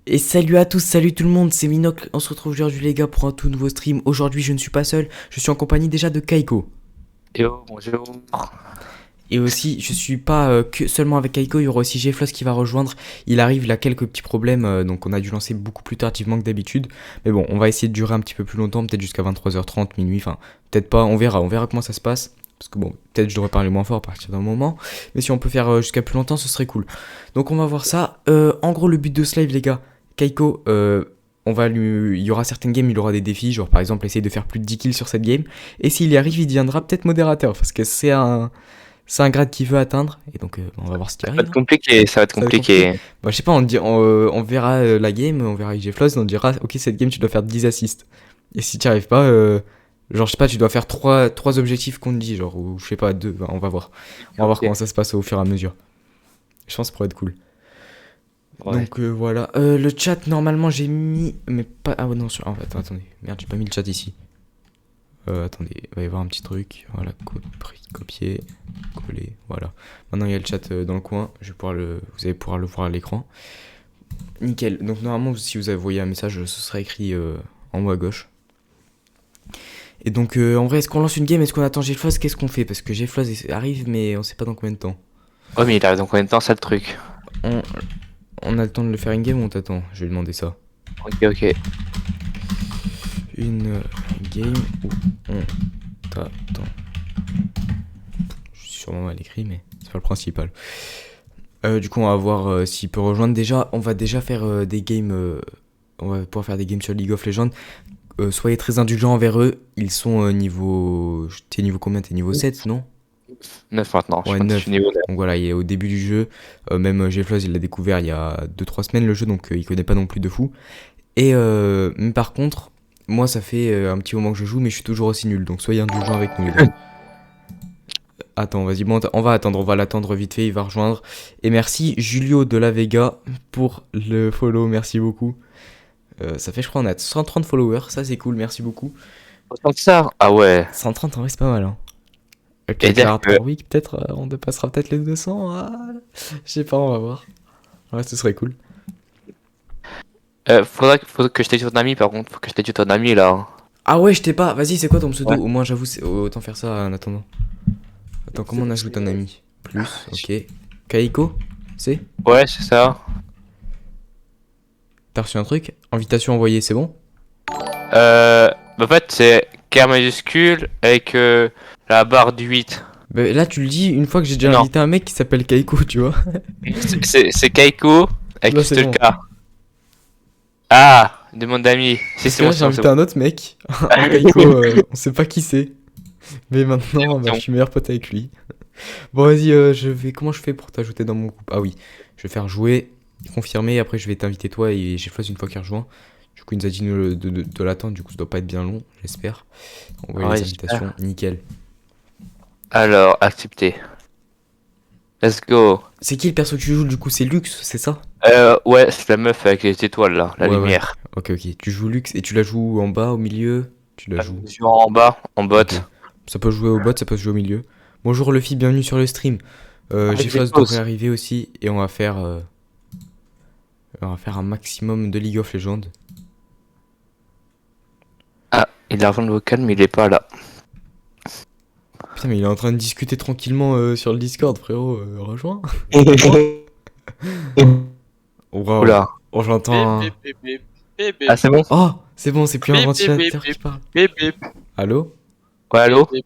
Et salut à tous, salut tout le monde, c'est Minoc, on se retrouve aujourd'hui les gars pour un tout nouveau stream. Aujourd'hui je ne suis pas seul, je suis en compagnie déjà de Kaiko. Yo, bonjour. Et aussi je suis pas que seulement avec Kaiko, il y aura aussi Gfloss qui va rejoindre. Il arrive, il a quelques petits problèmes, donc on a dû lancer beaucoup plus tardivement que d'habitude. Mais bon, on va essayer de durer un petit peu plus longtemps, peut-être jusqu'à 23h30, minuit, enfin peut-être pas, on verra comment ça se passe. Parce que bon, peut-être je devrais parler moins fort à partir d'un moment. Mais si on peut faire jusqu'à plus longtemps, ce serait cool. Donc on va voir ça. En gros, le but de ce live, les gars, Kaiko, il y aura certaines games, il aura des défis, genre par exemple essayer de faire plus de 10 kills sur cette game. Et s'il y arrive, il deviendra peut-être modérateur, parce que c'est un grade qu'il veut atteindre. Et donc on va voir ce qui Ça va arrive. être compliqué, ça va être Ça va être compliqué. compliqué. Bah, je sais pas, on verra la game, on verra avec Floss, on dira ok cette game tu dois faire 10 assists. Et si tu n'y arrives pas, genre je sais pas, tu dois faire trois objectifs qu'on te dit, genre ou je sais pas, 2, on va voir. On va voir Ok. comment ça se passe au fur et à mesure. Je pense que ça pourrait être cool. Ouais. Donc voilà. Le chat, normalement, j'ai mis. Mais pas. Ah ouais, non, attends, attendez. Merde, j'ai pas mis le chat ici. Attendez, il va y avoir un petit truc. Voilà, copier, coller. Voilà. Maintenant, il y a le chat dans le coin. Vous allez pouvoir le voir à l'écran. Nickel. Donc, normalement, si vous avez envoyé un message, ce sera écrit en haut à gauche. Et donc, en vrai, est-ce qu'on lance une game? Est-ce qu'on attend Gfloss? Qu'est-ce qu'on fait? Parce que Gfloss arrive, mais on sait pas dans combien de temps. Ouais, mais il arrive dans combien de temps, ça le truc? On, on a le temps de le faire une game ou on t'attend? Je vais lui demander ça. Ok, ok. Une game où on t'attend. Je suis sûrement mal écrit, mais c'est pas le principal. Du coup, on va voir s'il peut rejoindre. Déjà, on va déjà faire des games. On va pouvoir faire des games sur League of Legends. Soyez très indulgents envers eux. Ils sont niveau. T'es niveau combien? T'es niveau 7, non? 9 maintenant, je Ouais, pense que je 9. suis niveau 9. Donc voilà, il est au début du jeu. Même Gfloss, il l'a découvert il y a 2-3 semaines le jeu, donc il connaît pas non plus de fou. Et mais par contre, moi ça fait un petit moment que je joue, mais je suis toujours aussi nul. Donc soyez indulgents avec nous, les gars. Attends, vas-y, bon, on va attendre, on va l'attendre vite fait, il va rejoindre. Et merci Julio de la Vega pour le follow, merci beaucoup. Ça fait, je crois, on a 130 followers, ça c'est cool, merci beaucoup. Autant que ça? Ah ouais. 130 en vrai, c'est pas mal, hein. Et Quelques dire heures que. par week, peut-être, on dépassera peut-être les 200. Je sais pas, on va voir. Ouais, ce serait cool. Faudrait que je t'aide ton ami, par contre. Faut que je t'aide ton ami là. Ah ouais, je t'ai pas. Vas-y, c'est quoi ton pseudo? Ouais. Au moins, j'avoue, autant faire ça en attendant. Attends, comment on ajoute un ami? Plus, ok. Kaiko? C'est? Ouais, c'est ça. T'as reçu un truc? Invitation envoyée, c'est bon? En fait, c'est K majuscule avec la barre du 8. Bah, là, tu le dis une fois que j'ai déjà Non. invité un mec qui s'appelle Kaiko, tu vois. C'est Kaiko avec Là, juste c'est le bon. K. Ah, demande d'amis. Si, Parce c'est que là, bon, j'ai c'est bon, c'est invité bon. un autre mec. Un Kaiko, on sait pas qui c'est. Mais maintenant, bah, je suis meilleur pote avec lui. Bon, vas-y, comment je fais pour t'ajouter dans mon groupe? Ah oui, je vais faire jouer, confirmer, après je vais t'inviter toi et j'ai fait une fois qu'il rejoint. Du coup, il nous a dit de l'attendre, du coup, ça doit pas être bien long, j'espère. Envoyer Ouais, les j'espère. invitations, nickel. Alors, accepté. Let's go. C'est qui le perso que tu joues, du coup? C'est Lux, c'est ça? Ouais, c'est la meuf avec les étoiles là, la Ouais, ouais. lumière. Ok, ok. Tu joues Lux et tu la joues en bas, au milieu? Tu la joues. Je suis en bas, en bot. Ok. Ça peut jouer au bot, ça peut se jouer au milieu. Bonjour Luffy, bienvenue sur le stream. Avec des GFloss pauses. devrait arriver aussi et on va faire un maximum de League of Legends. Ah, il a rejoint le vocal, mais il est pas là. Putain, mais il est en train de discuter tranquillement sur le Discord, frérot. Rejoins. Oh, waouh. Oula. Oh, j'entends un... Ah, c'est bon? Oh, c'est bon, c'est plus un ventilateur qui parle. Allô? Ouais, allô? Mais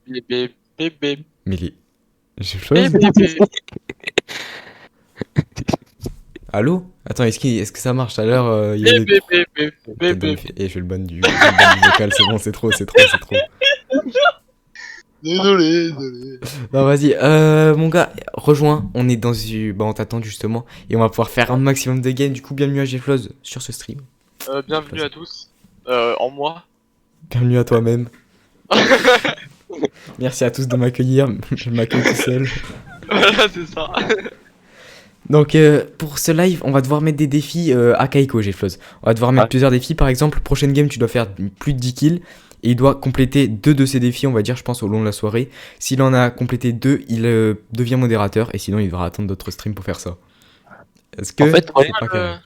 il est... GFloss? Allô? Attends, est-ce que ça marche? Tout à l'heure, il y a des... Et je vais le ban du vocal, c'est bon, c'est trop, c'est trop, c'est trop. Désolé, désolé. Non, vas-y, mon gars, rejoins. On est dans une... Bah, on t'attend justement. Et on va pouvoir faire un maximum de games. Du coup, bienvenue à GFloss sur ce stream. Bienvenue à tous. En moi. Bienvenue à toi-même. Merci à tous de m'accueillir. Je m'accueille tout seul. Voilà, c'est ça. Donc, pour ce live, on va devoir mettre des défis à Kaiko, GFloss. On va devoir mettre Ouais. plusieurs défis. Par exemple, prochaine game, tu dois faire plus de 10 kills. Et il doit compléter 2 de ces défis, on va dire, je pense, au long de la soirée. S'il en a complété 2, il devient modérateur. Et sinon, il devra attendre d'autres streams pour faire ça. Est-ce que En fait, c'est pas carré?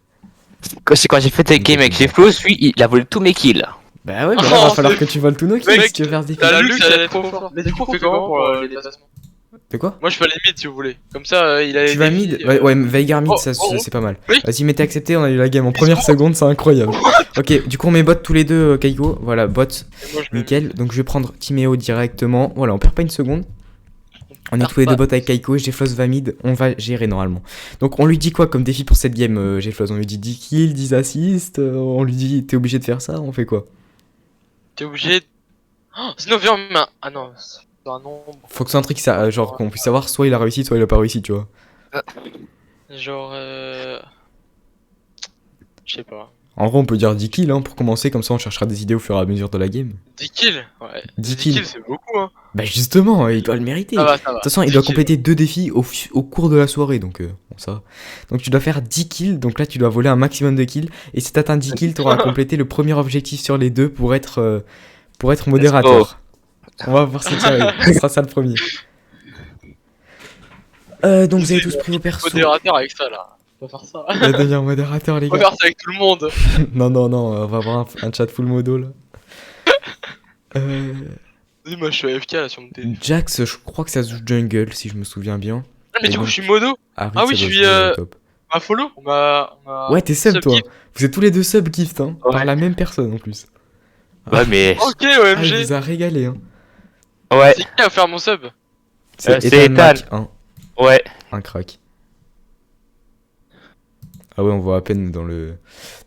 C'est quand j'ai fait des games avec Geflos, lui, il a volé tous mes kills. Bah ouais, mais là, Oh, va falloir c'est- que tu voles tous nos kills Mec, si tu veux faire ce défi. T'as Lux, elle est trop fort. Mais du coup, on fait comment pour les déplacements? De quoi? Moi, je fais les mid si vous voulez. Comme ça, il a Tu vas mid? Ouais, Veigar mid, oh, ça oh, c'est pas mal. oui. Vas-y, mais t'es accepté, on a eu la game en première seconde, c'est incroyable. Ok, du coup, on met bot tous les deux, Kaiko. Voilà, bot, Moi, je nickel. Donc, je vais prendre Timéo directement. Voilà, on perd pas une seconde. On est tous les deux bots avec Kaiko, Geflos va mid, on va gérer normalement. Donc, on lui dit quoi comme défi pour cette game, Geflos? On lui dit 10 kills, 10 assists, on lui dit t'es obligé de faire ça, on fait quoi? T'es obligé. Oh, sinon, viens, on met un. Ah non, c'est un nombre. Faut que c'est un truc, ça, genre qu'on puisse savoir soit il a réussi, soit il a pas réussi, tu vois. Genre. Je sais pas. En vrai, on peut dire 10 kills hein, pour commencer, comme ça on cherchera des idées au fur et à mesure de la game. 10 kills. Ouais. 10 10 kills. kills, c'est beaucoup, hein. Bah justement, il doit le mériter. Ça De va, ça va. toute façon, il 10 doit kills. compléter 2 défis au cours de la soirée, donc bon, ça. Donc tu dois faire 10 kills, donc là tu dois voler un maximum de kills, et si t'atteins 10 kills, t'auras complété le premier objectif sur les deux pour être modérateur. On va voir si tu arrives, ce sera ça le premier. Donc vous avez tous pris vos persos. Modérateur avec ça, là. On va faire ça. On va devenir modérateur, les On va gars. faire ça avec tout le monde. Non, on va avoir un chat full modo là. Vas-y, moi, je suis AFK là sur mon téléphone. Jax, je crois que ça se joue jungle si je me souviens bien. Ah, mais Et du coup, donc- je suis mono. Harry, Ah oui, ça je doit suis, se jouer au top. On m'a follow. On m'a. Ouais, t'es sub toi. gift. Vous êtes tous les deux sub gift hein, Ouais. par la même personne en plus. Ouais, mais. Ok, Ah, il OMG. vous a régalé hein. Ouais, C'est qui a offert mon sub? c'est Ethan Mac, Ethan. hein, ouais. un crack. Ah ouais, on voit à peine dans le...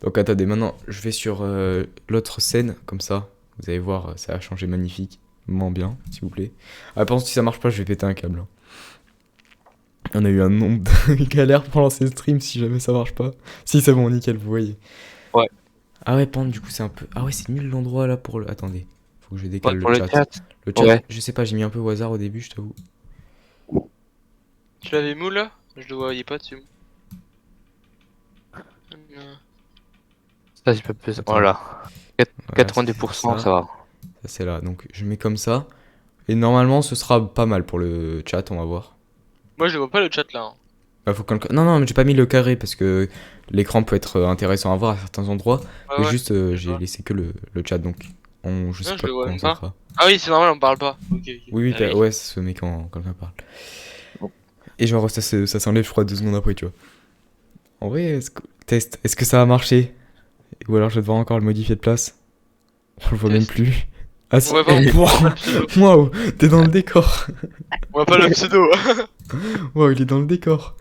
Donc attendez, maintenant je vais sur l'autre scène, comme ça. Vous allez voir, ça a changé magnifiquement bien, s'il vous plaît. Ah, par contre, si ça marche pas, je vais péter un câble. hein. On a eu un nombre de galères pendant ces streams si jamais ça marche pas. Si c'est bon, nickel, vous voyez. Ouais. Ah ouais, Panda, du coup, c'est un peu... Ah ouais, c'est nul l'endroit là pour le... Attendez, faut que je décale Ouais, pour le le chat. chat. Le chat, Ouais. je sais pas, j'ai mis un peu au hasard au début, je t'avoue. Tu l'avais mou là? Je le voyais pas dessus. Ça, j'ai pas plus. Attends. Voilà. Voilà, 90%, c'est ça va. Ça c'est là, donc je mets comme ça. Et normalement ce sera pas mal pour le chat, on va voir. Moi, je le vois pas le chat là. Hein. Bah, faut non, mais j'ai pas mis le carré parce que l'écran peut être intéressant à voir à certains endroits. Ouais, mais ouais. juste j'ai vois. laissé que le chat, donc je sais Non, je pas le vois comment même ça pas. fera. Ah oui, c'est normal, on parle pas. Ok. Oui, oui, Ah ouais, ça se met quand quelqu'un parle. Bon. Et genre ça s'enlève je crois 2 secondes après, tu vois. En vrai, test, est-ce que ça a marché? Ou alors je vais devoir encore le modifier de place? On le voit même Test. plus. Ah si, On va voir. eh, waouh, t'es dans le décor. On voit pas le pseudo. Waouh, il est dans le décor.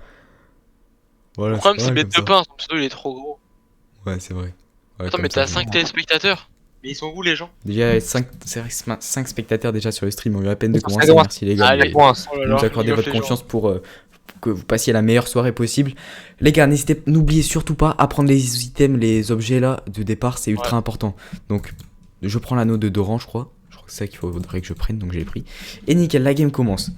Voilà, Le problème, pas c'est mal mes comme deux ça. pains, son pseudo il est trop gros. Ouais, c'est vrai. Ouais, Attends, comme mais ça, t'as je- 5 téléspectateurs? Mais ils sont où les gens? Déjà, 5 spectateurs déjà sur le stream. On vient à peine de Ça commencer. commence. Merci les gars. Allez, de coince. Oh là nous là, accorder il offre votre les gens. confiance pour que vous passiez la meilleure soirée possible. Les gars, n'oubliez surtout pas à prendre les items, les objets là de départ. C'est ultra Ouais. important. Donc, je prends l'anneau de Doran, je crois. Je crois que c'est ça qu'il faudrait que je prenne. Donc, j'ai pris. Et nickel, la game commence.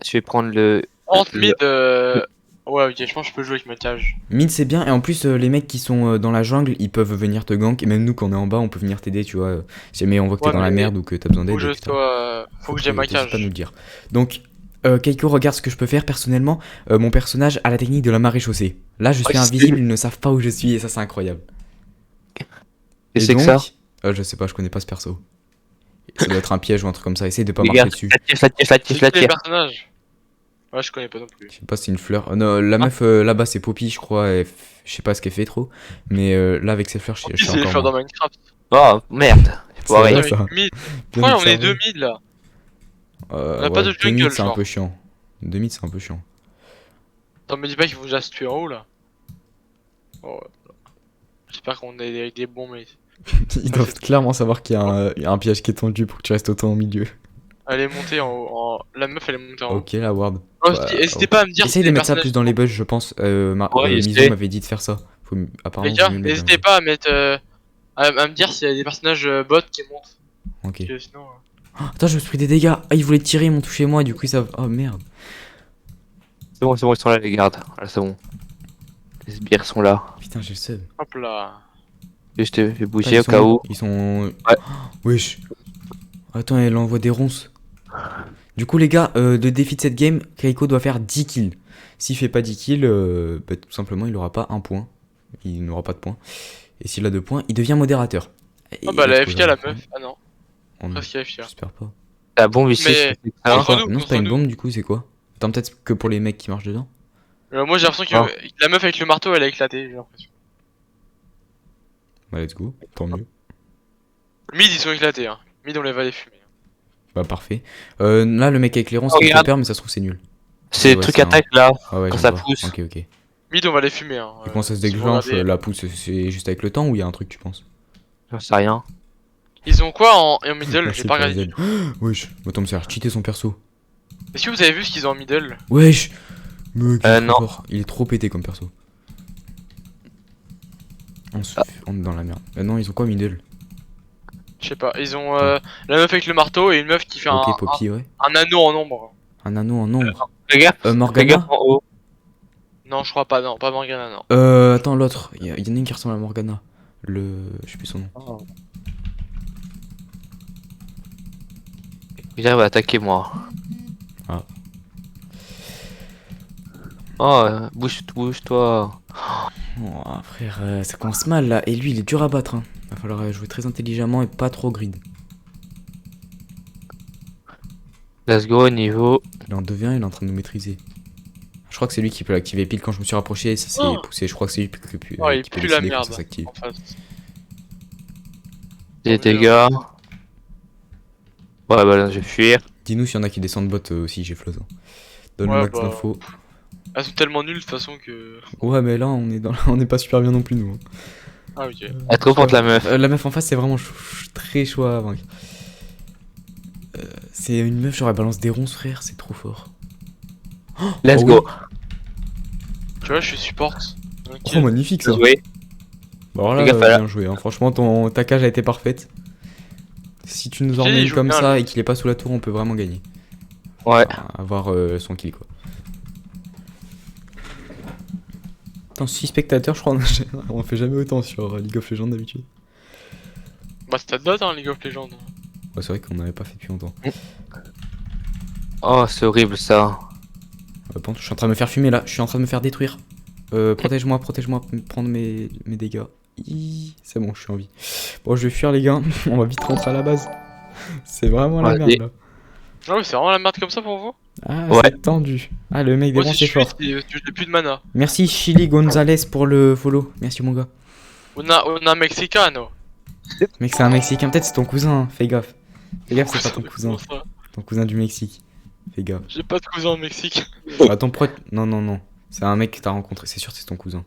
Je vais prendre le. Entre mid, ouais, ok, je pense que je peux jouer avec ma cage. Mid c'est bien et en plus les mecs qui sont dans la jungle ils peuvent venir te gank et même nous quand on est en bas on peut venir t'aider tu vois si jamais on voit que t'es Ouais, dans la mais merde ou que t'as besoin Faut d'aide que je etc. sois. Faut que j'ai ma T'hésites cage. pas à nous le dire. Donc Keiko regarde ce que je peux faire personnellement mon personnage a la technique de la marée chaussée. Là je suis Ouais, invisible ils ne savent pas où je suis et ça c'est incroyable. Et c'est que ça. Je sais pas je connais pas ce perso. Ça doit être un piège ou un truc comme ça essaye de pas Les marcher gars, dessus. la tire, la tire, la tire, la C'est les tire. personnages. Ouais, je connais pas non plus. Je sais pas c'est une fleur. Non la meuf là-bas c'est Poppy je crois je sais pas ce qu'elle fait trop mais là avec cette fleur je En sais plus, c'est les encore fleurs moins. dans Minecraft. Oh, merde. C'est C'est pas vrai, vrai. ça. Mid. Bien Pourquoi on est observé. deux mid là? On a pas de jungle, c'est un genre. peu chiant. 2 mid c'est un peu chiant. Attends, me dis pas qu'ils vont déjà se tuer en haut là. Oh, ouais. J'espère qu'on est avec des bons mates. Ils doivent clairement savoir qu'il y a un piège qui est tendu pour que tu restes autant au milieu. Elle est montée en haut. La meuf, elle est montée en haut. Ok la ward. Oh, Bah, n'hésitez pas à me dire Essaye si de les mettre ça personnages- plus dans les bugs je pense. Ouais, Miso j'essaie. m'avait dit de faire ça. Apparemment Les gars, faut mieux le mettre n'hésitez pas à mettre. À me dire s'il y a des personnages bots qui montent. dans- Ok. Parce que sinon. Oh, attends je me suis pris des dégâts. Ah ils voulaient tirer ils m'ont touché moi du coup ils savent. Oh merde. C'est bon, ils sont là, les gardes. Là, c'est bon. Les sbires sont là. Putain j'ai le seum. Hop là. Juste, je vais Ah, bouger ils au cas où. Ils sont. Ouais. Oh, wesh. Attends elle envoie des ronces. Du coup les gars le défi de cette game Keiko doit faire 10 kills. S'il fait pas 10 kills bah, tout simplement il aura pas un point. Il n'aura pas de points. Et s'il a 2 points, il devient modérateur. Ah bah Et la est-ce que FK la j'aurai meuf. un Ah non, point presque FK. J'espère pas. La bombe ici, Mais- c'est ça. Entre nous, Non, c'est pas une nous. bombe du coup, c'est quoi? Attends, peut-être que pour les mecs qui marchent dedans. Moi j'ai l'impression que Ah. la meuf avec le marteau elle a éclaté, j'ai l'impression. Bah, let's go, tant mieux. Mid ils sont éclatés, hein. Mid on les va les fumer. Bah, parfait. Là, le mec avec l'éclairant, ça me fait Regarde. peur, mais ça se trouve, c'est nul. C'est Ouais, le truc c'est un- attaque là. Ah ouais, Quand j'aime ça pas. pousse. Ok, ok. Et Mid on va les fumer, hein. comment ça se Si vous déclenche regardez- la pousse? C'est juste avec le temps ou il y a un truc, tu penses? J'en sais rien. Ils ont quoi en middle? Merci J'ai pas pour les regardé. aides. Wesh, attends, mais ça a cheaté son perso. Est-ce que vous avez vu ce qu'ils ont en middle? Wesh! Mais qu'il est non. trop fort. Il est trop pété comme perso. On est dans la merde. Non, ils ont quoi, middle? Je sais pas, ils ont la meuf avec le marteau et une meuf qui fait Ok, Poppy, ouais. un anneau en ombre. Un anneau en ombre. Fais gaffe. Fais Morgana? gaffe en haut. Non, je crois pas, non, pas Morgana, non. Attends, l'autre. Il y en a une qui ressemble à Morgana. Je sais plus son nom. Il arrive à attaquer moi. Ah. Oh, bouge-toi. Oh, frère, ça commence mal là. Et lui, il est dur à battre. Hein. Va falloir jouer très intelligemment et pas trop grid. Let's go, niveau. Il est en 2v1, il est en train de nous maîtriser. Je crois que c'est lui qui peut l'activer pile quand je me suis rapproché. Ça s'est Oh. poussé. Je crois que c'est lui qui peut Oh, il qui peut pue la décider quand merde. ça s'active. En face. Des dégâts. Ouais, bah là, je vais fuir. Dis-nous s'il y en a qui descendent bot aussi, j'ai flotte. Donne le Ouais, max bah. d'infos. Elles sont tellement nulles de toute façon que. Ouais, mais là, on est on n'est pas super bien non plus, nous. Hein. Ah, ok. Elle trop contre la meuf. La meuf en face, c'est vraiment très chaud à vaincre. C'est une meuf, genre elle balance des ronces, frère, c'est trop fort. Let's Oh, go. Tu vois, je suis support. Ok. Oh, magnifique ça. Bien joué. Bon, alors là, Fais gaffe à la- bien joué. Hein. Franchement, ta cage a été parfaite. Si tu nous Ok, il emmènes joue comme bien, ça lui. et qu'il est pas sous la tour, on peut vraiment gagner. Ouais. Enfin, avoir son kill, quoi. Attends, 6 spectateurs, je crois, on fait jamais autant sur League of Legends d'habitude. Bah, c'est ta dot, hein, League of Legends. Ouais, c'est vrai qu'on n'avait pas fait depuis longtemps. Oh, c'est horrible ça. Bon, je suis en train de me faire fumer là, je suis en train de me faire détruire. Protège-moi, prendre mes dégâts. C'est bon, je suis en vie. Bon, je vais fuir les gars, on va vite rentrer à la base. C'est vraiment la Vas-y. merde là. Ah, mais c'est vraiment la merde comme ça pour vous? Ah, Ouais. c'est tendu. Ah, le mec des Moi, bons, si c'est je fort. suis, j'ai plus de mana. Merci Chili Gonzalez pour le follow. Merci mon gars. On a Mexicano. Mec, c'est un Mexicain, peut-être c'est ton cousin, hein. Fais gaffe. Fais gaffe, c'est pas ton cousin. Comment ça Ton cousin du Mexique. Fais gaffe. J'ai pas de cousin au Mexique. Attends, pourquoi. Non. C'est un mec que t'as rencontré, c'est sûr, c'est ton cousin.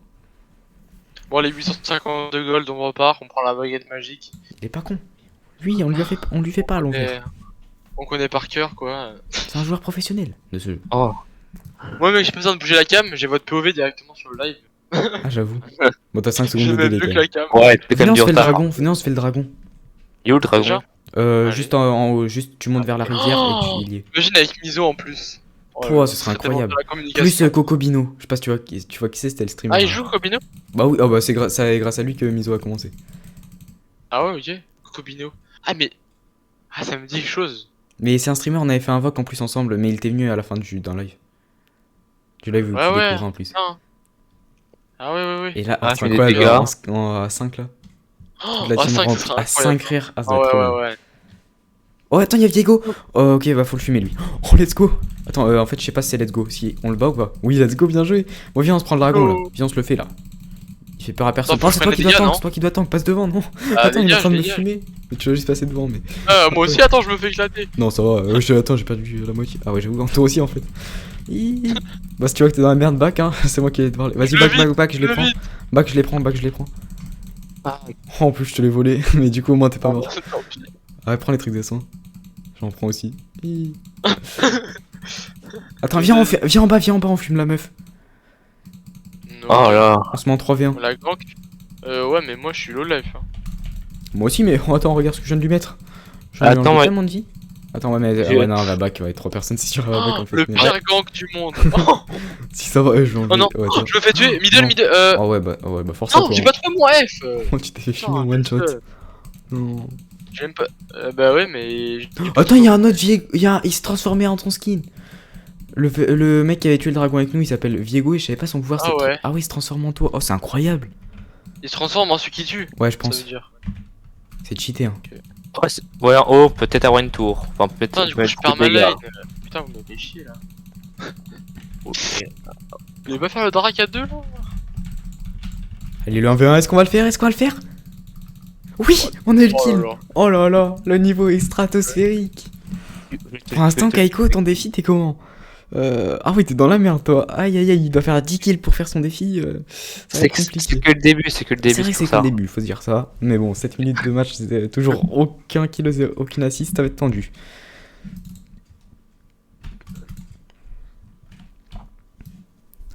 Bon, les 850 de gold, on repart, on prend la baguette magique. Il est pas con. Lui, on lui fait pas à l'envers. Et on connaît par cœur, quoi. C'est un joueur professionnel de ce jeu. Oh. Moi, mec, j'ai pas besoin de bouger la cam, j'ai votre POV directement sur le live. Ah, j'avoue. Bon, t'as 5 J'ai secondes de même délai plus quand que même. la cam. Ouais, c'est Venez, comme on du se fait le retard. dragon. Venez, on se fait le dragon. Il est où le dragon? Déjà Allez. Juste en haut, juste tu montes vers la rivière Oh, et puis il y est. Imagine avec Miso en plus. Oh, ce serait c'est tellement incroyable. de la communication. Plus Cocobino. Je sais pas si tu vois qui c'est, c'était le streamer. Ah, il joue Cobino? Bah oui, oh bah c'est grâce à lui que Miso a commencé. Ah ouais, ok. Cobino. Ah, mais. Ah, ça me dit quelque chose. Mais c'est un streamer, on avait fait un voc en plus ensemble, mais il était venu à la fin d'un live. Du live où Ouais, tu ouais. découvres en plus. Ah, ouais. Et là, Ah, c'est je fais des incroyable, dégâts. à 5 là. Oh, Toute la ah, team 5, rentre ça serait à 5 incroyable. frères. Ah, ça Ah, va être trop bien. ouais. Oh, attends, il y a Viego. Oh, ok, bah faut le fumer lui. Oh, let's go. Attends, en fait, je sais pas si c'est let's go. Si on le bat ou pas. Oui, let's go, bien joué. Bon, viens, on se prend le dragon là. Oh. Viens, on se le fait là. Il fait peur à personne. Attends, faut Oh, que c'est je toi prenne qui les dois dégâts, tank, non c'est toi qui dois tank, passe devant, non. Ah, Attends, il est en train de me dégage. fumer. Mais tu vas juste passer devant, mais. Moi aussi, attends, je me fais éclater. Non, ça va. Attends, j'ai perdu la moitié. Ah ouais, j'avoue, toi aussi en fait. Bah, si tu vois que t'es dans la merde, back, hein. C'est moi qui allais te parler. Vas-y, Je back, le vis, back, je les le prends. vis. Back, je les prends. Ah, Oh, en plus, je te l'ai volé. Mais du coup, au moins, t'es pas mort. Tant pis. Ah ouais, prends les trucs de soins. J'en prends aussi. Attends, viens en bas, on fume la meuf. Non. oh là. On se met en 3v1. La gank. Ouais, mais moi je suis low life. Hein. Moi aussi, mais oh, attends, regarde ce que je viens de lui mettre. Je viens de lui Attends, enlever ouais. tellement de vie. Attends, ouais, mais J'ai- ouais, non, la back, ouais, 3 personnes, c'est sûr, la back en fait. Le mais- pire gank du monde. Oh, Si ça va, ouais, je vais enlever. non, Ouais, ça va. je me fais tuer. Non. Middle. Oh ouais, bah force à Non, toi. j'ai hein. pas trouvé mon F. Oh, tu t'es fait fumer Putain, en one shot. euh, Non. J'aime pas. Bah ouais, mais. Attends, il y a un autre Viego. Il se transformait en ton skin. Le mec qui avait tué le dragon avec nous, il s'appelle Viego et je savais pas son pouvoir. Ah c'était- ouais. Ah ouais, il se transforme en toi. Oh, c'est incroyable. Il se transforme en celui qui tue. Ouais, je Ça pense. veut dire. C'est cheaté, hein. Ouais, ouais, en haut, peut-être avoir une tour. Enfin, peut-être. Putain, du coup, mettre je perds beaucoup ma de dégâts. lane. Putain, vous m'avez chier là. Vous voulez pas faire le Drac à 2 là? Allez, le 1v1, est-ce qu'on va le faire? Est-ce qu'on va le faire? Oui, on a eu le Oh kill. là là. Oh là là, le niveau est stratosphérique. Pour l'instant, Kaiko, ton défi, t'es comment? Ah oui, t'es dans la merde, toi. Aïe aïe aïe, il doit faire 10 kills pour faire son défi. Ça va être C'est compliqué. que le début, c'est que le début. C'est vrai que c'est que le début, faut se dire ça. Mais bon, 7 minutes de match, c'était toujours aucun kill, aucune assist, ça va être tendu.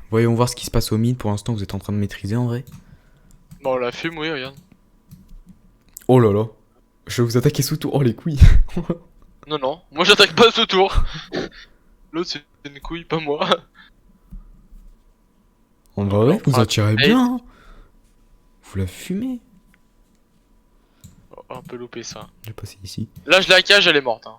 Voyons voir ce qui se passe au mid. Pour l'instant, vous êtes en train de maîtriser en vrai. Bon, on l'a fait mourir, regarde. Oh là là. Je vais vous attaquer sous tout. Oh les couilles. Non, non, moi j'attaque pas ce tour. L'autre c'est une couille, pas moi. En vrai, vous en tirez Hey. bien. Hein. Vous la fumez. Oh, un peu loupé ça. Je vais passer ici. Là, je la cage, elle est morte. Hein.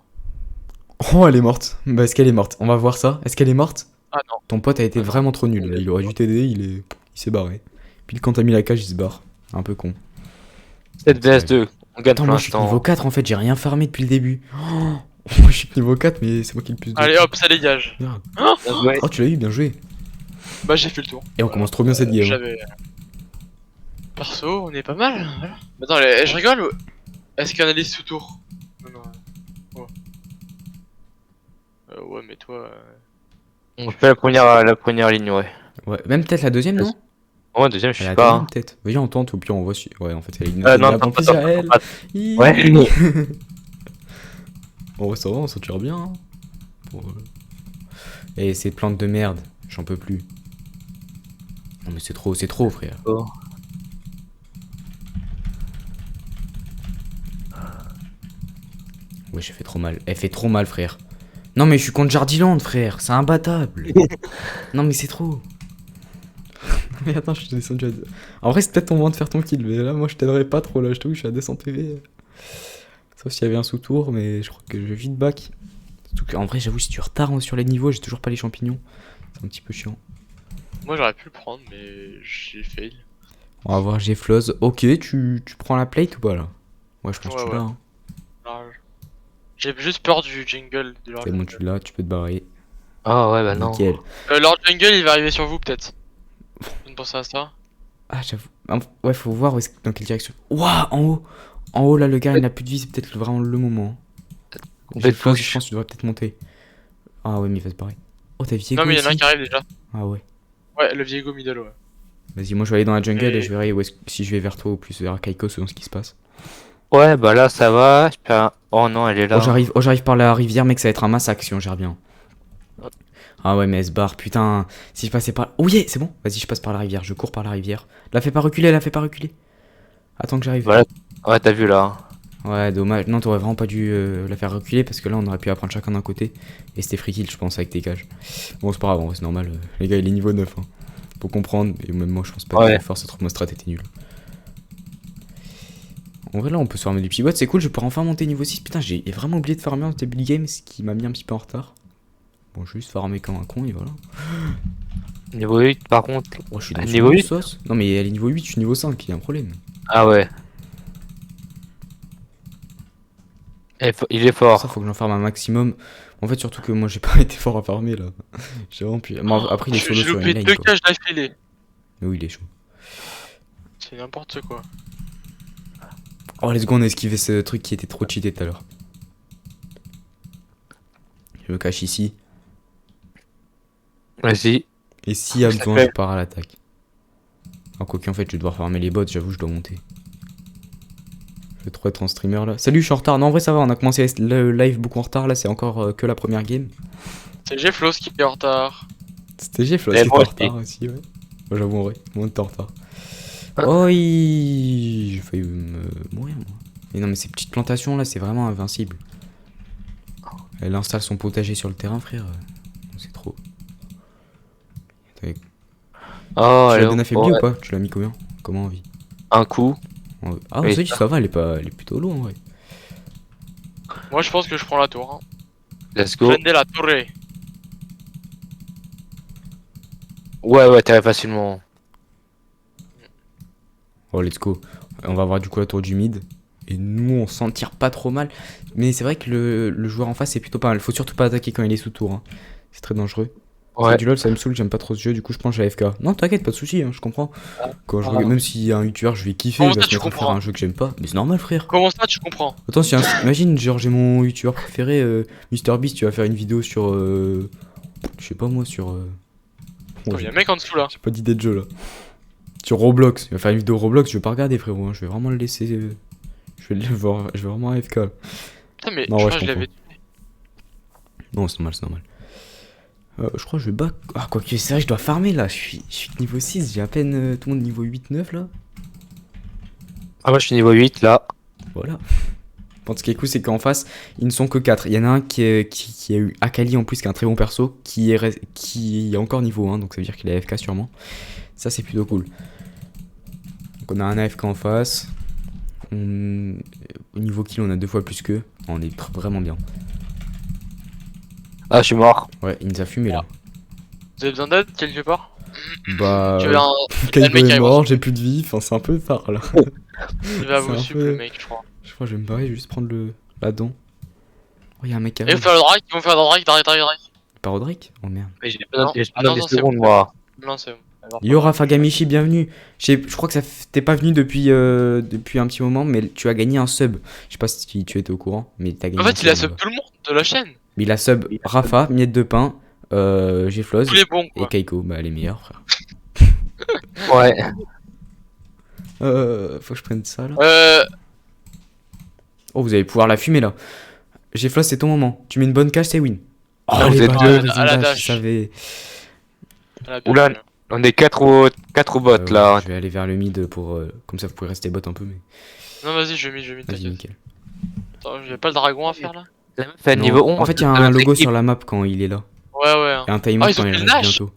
Oh, elle est morte. Bah, est-ce qu'elle est morte? On va voir ça. Est-ce qu'elle est morte? Ah non. Ton pote a été vraiment trop nul. Il aurait dû t'aider, il s'est barré. Puis quand t'as mis la cage, il se barre. Un peu con. 7 vs2. On gagne Attends, pour moi je suis l'instant. niveau 4 en fait, j'ai rien farmé depuis le début. Oh, moi je suis niveau 4, mais c'est moi qui ai le plus de. Allez hop, ça dégage. Merde. Ouais. Oh, tu l'as eu, bien joué. Bah, j'ai fait le tour. Et on commence trop bien cette game. J'avais. Perso, on est pas mal. Voilà. Mais attends, je rigole ou. Est-ce qu'il y en a des sous tour? Non, non. Ouais, mais toi. On fait la première ligne, ouais. Ouais, même peut-être la deuxième, non? Ouais, deuxième, je La sais pas. deuxième Hein. peut-être. Vas-y, on tente, ou puis on voit si. Ouais, en fait, c'est la ligne. Non, En plus, il y a elle. Ouais. Oh, ça va, on s'en tire bien. Hein. Pour, Et ces plantes de merde, j'en peux plus. Non, mais c'est trop, frère. Oh. Ouais, j'ai fait trop mal. Elle fait trop mal, frère. Non, mais je suis contre Jardiland, frère. C'est imbattable. Non, mais c'est trop. Mais attends, je suis descendu à 2. En vrai, c'est peut-être ton moment de faire ton kill. Mais là, moi, je t'aiderais pas trop. Là, je t'avoue, je suis à 200 PV. Sauf s'il y avait un sous-tour, mais je crois que je vais vite back. Surtout qu'en vrai, j'avoue, si tu retardes sur les niveaux, j'ai toujours pas les champignons. C'est un petit peu chiant. Moi, j'aurais pu le prendre, mais j'ai fail. On va voir G-Floz. Ok, tu prends la plate ou pas là? Ouais, je pense que tu Ouais. l'as. Hein. Large. J'ai juste peur du jungle de leur C'est bon, jungle. tu l'as, tu peux te barrer. Ah ouais, bah non. Nickel. Leur jungle, il va arriver sur vous, peut-être. Vous ne pensez à ça? Ah, j'avoue. Ouais, faut voir où dans quelle direction. Ouah, en haut. En haut, là, le gars, il n'a plus de vie, c'est peut-être vraiment le moment. G-Floz, je pense que tu devrais peut-être monter. Ah ouais, mais il va se barrer. Oh, t'as Viego Non, mais il y en a un ici qui arrive déjà. Ah ouais. Ouais, le Viego middle, ouais. Vas-y, moi je vais aller dans la jungle Et- et je verrai où si je vais vers toi ou plus vers Kaiko selon ce qui se passe. Ouais, bah là, ça va. Oh non, elle est là. Oh, j'arrive par la rivière, mec, ça va être un massacre si on gère bien. Ah ouais, mais elle se barre, putain. Si je passais par. Oh yeah, c'est bon. Vas-y, je passe par la rivière, je cours par la rivière. La fais pas reculer, la fais pas reculer. Attends que j'arrive. Voilà. Ouais, t'as vu là. Ouais, dommage. Non, t'aurais vraiment pas dû la faire reculer parce que là, on aurait pu la prendre chacun d'un côté. Et c'était free kill, je pense, avec tes cages. Bon, c'est pas grave, en vrai, c'est normal. Les gars, il est niveau 9. Hein. Faut comprendre. Et même moi, je pense pas Ouais. que force, notre strat était nul. En vrai, là, on peut se farmer du petit bot. C'est cool, je pourrais enfin monter niveau 6. Putain, j'ai vraiment oublié de farmer en début de game, ce qui m'a mis un petit peu en retard. Bon, juste farmer comme un con et voilà. Niveau 8, par contre. Oh, je suis dans Niveau une 8? sauce. Non, mais elle est niveau 8, je suis niveau 5, il y a un problème. Ah ouais. Il est fort. Ça, faut que j'en farme un maximum. En fait, surtout que moi, j'ai pas été fort à farmer là. J'ai vraiment pu. Bon, après, il est solo J'ai sur loupé une lane. 2 Quoi. cages d'affilée. Mais oui, il est chaud. C'est n'importe quoi. Oh, let's go, on a esquivé ce truc qui était trop cheaté tout à l'heure. Je me cache ici. Vas-y. Et s'il y a Ça besoin, fait- je pars à l'attaque. En quoi qu'en fait, je vais devoir farmer les bots, j'avoue, je dois monter. Je vais trop être en streamer là. Salut, je suis en retard. Non, en vrai, ça va, on a commencé le live beaucoup en retard. Là, c'est encore que la première game. C'est G-Floss qui est en retard. C'était Jeff là, Et qui était en moi retard aussi, ouais. Moi, j'avoue, en vrai, moi, t'es en retard. Ah. Oh, j'ai failli me mourir, moi. Mais non, mais ces petites plantations là, c'est vraiment invincible. Elle installe son potager sur le terrain, frère. C'est trop. Oh, Tu l'as elle est- bien affaibli ouais. ou pas? Tu l'as mis combien? Comment en vie? Un coup. Ah, Oui, ça va, elle est plutôt loin en vrai. Moi, je pense que je prends la tour. Hein. Let's go. Prenez la tour. Ouais, t'arrives facilement. Oh, let's go. On va avoir du coup la tour du mid. Et nous, on s'en tire pas trop mal. Mais c'est vrai que le joueur en face, c'est plutôt pas mal. Faut surtout pas attaquer quand il est sous tour. Hein. C'est très dangereux. Ouais. Du LoL, ça me saoule, j'aime pas trop ce jeu. Du coup, je pense que j'ai AFK. Non, t'inquiète, pas de soucis, hein, je comprends. Quand je regarde, même s'il y a un youtubeur, je vais kiffer. Comment Il va ça, se tu mettre à faire comprends un jeu que j'aime pas. Mais c'est normal, frère. Comment ça, tu comprends? Attends, si imagine, genre, j'ai mon youtubeur préféré, MrBeast, tu vas faire une vidéo sur. Je sais pas moi, sur. Il y a un mec en dessous là. J'ai pas d'idée de jeu là. Sur Roblox. Il va faire une vidéo Roblox, je vais pas regarder, frérot. Hein. Je vais vraiment le laisser. Je vais le voir. Je vais vraiment AFK. Là. Putain, mais Non, je ouais, crois que je je l'avais. Non, c'est normal, c'est normal. Je crois que je vais back. Ah, quoique, c'est vrai, je dois farmer là. Je suis niveau 6, j'ai à peine tout le monde niveau 8-9 là. Ah, moi je suis niveau 8 là. Voilà. Bon, ce qui est cool, c'est qu'en face, ils ne sont que 4. Il y en a un qui a eu Akali en plus, qui est un très bon perso, qui est encore niveau 1, donc ça veut dire qu'il est AFK sûrement. Ça, c'est plutôt cool. Donc, on a un AFK en face. Au niveau kill, on a 2 fois plus qu'eux. On est vraiment bien. Ah, je suis mort. Ouais, il nous a fumé là. Vous avez besoin d'aide quelque part? Bah. Tu veux un. Kaiko le mec est qui mort, arrive. j'ai plus de vie. Enfin, c'est un peu tard là. Il va c'est vous un suivre peu- le mec, je crois. Je crois que je vais me barrer, je vais juste prendre la don. Oh, y'a un mec qui Et ils arrive. vont faire le drag, ils vont faire le drag. Parodric. Oh merde. Mais j'ai Non. pas Ah, dans non, des non, c'est secondes, bon. moi. Non, c'est bon. Alors, Yo Rafa Gamishi, bienvenue. Je crois que t'es pas venu depuis un petit moment, mais tu as gagné un sub. Je sais pas si tu étais au courant, mais t'as gagné En un fait, il a sub. sub tout le monde de la chaîne. Mais il a sub Rafa, Miette de Pain, Gfloz Tous les bons, et quoi. Kaiko. Bah, les meilleurs, frère. Ouais. Faut que je prenne ça là. Oh, vous allez pouvoir la fumer là. Gfloz, c'est ton moment. Tu mets une bonne cache, c'est win. Oh, Ah, vous les êtes bâtards, deux. ils ont À la dash, dash. je savais. À la Oula. belle. On est 4 au bot Ouais, là. je vais aller vers le mid pour. Comme ça, vous pouvez rester bot un peu, mais. Non, vas-y, je mets, Vas-y, t'inquiète. nickel. Attends, j'ai pas le dragon à faire là? La meuf est à Non. niveau 11. En fait, il y a un logo sur la map quand il est là. Ouais, ouais. Et un timer Ah, ils quand ont il pris le reste Nash. bientôt.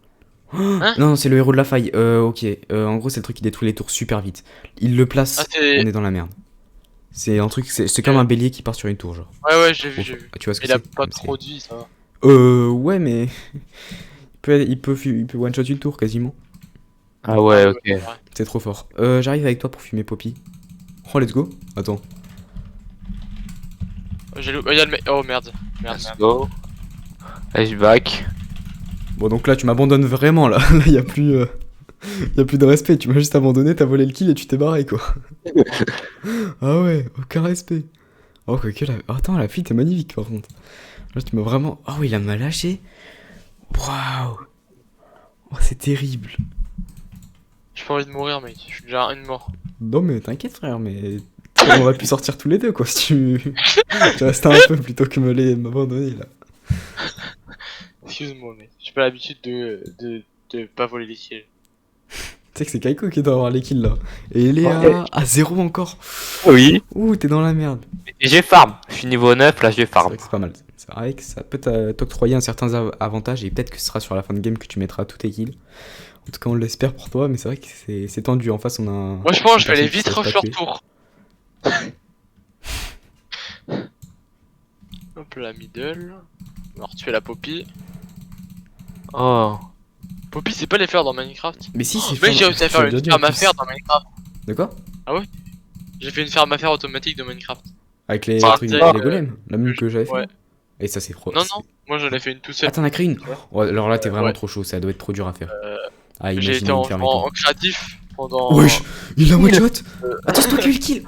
Hein Non, c'est le héros de la faille. Ok. En gros, c'est le truc qui détruit les tours super vite. Il le place, Ah, c'est. on est dans la merde. C'est un truc, c'est comme un bélier qui part sur une tour, genre. Ouais, j'ai vu, j'ai vu. Tu vois ce que Il a c'est pas C'est- trop de vie, ça va. Ouais, mais. il peut one shot une tour quasiment. Ah ouais, ok. Ouais. C'est trop fort. J'arrive avec toi pour fumer Poppy. Oh, let's go. Attends. J'ai loupé. Il y a le mec. Oh merde. Merde, Let's merde. go. Let's back. Bon, donc là, tu m'abandonnes vraiment, là. Là, y a plus. Y a plus de respect. Tu m'as juste abandonné, t'as volé le kill et tu t'es barré, quoi. Ah ouais, aucun respect. Oh, quoique la. Attends, la fille, t'es magnifique, par contre. Là, tu m'as vraiment. Oh, il a m'a lâché. Waouh. Oh, c'est terrible. J'ai pas envie de mourir, mec. Je suis déjà à une mort. Non, mais t'inquiète, frère, mais. On aurait pu sortir tous les deux, quoi, si tu. Tu restais un peu plutôt que m'abandonner, là. Excuse-moi, mais j'ai pas l'habitude de pas voler les kills. Tu sais que c'est Kaiko qui doit avoir les kills, là. Et il est à 0 encore. Oui. Ouh, t'es dans la merde. Et j'ai farm. Je suis niveau 9, là j'ai C'est farm. vrai que c'est pas mal. C'est vrai que ça peut t'octroyer un certain avantage et peut-être que ce sera sur la fin de game que tu mettras tous tes kills. En tout cas, on l'espère pour toi, mais c'est vrai que c'est tendu. En face, on a un. Moi, je pense que je vais aller personne qui vite sait pas rush leur tuer. tour. Hop là, middle. On va retuer la Poppy. Oh. Poppy, c'est pas les faire dans Minecraft. Mais si, c'est Mec, j'ai réussi à faire tu l'as une dit, en ferme à plus. faire dans Minecraft. De quoi J'ai fait une ferme à faire automatique de Minecraft. Avec les Ah, trucs, direct, les golems, la même que j'avais fait. ouais. Et ça, c'est trop. Non, non, moi j'en ai fait une tout seul. Ah, t'en as créé une. Oh, alors là, t'es vraiment Ouais. trop chaud. Ça doit être trop dur à faire. Ah, J'ai imagine été en, une ferme et en tout. créatif pendant. Wesh, il a one shot. Attends, c'est toi qui as eu le kill.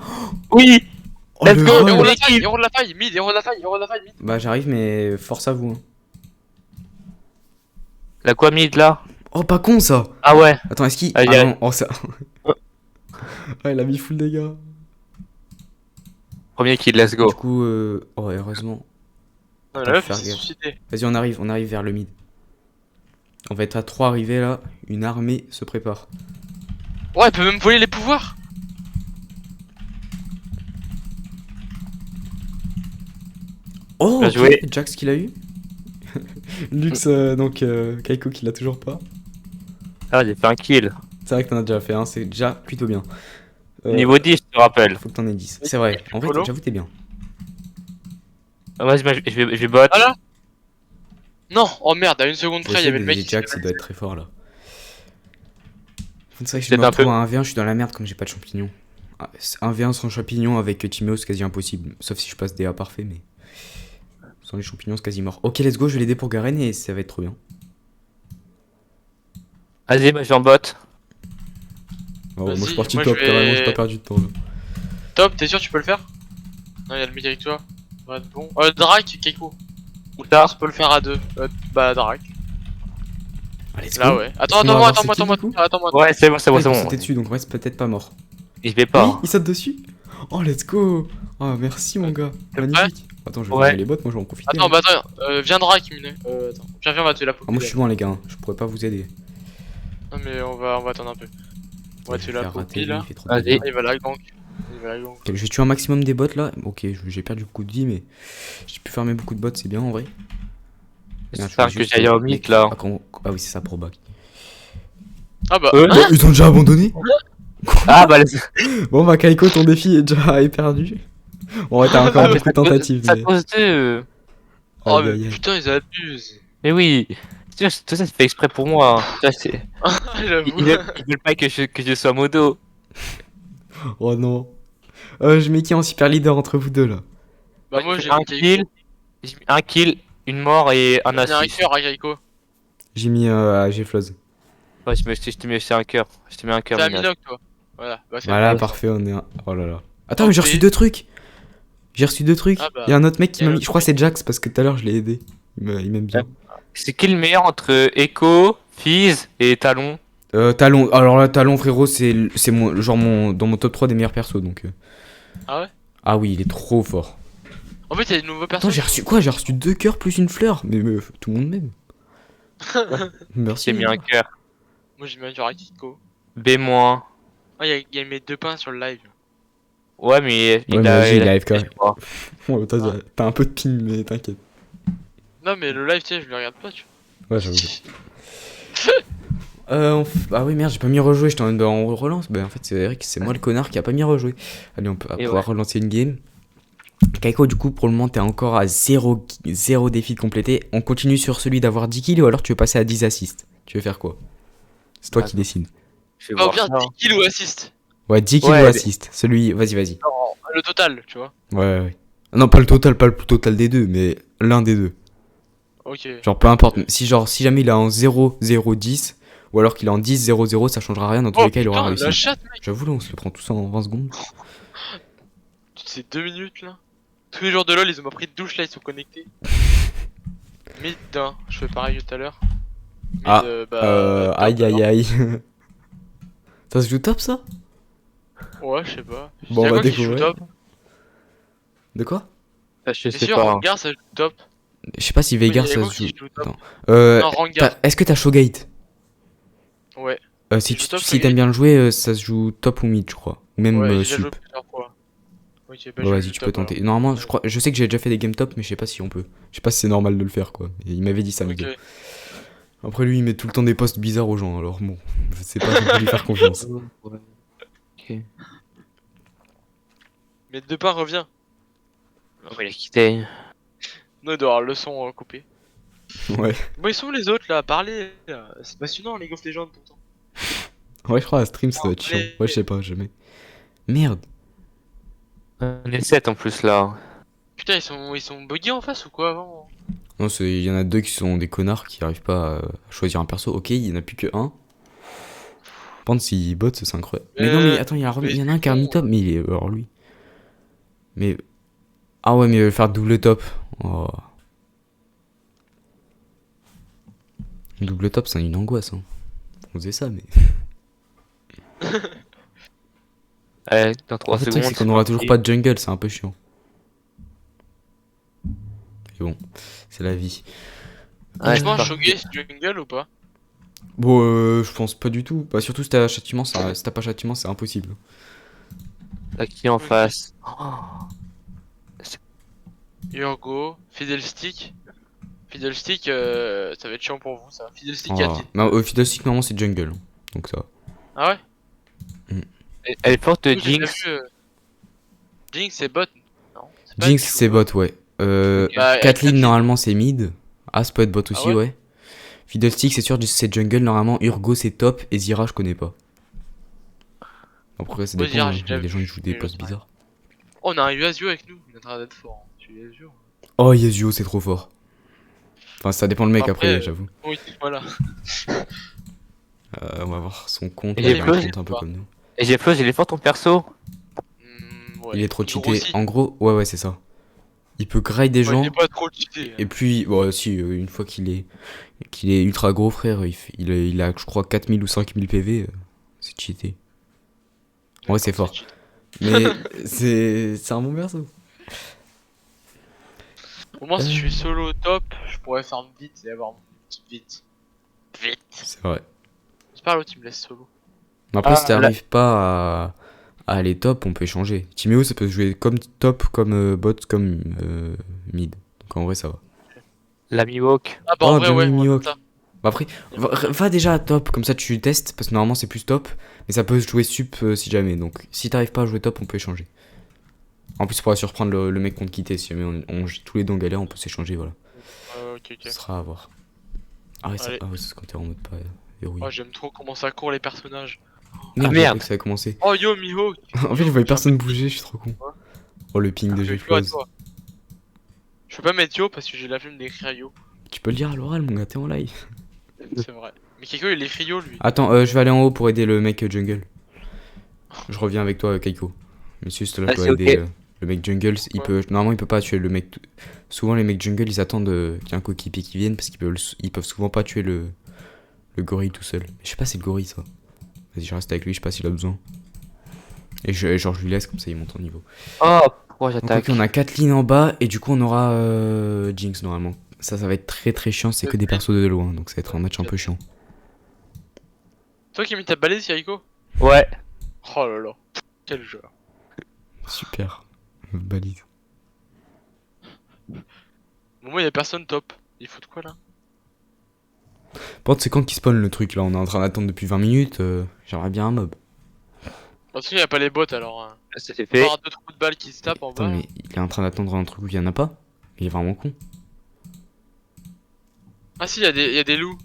Oui. Oh, Let's le go, rôle. Héros de la l'équipe. faille, héros de la faille, mid, héros de la faille, héros de la faille, mid. Bah, j'arrive, mais force à vous. Hein. La quoi mid là? Oh, pas con ça. Ah ouais. Attends, est-ce qu'il. Aïe, Ah aïe. non, oh ça. Ah, il a mis full dégâts. Premier kill, let's Du go. coup, oh, heureusement. Non, Attends, la meuf faire s'est gaffe. suicidée. Vas-y, on arrive vers le mid. On va être à 3 arrivés là. Une armée se prépare. Ouais, elle peut même voler les pouvoirs. Oh, Bien ok, joué. Jax qui l'a eu. Lux, donc Kaiko qui l'a toujours pas. Ah, j'ai fait un kill. C'est vrai que t'en as déjà fait un, c'est déjà plutôt bien. Niveau 10, je te rappelle. Faut que t'en aies 10. C'est vrai, en fait, Polo. j'avoue, t'es bien. Ah, vas-y, je vais bot. Ah là. Non, oh merde, à une seconde près, il y avait le mec Les qui Jax, s'est il doit être très fort là. C'est vrai que je Peut-être me un retrouve peu. à 1v1, je suis dans la merde comme j'ai pas de champignons. 1v1 sans champignons avec Timéo, c'est quasi impossible. Sauf si je passe DA parfait, mais. Sans les champignons, c'est quasi mort. Ok, let's go, je vais l'aider pour Garen et ça va être trop bien. Vas-y, moi je vais en bot. Oh, moi je Vas-y, suis parti moi, top, je vais- carrément, j'ai pas perdu de temps là. Top, t'es sûr que tu peux le faire? Non, y'a le mec avec toi. Ouais, bon. Drake, Keiko. Où Ah, ça? ça peut le faire à deux. Bah, Drake. Ah, let's Là, go. ouais. Est-ce qu'on va avoir ce kill, du coup Attends-moi. Ouais, c'est bon, c'est Ah, bon, il c'est peut bon. sauter dessus, donc ouais, c'est peut-être pas mort. Je vais pas. Oui, hein. il saute dessus. Oh, let's go. Oh, merci mon gars. T'es Magnifique. Attends, je vais Ouais. fermer les bots, moi je vais en profiter. Attends, hein. bah attends, viens Drake, Miné. Attends. Viens, on va tuer la poupée. Ah, moi je suis loin, les gars. Je pourrais pas vous aider. Non, mais on va attendre un peu. On va Je tuer vais la faire rater, poupée lui, là. il fait trop de Vas-y. dégâts. Ah, il va la gank. Il va la gank. Ok, je vais tuer un maximum des bots là. Ok, j'ai perdu beaucoup de vie, mais j'ai pu farmer beaucoup de bots, c'est bien en vrai. Merde, C'est ça je que vais juste- j'aille en mythe là. Ah oui, c'est ça pour back. Ah bah. Euh, Oh, ils ont déjà abandonné. Ah bah, Bon bah Kaiko, ton défi est déjà perdu. Bon, ouais, t'as encore beaucoup de tentatives. Ça Mais... cause d'eux. Oh, Aïe, mais aïe, aïe. putain, ils abusent. Mais oui. Tout ça, c'est fait exprès pour moi. Ça, c'est- J'avoue. ils veulent pas que je sois modo. Oh non. Je mets qui en super leader entre vous deux là? Bah, moi j'ai un mis kill. J'ai mis un kill, une mort et un J'ai mis un assist. cœur à Keiko. J'ai mis Gfloz. Ouais, je t'ai mis aussi un cœur. Je t'ai mis un cœur. T'as un Minage. Minoc, toi. Voilà. Bah, c'est Voilà, bon. parfait, on est un. Oh là là. Attends, mais j'ai Ok. reçu deux trucs. J'ai reçu deux trucs. Ah bah. Il y a un autre mec qui Et m'a le mis. Je crois que c'est Jax parce que tout à l'heure je l'ai aidé. Il m'aime bien. C'est qui le meilleur entre Echo, Fizz et Talon? Talon. Alors là, Talon, frérot, c'est mon genre dans mon top 3 des meilleurs persos donc. Ah ouais? Ah oui, il est trop fort. En fait, il y a des nouveaux Attends, personnages. j'ai reçu quoi? J'ai reçu deux cœurs plus une fleur. Mais tout le monde m'aime. Merci. J'ai mis un cœur. Moi j'ai mis un cœur à Keiko. B-. Ah, il y a mes deux pains sur le live. Ouais, mais mais vas-y, il a AFK. je crois. Oh, t'as un peu de ping, mais t'inquiète. Non, mais le live, tu sais, je le regarde pas, tu Ouais, j'avoue. Ah oui, merde, j'ai pas mis rejouer. J'étais en mode, bah, on relance. Bah, en fait, c'est Eric, c'est moi le connard qui a pas mis rejouer. Allez, on peut Et pouvoir relancer une game. Kaiko, du coup, pour le moment, t'es encore à 0 défi de compléter. On continue sur celui d'avoir 10 kills ou alors tu veux passer à 10 assists? Tu veux faire quoi? C'est toi qui décides. Je vais Ah, au voir pire, ça. 10 kills ou assist. Ouais, 10 kills Ouais, ou mais- assist. Celui, vas-y. Non, le total, tu vois. Ouais. Non, pas le total des deux, mais l'un des deux. Ok. Genre, peu importe. Si jamais il est en 0, 0, 10, ou alors qu'il est en 10, 0, 0, ça changera rien. Dans tous Oh les cas, il aura putain, réussi. la chatte, mec. J'avoue, là, on se le prend tout ça en 20 secondes. C'est 2 minutes là. Tous les joueurs de LoL, ils ont pris de douche là, ils sont connectés. Mid d'un, je fais pareil que tout à l'heure. Mid, Ah, top, aïe. alors. Ça se joue top, ça? Ouais, je sais pas. Bon, on Y'a va quoi qui joue découvrir. top? De quoi? Je T'es sais sûr, pas. Rengar ça joue top? Je sais pas si Mais Veigar, y'a ça quoi se qui joue. joue top? Attends. Non, Rengar. Est-ce que t'as Showgate? Ouais. Si Il joue top, si Showgate. t'aimes bien le jouer, ça se joue top ou mid, je crois. Ou même Ouais, j'ai déjà joué sup. plusieurs fois. Ok, bah Bah, je vas-y, joue tu peux top, tenter. Normalement, je sais que j'ai déjà fait des game top, mais je sais pas si on peut. Je sais pas si c'est normal de le faire, quoi. Et il m'avait dit ça, alors. le gars. Ok. Après, lui, il met tout le temps des posts bizarres aux gens, alors bon, je sais pas si on peut lui faire confiance. Ok. Mais de pas revient. On va les quitter. Non, il doit avoir le son coupé. Ouais. Bon, ils sont où les autres là à parler là. C'est passionnant, League of Legends pourtant. Ouais, je crois, à stream, ça doit être chiant. Ouais, je sais pas, jamais. Merde. On est 7 en plus là. Putain, ils sont buggés en face ou quoi avant? Non, il y en a deux qui sont des connards qui arrivent pas à choisir un perso. Ok, il y en a plus que un. Par contre, s'il bot, c'est incroyable. Mais non, mais attends, il y en a un qui a mis top, mais il est. Alors lui. Mais. Ah ouais, mais il va faire double top. Oh. Double top, c'est une angoisse. Hein. On faisait ça, mais. Allez, dans 3 En fait, le secondes. truc, c'est qu'on aura toujours pas de jungle, c'est un peu chiant. Mais bon, c'est la vie. Ouais, Tu penses c'est Shogun c'est jungle ou pas? Bon, je pense pas du tout. Bah, surtout si t'as châtiment, si t'as pas châtiment, c'est impossible. Là, qui est en Ok. face? Urgo, Fiddlestick. Fiddlestick, ça va être chiant pour vous ça. Fiddlestick Oh. Non, Fiddlestick, normalement, c'est jungle. Donc ça. Ah ouais? Elle est forte de Oui, j'ai déjà Jinx. vu, Jinx c'est bot. Non, c'est pas Jinx, du tout c'est bot, ouais. Bah, Kathleen, Kathleen. normalement, c'est mid. As peut être bot aussi, ouais ouais. Fiddlestick, c'est sûr, c'est jungle, normalement. Urgo, c'est top. Et Zyra, je connais pas. Après, ça Moi, dépend, hier, hein. j'ai Il y a déjà des gens vu, qui jouent des mais postes je sais bizarres. Oh, on a un Yasuo avec nous. Il est en train d'être fort. Hein. Tu es Yasuo. Oh, Yasuo, c'est trop fort. Enfin, ça dépend le mec Après, après, j'avoue. oui, voilà. On va voir son compte, Et ouais, j'ai il a un plus. compte un peu comme nous. Et j'ai plus, il est fort ton perso. Ouais. Il est trop cheaté. grossit. En gros, ouais, c'est ça. Il peut grind des Ouais, il gens. est pas trop cheaté. Et puis, bon, si, une fois qu'il est ultra gros, frère, il a, je crois, 4000 ou 5000 PV. C'est cheaté. Ouais, c'est fort. cheaté. Mais c'est un bon perso. Au moins, si je suis solo au top, je pourrais farm vite et avoir mon petit vite. Vite. C'est vrai. J'espère l'autre il me laisse solo. Mais après, si Ah, là- t'arrives pas à aller top, on peut échanger. Timéo, ça peut se jouer comme top, comme bot, comme mid. Donc en vrai, ça va. La Miwok. Ah bah en Oh, vrai, bien ouais, mis, on va Mihawk. faire ça. Bah après, va déjà à top, comme ça tu testes, parce que normalement c'est plus top, mais ça peut se jouer sup si jamais. Donc si t'arrives pas à jouer top, on peut échanger. En plus, ça pourra surprendre le mec qu'on te quittait. Si jamais on tous les deux en galère, on peut s'échanger, voilà. Ok. Ce sera à voir. Ah ouais, Allez. c'est ce côté en mode pas verrouillé. Oh, j'aime trop comment ça court les personnages. Merde, merde. que ça a commencé. Oh yo, Miho. En fait, je voyais personne bouger, je suis trop con. Oh, le ping de GFlows. Je peux pas mettre yo parce que j'ai la flemme d'écrire yo. Tu peux le dire à l'oral, mon gars, t'es en live. C'est vrai. Mais Keiko il écrit yo lui. Attends, je vais aller en haut pour aider le mec jungle. Je reviens avec toi, Kaiko. Monsieur, là, je dois c'est aider ok. le mec jungle. Normalement, il peut pas tuer le mec. Souvent, les mecs jungle, ils attendent qu'il y ait un coéquipier qui vienne parce ils peuvent souvent pas tuer le gorille tout seul. Mais je sais pas, c'est le gorille ça. Vas-y, je reste avec lui, je sais pas s'il a besoin. Et genre, je lui laisse comme ça, il monte en niveau. Oh, pourquoi Donc, j'attaque? ok, on a 4 lignes en bas et du coup, on aura Jinx normalement. Ça va être très très chiant. C'est que des persos de loin, donc ça va être un match un peu chiant. Toi qui as mis ta balise, Keiko. Ouais. Oh là là. Quel joueur. Super. Balise. Bon, moi y'a personne top. Il faut de quoi là? Par contre, c'est quand qu'il spawn le truc là? On est en train d'attendre depuis 20 minutes. J'aimerais bien un mob. De toute façon, y'a pas les bots alors. Ça c'est Il va y fait. avoir 2 trous de balles qui se tapent en Attends, bas. mais il est en train d'attendre un truc où il y en a pas? Il est vraiment con. Ah si, y'a des loups.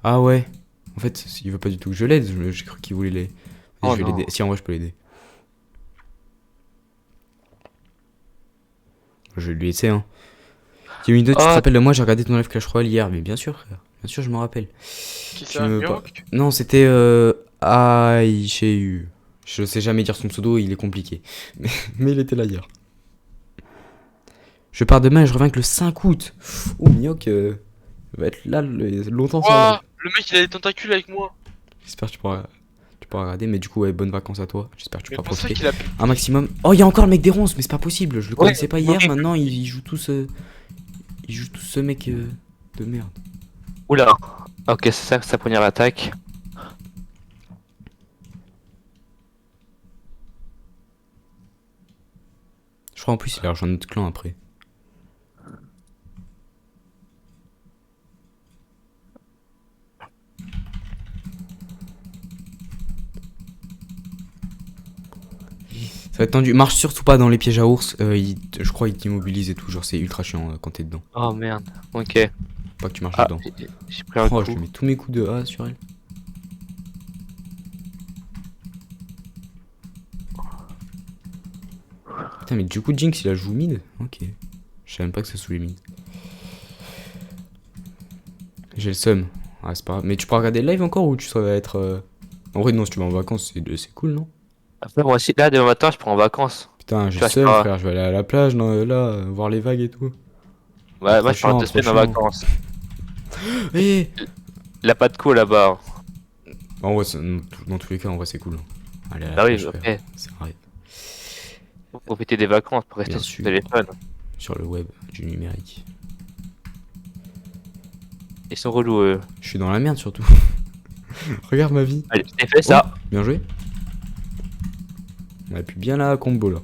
Ah ouais. En fait, il veut pas du tout que je l'aide. J'ai cru qu'il voulait les. Oh Je vais non. l'aider. Si, en vrai, je peux l'aider. Je vais lui laisser, hein. Timido, tu te Ah. rappelles de moi? J'ai regardé ton live Clash Royale hier. Mais bien sûr, frère. Bien sûr, je me rappelle. Qui Tu ça? me Mihawk? Non, c'était Aïcheyu. Je sais jamais dire son pseudo, il est compliqué. Mais il était là hier. Je pars demain et je reviens que le 5 août. Oh, Mihawk va être là longtemps sans Ouah, live. le mec il a des tentacules avec moi. J'espère que tu pourras regarder. Mais du coup, ouais, bonnes vacances à toi. J'espère que tu Mais pourras pour ça profiter qu'il a. un maximum. Oh, il y a encore le mec des ronces, mais c'est pas possible. Je le Ouais, connaissais pas hier. ouais. Maintenant, ils jouent tous. Ils jouent tous ce mec de merde. Oula. Ok, c'est ça, sa première attaque. Je crois en plus, il a rejoint notre clan après. Ça va être tendu. Marche surtout pas dans les pièges à ours. Je crois qu'il t'immobilise et tout. Genre, c'est ultra chiant quand t'es dedans. Oh merde. Ok. Pas que tu marches Ah, dedans. j'ai pris un Oh, coup. je lui mets tous mes coups de A sur elle. Putain, mais du coup, Jinx il a joué mid. Ok. Je savais même pas que ça sous les mid. J'ai le seum. Ah, c'est pas grave. Mais tu pourras regarder le live encore ou tu vas être. En vrai, non, si tu vas en vacances, c'est cool, non? Après, moi aussi, là, demain matin, je prends en vacances. Putain, j'ai Tu le vois, seum, c'est pas- frère. Je vais aller à la plage, là, voir les vagues et tout. Ouais, moi, Trop je pars chiant, 2 trop semaines en chiant. vacances. Eh Il a pas de co là-bas. En vrai, dans tous les cas, en vrai, c'est cool. Allez, à la Bah oui, plage, ok. frère. C'est vrai. Faut profiter des vacances pour rester Bien sur sûr. le téléphone. Sur le web, du numérique. Ils sont relous, eux. Je suis dans la merde surtout. Regarde ma vie. Allez, c'est fait ça. Bien joué. On appuie bien la combo là. Est-ce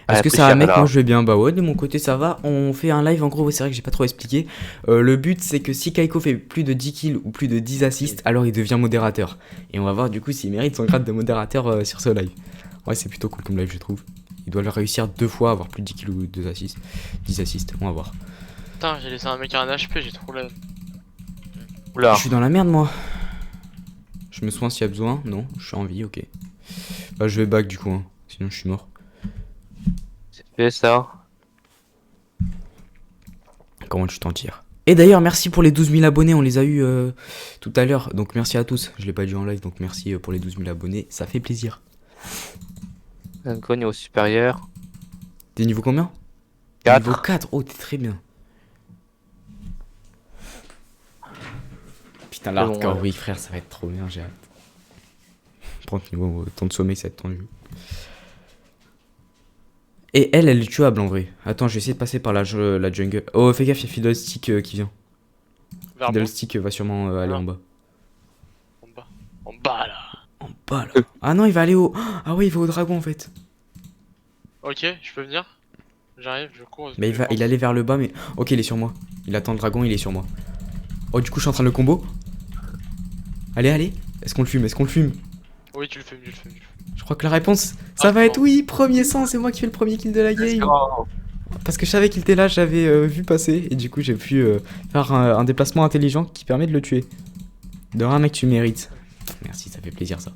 Ah, que plus ça va cher, mec? alors. Moi je vais bien. Bah ouais, de mon côté ça va. On fait un live en gros, c'est vrai que j'ai pas trop expliqué. Le but c'est que si Kaiko fait plus de 10 kills ou plus de 10 assists, alors il devient modérateur. Et on va voir du coup s'il mérite son grade de modérateur sur ce live. Ouais, c'est plutôt cool comme live je trouve. Il doit le réussir 2 fois, avoir plus de 10 kills ou 2 assists. 10 assists, on va voir. Putain, j'ai laissé un mec à un HP, j'ai trop la. Oula. Je suis dans la merde moi. Je me soigne s'il y a besoin. Non, je suis en vie, ok. Bah, je vais back du coup, hein. Sinon je suis mort. C'est fait ça. Comment tu t'en tires? Et d'ailleurs, merci pour les 12 000 abonnés, on les a eu tout à l'heure. Donc merci à tous. Je l'ai pas dit en live, donc merci pour les 12 000 abonnés. Ça fait plaisir. Un cogne au supérieur. T'es niveau combien? 4. Niveau 4. Oh, t'es très bien. Putain, C'est bon, l'hardcore, ouais. oui, frère, ça va être trop bien, j'ai hâte. Prends niveau temps de sommeil, ça va être tendu. Et elle est tuable en vrai. Attends, je vais essayer de passer par la jungle. Oh, fais gaffe, il y a Fiddlestick qui vient. Vers moi. Fiddlestick va sûrement aller Ah. en bas. En bas. En bas là. En bas là. Ah non, il va aller au. Ah ouais, il va au dragon en fait. Ok, je peux venir. J'arrive, je cours. Mais il allait vers le bas, mais. Ok, il est sur moi. Il attend le dragon, il est sur moi. Oh, du coup, je suis en train de le combo. Allez, allez. Est-ce qu'on le fume? Est-ce qu'on le fume? Oui, tu le fais mieux, tu le fais mieux. Je crois que la réponse, ça va être oui. Premier sang, c'est moi qui fais le premier kill de la game. Parce que je savais qu'il était là, j'avais vu passer. Et du coup, j'ai pu faire un déplacement intelligent qui permet de le tuer. De rien, mec, tu mérites. Merci, ça fait plaisir ça.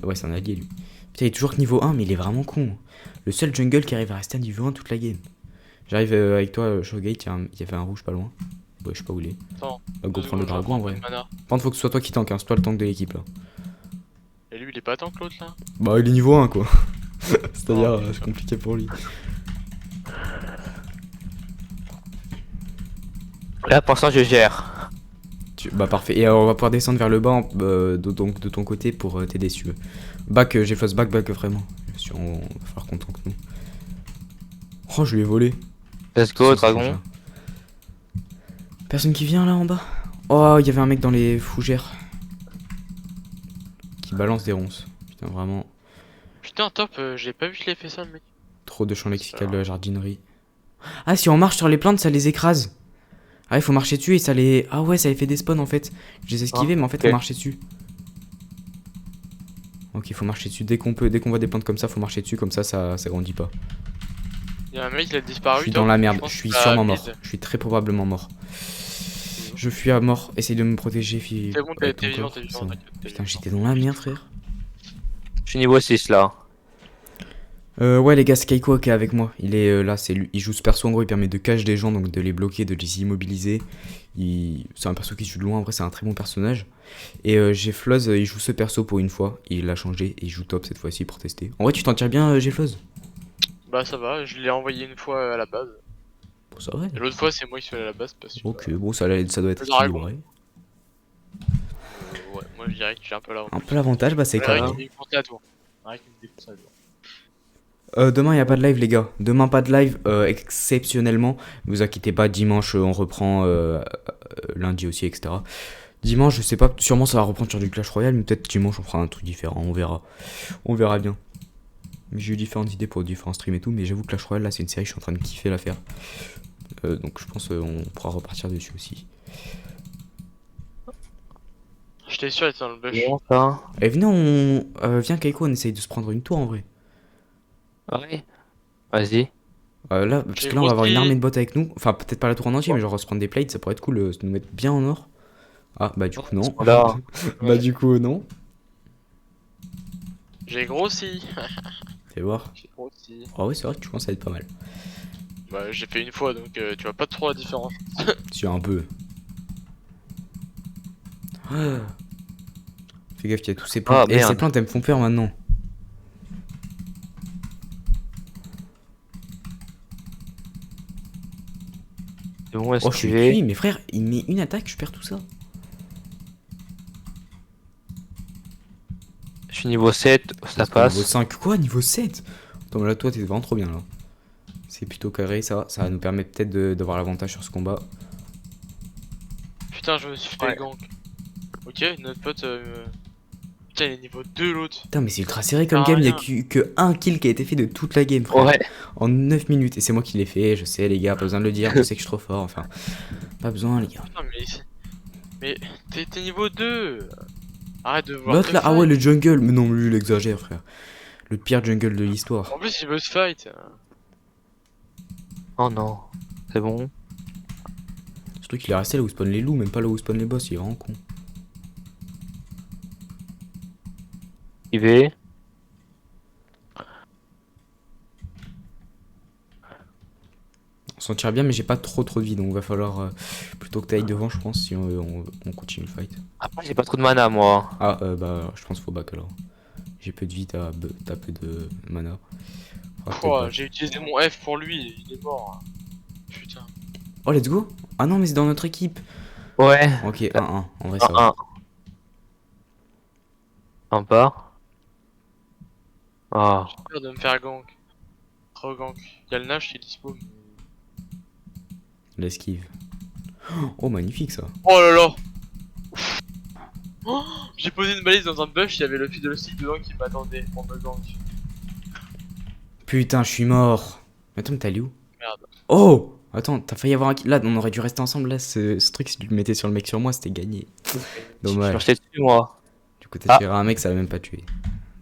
Ouais, c'est un allié lui. Putain, il est toujours que niveau 1, mais il est vraiment con. Le seul jungle qui arrive à rester à niveau 1 toute la game. J'arrive avec toi, Showgate, il y avait un rouge pas loin. Ouais, je sais pas où il est. Attends. Bah, go prendre le dragon en vrai. Par Mana. contre, faut que ce soit toi qui tank, hein. C'est toi le tank de l'équipe là. Et lui, il est pas tant que l'autre là. Bah, il est niveau 1 quoi. C'est-à-dire, Oh, c'est compliqué pour lui. Là, pour l'instant, je gère. Bah, parfait. Et on va pouvoir descendre vers le bas donc de ton côté pour t'aider si tu veux. Back, j'ai floss back vraiment. Bien sûr, on va falloir qu'on tank nous. Oh, je lui ai volé. Let's go, Ça, c'est dragon. ça. Personne qui vient là en bas. Oh, il y avait un mec dans les fougères qui balance des ronces. Putain, vraiment. Putain, top, j'ai pas vu qu'il ait fait ça le mec. Trop de champ lexical de la jardinerie. Ah, si on marche sur les plantes, ça les écrase. Ah, il faut marcher dessus et ça les. Ah, ouais, ça les fait des spawns en fait. Je les esquivais, mais en fait, ok. faut marcher dessus. Ok, il faut marcher dessus. Dès qu'on voit des plantes comme ça, faut marcher dessus, comme ça grandit pas. Y'a un mec, il a disparu. Je suis top. dans la merde, pense je suis que ça sûrement mid. mort. Je suis très probablement mort. Je fuis à mort, essaye de me protéger, fille. C'est bon, avec ton t'es vivant, corps, t'es c'est vivant, bon. t'inquiète. t'es Putain, vivant. j'étais dans la merde, frère. Je suis niveau 6 là. Ouais, les gars, c'est Kaiko qui est avec moi. Il est là, c'est lui. Il joue ce perso en gros, il permet de cache des gens, donc de les bloquer, de les immobiliser. C'est un perso qui joue de loin, en vrai, c'est un très bon personnage. Et Gfloz, il joue ce perso pour une fois. Il l'a changé et il joue top cette fois-ci pour tester. En vrai, tu t'en tires bien, Gfloz? Bah, ça va, je l'ai envoyé une fois à la base. Bon, ça va. Et l'autre fois, c'est moi qui suis allé à la base parce que. Ok, bon, ça doit être Le dragon. équilibré. Ouais, moi je dirais que j'ai un peu l'avantage. Un peu l'avantage, bah, c'est Arrête carré. qu'il me défonce la tour. Arrête qu'il me défonce la tour. Demain, il n'y a pas de live, les gars. Demain, pas de live, exceptionnellement. Vous inquiétez pas, dimanche, on reprend. Lundi aussi, etc. Dimanche, je sais pas, sûrement ça va reprendre sur du Clash Royale, mais peut-être dimanche, on fera un truc différent. On verra. On verra bien. J'ai eu différentes idées pour différents streams et tout, mais j'avoue que Clash Royale, là, c'est une série, je suis en train de kiffer la faire. Donc, je pense on pourra repartir dessus aussi. J'étais sûr d'être dans le bush. Bon, ça. Et viens, Kaiko, on essaye de se prendre une tour en vrai. Ouais. Vas-y. Là, parce J'ai que là, on va avoir une grossi. armée de bots avec nous. Enfin, peut-être pas la tour en entier, mais genre se prendre des plates, ça pourrait être cool, de nous mettre bien en or. Ah, bah, du coup, non. Là. Bah, du coup, non. J'ai grossi. Fais voir. J'ai grossi. Ah, ouais, c'est vrai que tu commences à être pas mal. Bah, j'ai fait une fois donc tu vois pas trop la différence. Tu un peu. Ah. Fais gaffe, il y a tous ces plantes. Ah, Et merde. ces plantes, elles me font peur maintenant. C'est bon, Oh, je suis esquivé. cuit, mais frère, il met une attaque, je perds tout ça. Je suis niveau 7, ça Niveau passe. 5, quoi? Niveau 7? Attends, mais là, toi, t'es vraiment trop bien là. C'est plutôt carré, ça va nous permettre peut-être d'avoir l'avantage sur ce combat. Putain, je me suis fait Ouais. gank. Ok, notre pote. Putain, il est niveau 2 l'autre. Putain, mais c'est ultra serré comme Ah, game, il y a rien. que un kill qui a été fait de toute la game, frère. Ouais. En 9 minutes, et c'est moi qui l'ai fait, je sais, les gars, pas besoin de le dire, je sais que je suis trop fort, enfin. Pas besoin, les gars. Putain, mais t'es niveau 2. Arrête de voir. L'autre là, ah ouais, le jungle, mais non, lui, il exagère, frère. Le pire jungle de l'histoire. En plus, il veut se fight. Oh non. C'est bon. Surtout qu'il est resté là où spawn les loups, même pas là où spawn les boss, il est vraiment con. Esquivé. s'en tire bien, mais j'ai pas trop de vie, donc va falloir plutôt que t'ailles devant, je pense, si on continue le fight. Après, j'ai pas trop de mana, moi. Ah, bah, je pense qu'il faut back alors. J'ai peu de vie, t'as peu de mana. Faudra peut-être back. J'ai utilisé mon F pour lui, il est mort. Putain. Oh, let's go! Ah non, mais c'est dans notre équipe! Ouais. Ok, 1-1, en vrai, ça va. 1 part. Ah. J'ai peur de me faire gank. Trop gank. Il y a le Nash qui est dispo. L'esquive. Oh, magnifique ça! Oh là là. Oh, j'ai posé une balise dans un bush, il y avait le fiddlestick dedans qui m'attendait pour me gank. Putain, je suis mort! Mais attends, mais t'es allé où? Merde. Oh! Attends, t'as failli avoir un kill. Là, on aurait dû rester ensemble. Là, ce truc, si tu le mettais sur le mec sur moi, c'était gagné. Je Dommage. marchais dessus, moi. Du coup, t'as tiré un mec, ça l'a même pas tué.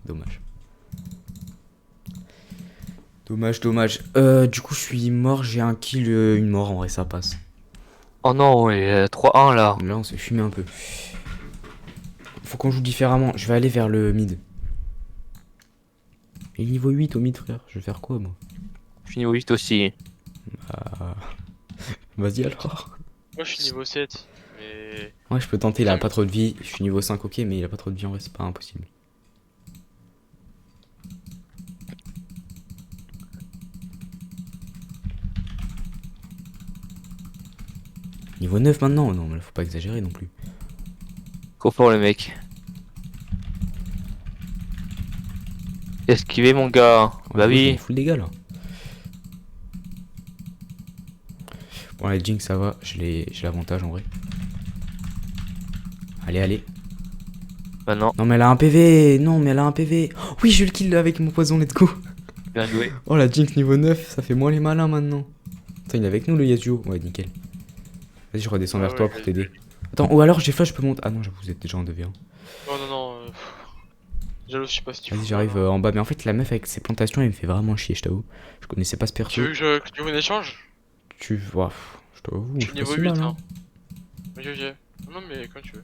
Dommage. Dommage. Du coup, je suis mort. J'ai un kill, une mort. En vrai, ça passe. Oh non, ouais, 3-1 là. Là, on s'est fumé un peu. Faut qu'on joue différemment. Je vais aller vers le mid. Et niveau 8 au mid, frère. Je vais faire quoi, moi? Je suis niveau 8 aussi. Vas-y alors. Moi je suis niveau 7. Mais. Ouais, je peux tenter. Il a pas trop de vie. Je suis niveau 5, ok, mais il a pas trop de vie. En vrai, c'est pas impossible. Niveau 9 maintenant? Non, mais faut pas exagérer non plus. Trop fort le mec. Esquiver mon gars. Bah oui. Full dégâts là. Bon, la Jinx ça va. J'ai l'avantage en vrai. Allez. Bah non. Non, mais elle a un PV. Non, mais elle a un PV. Oh, oui, je le kill avec mon poison. Let's go. Bien joué. Oh, la Jinx niveau 9. Ça fait moins les malins maintenant. Attends, il est avec nous le Yasuo. Ouais, nickel. Vas-y, je redescends vers toi pour t'aider. Attends, ou alors j'ai flash, je peux monter. Ah non, j'avoue, vous êtes déjà en 2v1. Non. Jalo, je sais pas si tu veux. Vas-y, j'arrive en bas. Mais en fait, la meuf avec ses plantations, elle me fait vraiment chier, je t'avoue. Je connaissais pas ce perso. Tu veux que tu veux un échange? Tu vois, je t'avoue. Je suis niveau 8 hein. Ok. Non, mais quand tu veux.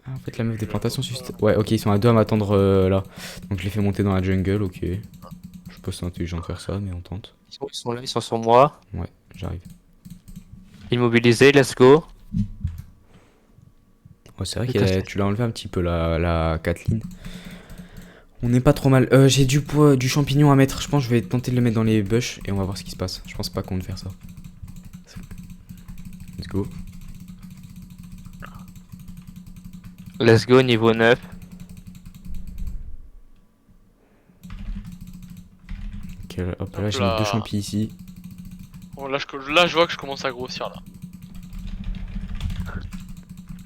Ah, en fait, la meuf des plantations, juste. Ouais, ok, ils sont à deux à m'attendre là. Donc, je les fais monter dans la jungle, ok. Je sais pas si c'est intelligent de faire ça, mais on tente. Ils sont là, ils sont sur moi. Ouais, j'arrive. Immobilisé, let's go. Ouais, c'est vrai que tu l'as enlevé un petit peu la Kathleen. On n'est pas trop mal. J'ai du champignon à mettre. Je pense que je vais tenter de le mettre dans les bush et on va voir ce qui se passe. Je pense pas qu'on va faire ça. Let's go. Let's go, niveau 9. Ok, hop là, j'ai mis 2 champis ici. Bon, là, je vois que je commence à grossir là.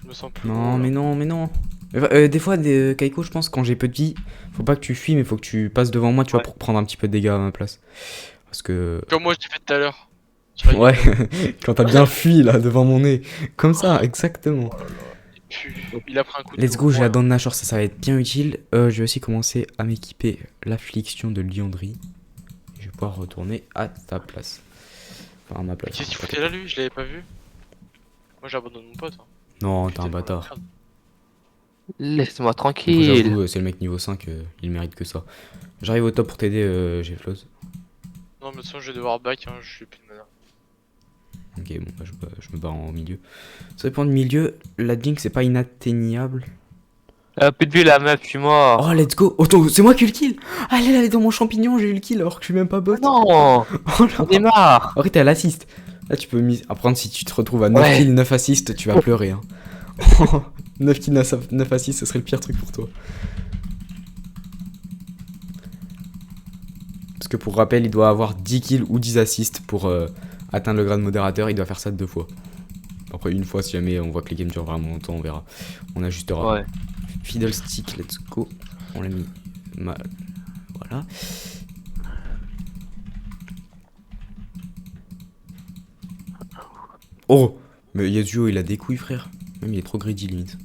Je me sens plus. Non, mais non. Des fois, Kaiko, je pense, quand j'ai peu de vie, faut pas que tu fuis, mais faut que tu passes devant moi, tu vois, pour prendre un petit peu de dégâts à ma place. Parce que. Comme moi, je t'ai fait tout à l'heure. Ouais, quand t'as bien fui là, devant mon nez. Comme ça, exactement. Il a pris un coup de Let's go, j'ai la dent de Nashor, ça va être bien utile. Je vais aussi commencer à m'équiper l'affliction de Liandry. Je vais pouvoir retourner à ta place. Enfin, à ma place. Qu'est-ce qu'il foutait là, lui? Je l'avais pas vu. Moi, j'abandonne mon pote. Hein. Non, t'es un bâtard. Laisse-moi Du coup, tranquille. j'avoue, c'est le mec niveau 5, il mérite que ça. J'arrive au top pour t'aider, G-Flows. Non, mais de toute façon, je vais devoir back, hein, je suis plus de mana. Ok, bon, bah, je me barre en milieu. Ça dépend du milieu, la Jinx c'est pas inatteignable. Plus de vue la meuf, je suis mort. Oh, let's go! Oh, c'est moi qui ai eu le kill! Ah, elle est dans mon champignon, j'ai eu le kill alors que je suis même pas bot. Non, Oh là! on démarre. En vrai, t'es à l'assist. Là, tu peux apprendre si tu te retrouves à 9 kills, 9 assists, tu vas pleurer. Hein. 9 kills, 9 assists, ce serait le pire truc pour toi. Parce que pour rappel, il doit avoir 10 kills ou 10 assists pour atteindre le grade modérateur. Il doit faire ça 2 fois. Après, une fois, si jamais on voit que les games durent vraiment longtemps, on verra. On ajustera. Ouais. Fiddlestick, let's go. On l'a mis mal. Voilà. Oh! Mais Yasuo, il a des couilles, frère. Même il est trop greedy, limite.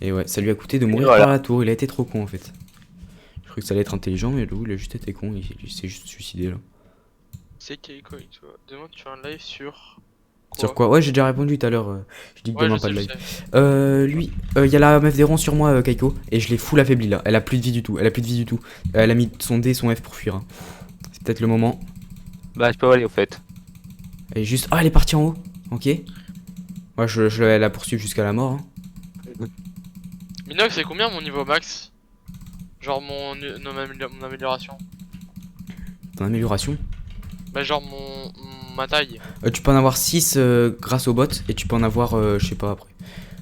Et ouais, ça lui a coûté de mourir par la tour. Il a été trop con, en fait. Je croyais que ça allait être intelligent, mais il a juste été con. Il s'est juste suicidé, là. C'est Keiko avec toi. Demain, tu fais un live sur. Sur quoi? Ouais, j'ai déjà répondu tout à l'heure. Je dis que demain, pas de live. Sais. Lui, il y a la meuf des ronds sur moi, Kaiko. Et je l'ai full affaibli, là. Elle a plus de vie du tout. Elle a plus de vie du tout. Elle a mis son D et son F pour fuir. Hein. C'est peut-être le moment. Bah, je peux aller au fait. Elle est juste. Ah, elle est partie en haut. Ok. Moi, je vais la poursuivre jusqu'à la mort. Hein. Minox, c'est combien mon niveau max? Genre mon amélioration. Ton amélioration. Bah, genre ma taille. Tu peux en avoir 6 grâce aux bots. Et tu peux en avoir, je sais pas après.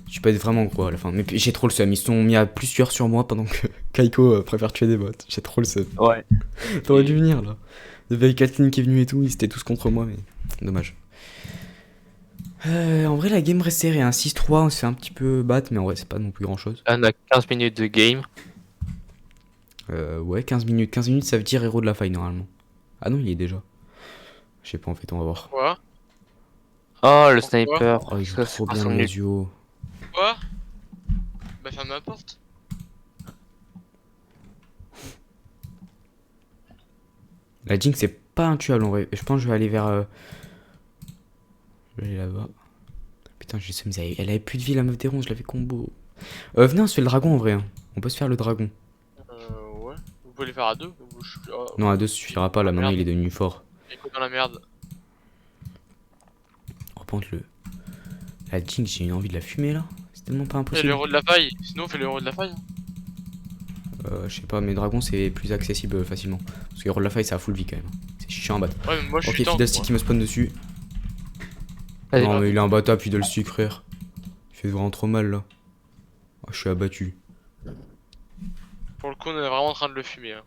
Tu peux être vraiment gros à la fin. Mais j'ai trop le seum. Ils se sont mis à plusieurs sur moi pendant que Kaiko préfère tuer des bots. J'ai trop le seum. Ouais. T'aurais dû venir là. Il y avait Kathleen qui est venue et tout. Ils étaient tous contre moi, mais dommage. En vrai, la game reste serrée. Hein. 6-3, on se fait un petit peu battre, mais en vrai, c'est pas non plus grand chose. Là, on a 15 minutes de game. Ouais, 15 minutes. 15 minutes, ça veut dire héros de la faille normalement. Ah non, il y est déjà. Je sais pas, en fait, on va voir. Quoi? Oh, le Pourquoi? sniper. Oh, il joue Ça, trop c'est bien pas son les nul. yeux. Quoi? Bah, ferme ma porte. La Jinx, c'est pas intuable en vrai. Je pense que je vais aller vers. Je vais aller là-bas. Putain, j'ai seum, elle avait plus de vie la meuf des ronds, je l'avais combo. Venez, on se fait le dragon en vrai. Hein. On peut se faire le dragon. Ouais. Vous pouvez les faire à deux? Non, à deux, ça suffira pas. Là, maintenant, il est devenu fort. Écoute dans la merde. Reprendre le. La Jinx, j'ai une envie de la fumer là. C'est tellement pas Fais impossible. le héros de la faille. Sinon, fais le héros de la faille. Je sais pas, mais dragon, c'est plus accessible facilement. Parce que héros de la faille, c'est à full vie quand même. C'est chiant à battre. Ouais, mais moi je Ok, suis tank. Fiddlestick qui me spawn dessus. Vas-y. Non, mais il est imbattable, Fiddlestick, frère. Il fait vraiment trop mal là. Oh, je suis abattu. Pour le coup, on est vraiment en train de le fumer. Hein.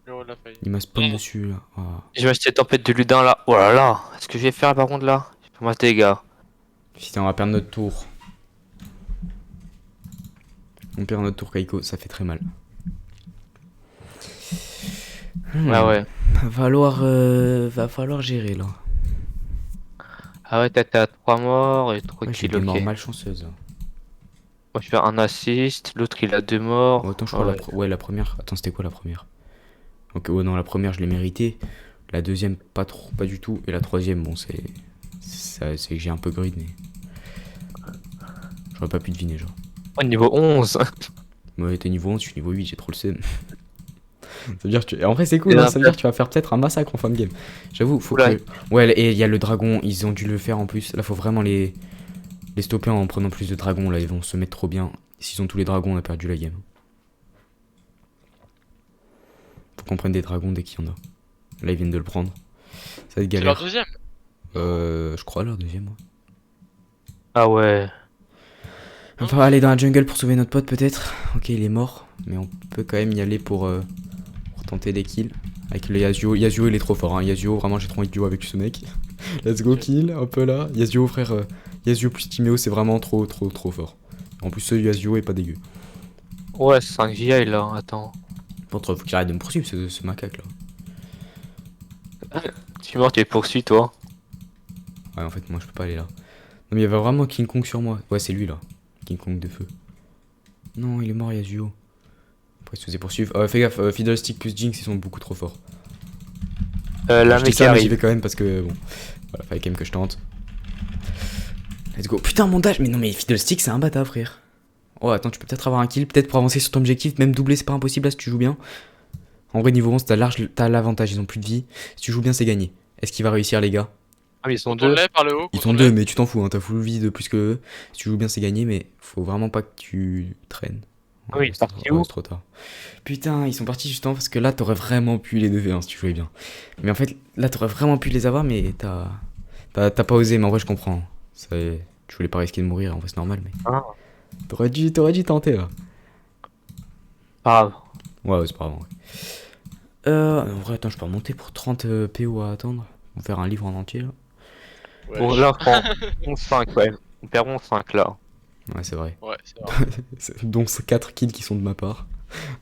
Le héros de la faille. Il m'a spawn Mm. dessus là. Ah. Je vais acheter tempête de Ludin là. Oh là là. Est-ce que je vais faire par contre là? Je peux mater les gars. Putain, on va perdre notre tour. On perd notre tour, Kaiko, ça fait très mal. Ah ouais. Va falloir gérer là. Ah ouais, t'es à 3 morts et 3 Ouais, j'ai kills, des morts ok. malchanceuses. Moi je fais un assist, l'autre il a 2 morts. Oh, attends, je Ah crois ouais. ouais, la première. Attends, c'était quoi la première? Ok, ouais, non, la première, je l'ai méritée. La deuxième, pas trop, pas du tout. Et la troisième, bon, c'est que j'ai un peu grid, mais. J'aurais pas pu deviner, genre. Oh, niveau 11. Moi, t'es niveau 11, je suis niveau 8, j'ai trop le seum. Ça veut dire que en vrai, c'est cool, Et hein, là, ça veut dire que tu vas faire peut-être un massacre en fin de game. J'avoue, faut Oula. que. Ouais, et il y a le dragon, ils ont dû le faire en plus. Là, faut vraiment les stopper en prenant plus de dragons. Là, ils vont se mettre trop bien. S'ils ont tous les dragons, on a perdu la game. Faut qu'on prenne des dragons dès qu'il y en a. Là, ils viennent de le prendre. Ça va être C'est leur galère. deuxième. Je crois leur deuxième, ouais. Ah ouais. On va aller dans la jungle pour sauver notre pote, peut-être. Ok, il est mort. Mais on peut quand même y aller pour tenter des kills. Avec le Yasuo. Yasuo, il est trop fort. Hein. Yasuo, vraiment, j'ai trop envie de duo avec ce mec. Let's go, kill, un peu là. Yasuo, frère. Yasuo plus Timéo, c'est vraiment trop fort. En plus, ce Yasuo est pas dégueu. Ouais, c'est 5 GI là, attends. Bon, faut qu'il arrête de me poursuivre, ce macaque là. Tu es mort, tu es poursuivi toi. Ouais, en fait, moi, je peux pas aller là. Non, mais il y avait vraiment King Kong sur moi. Ouais, c'est lui là. King Kong de feu. Non, il est mort, Yasuo. Après, il se faisait poursuivre. Fais gaffe, Fiddlestick plus Jinx, ils sont beaucoup trop forts. La Je dis mec ça, mais j'y arrive. vais quand même parce que bon. Voilà, fallait quand même que je tente. Let's go. Putain, montage. Mais non, mais Fiddlestick, c'est un bâtard, frère. Oh, attends, tu peux peut-être avoir un kill. Peut-être pour avancer sur ton objectif. Même doubler, c'est pas impossible là si tu joues bien. En vrai, niveau 11, t'as l'avantage. Ils ont plus de vie. Si tu joues bien, c'est gagné. Est-ce qu'il va réussir, les gars? Ah, mais ils sont On deux. lève par le haut. Ils quand sont on deux, lève. mais tu t'en fous. Hein, t'as full vie de plus que eux. Si tu joues bien, c'est gagné. Mais faut vraiment pas que tu traînes. Ah oui, il est parti où? C'est trop tard. Putain, ils sont partis justement parce que là, t'aurais vraiment pu les 2v1 si tu jouais bien. Mais en fait, là, t'aurais vraiment pu les avoir, mais t'as pas osé. Mais en vrai, je comprends. Tu voulais pas risquer de mourir, en vrai, c'est normal. Mais Ah, t'aurais dû tenter là. pas grave. Ouais, c'est pas grave. En vrai. En vrai, attends, je peux remonter pour 30 PO à attendre. On va faire un livre en entier là. Ouais, Bon, là, on prend 11-5 ouais. On perd 11-5 là. Ouais, c'est vrai. ouais, c'est vrai. Donc, 4 kills qui sont de ma part.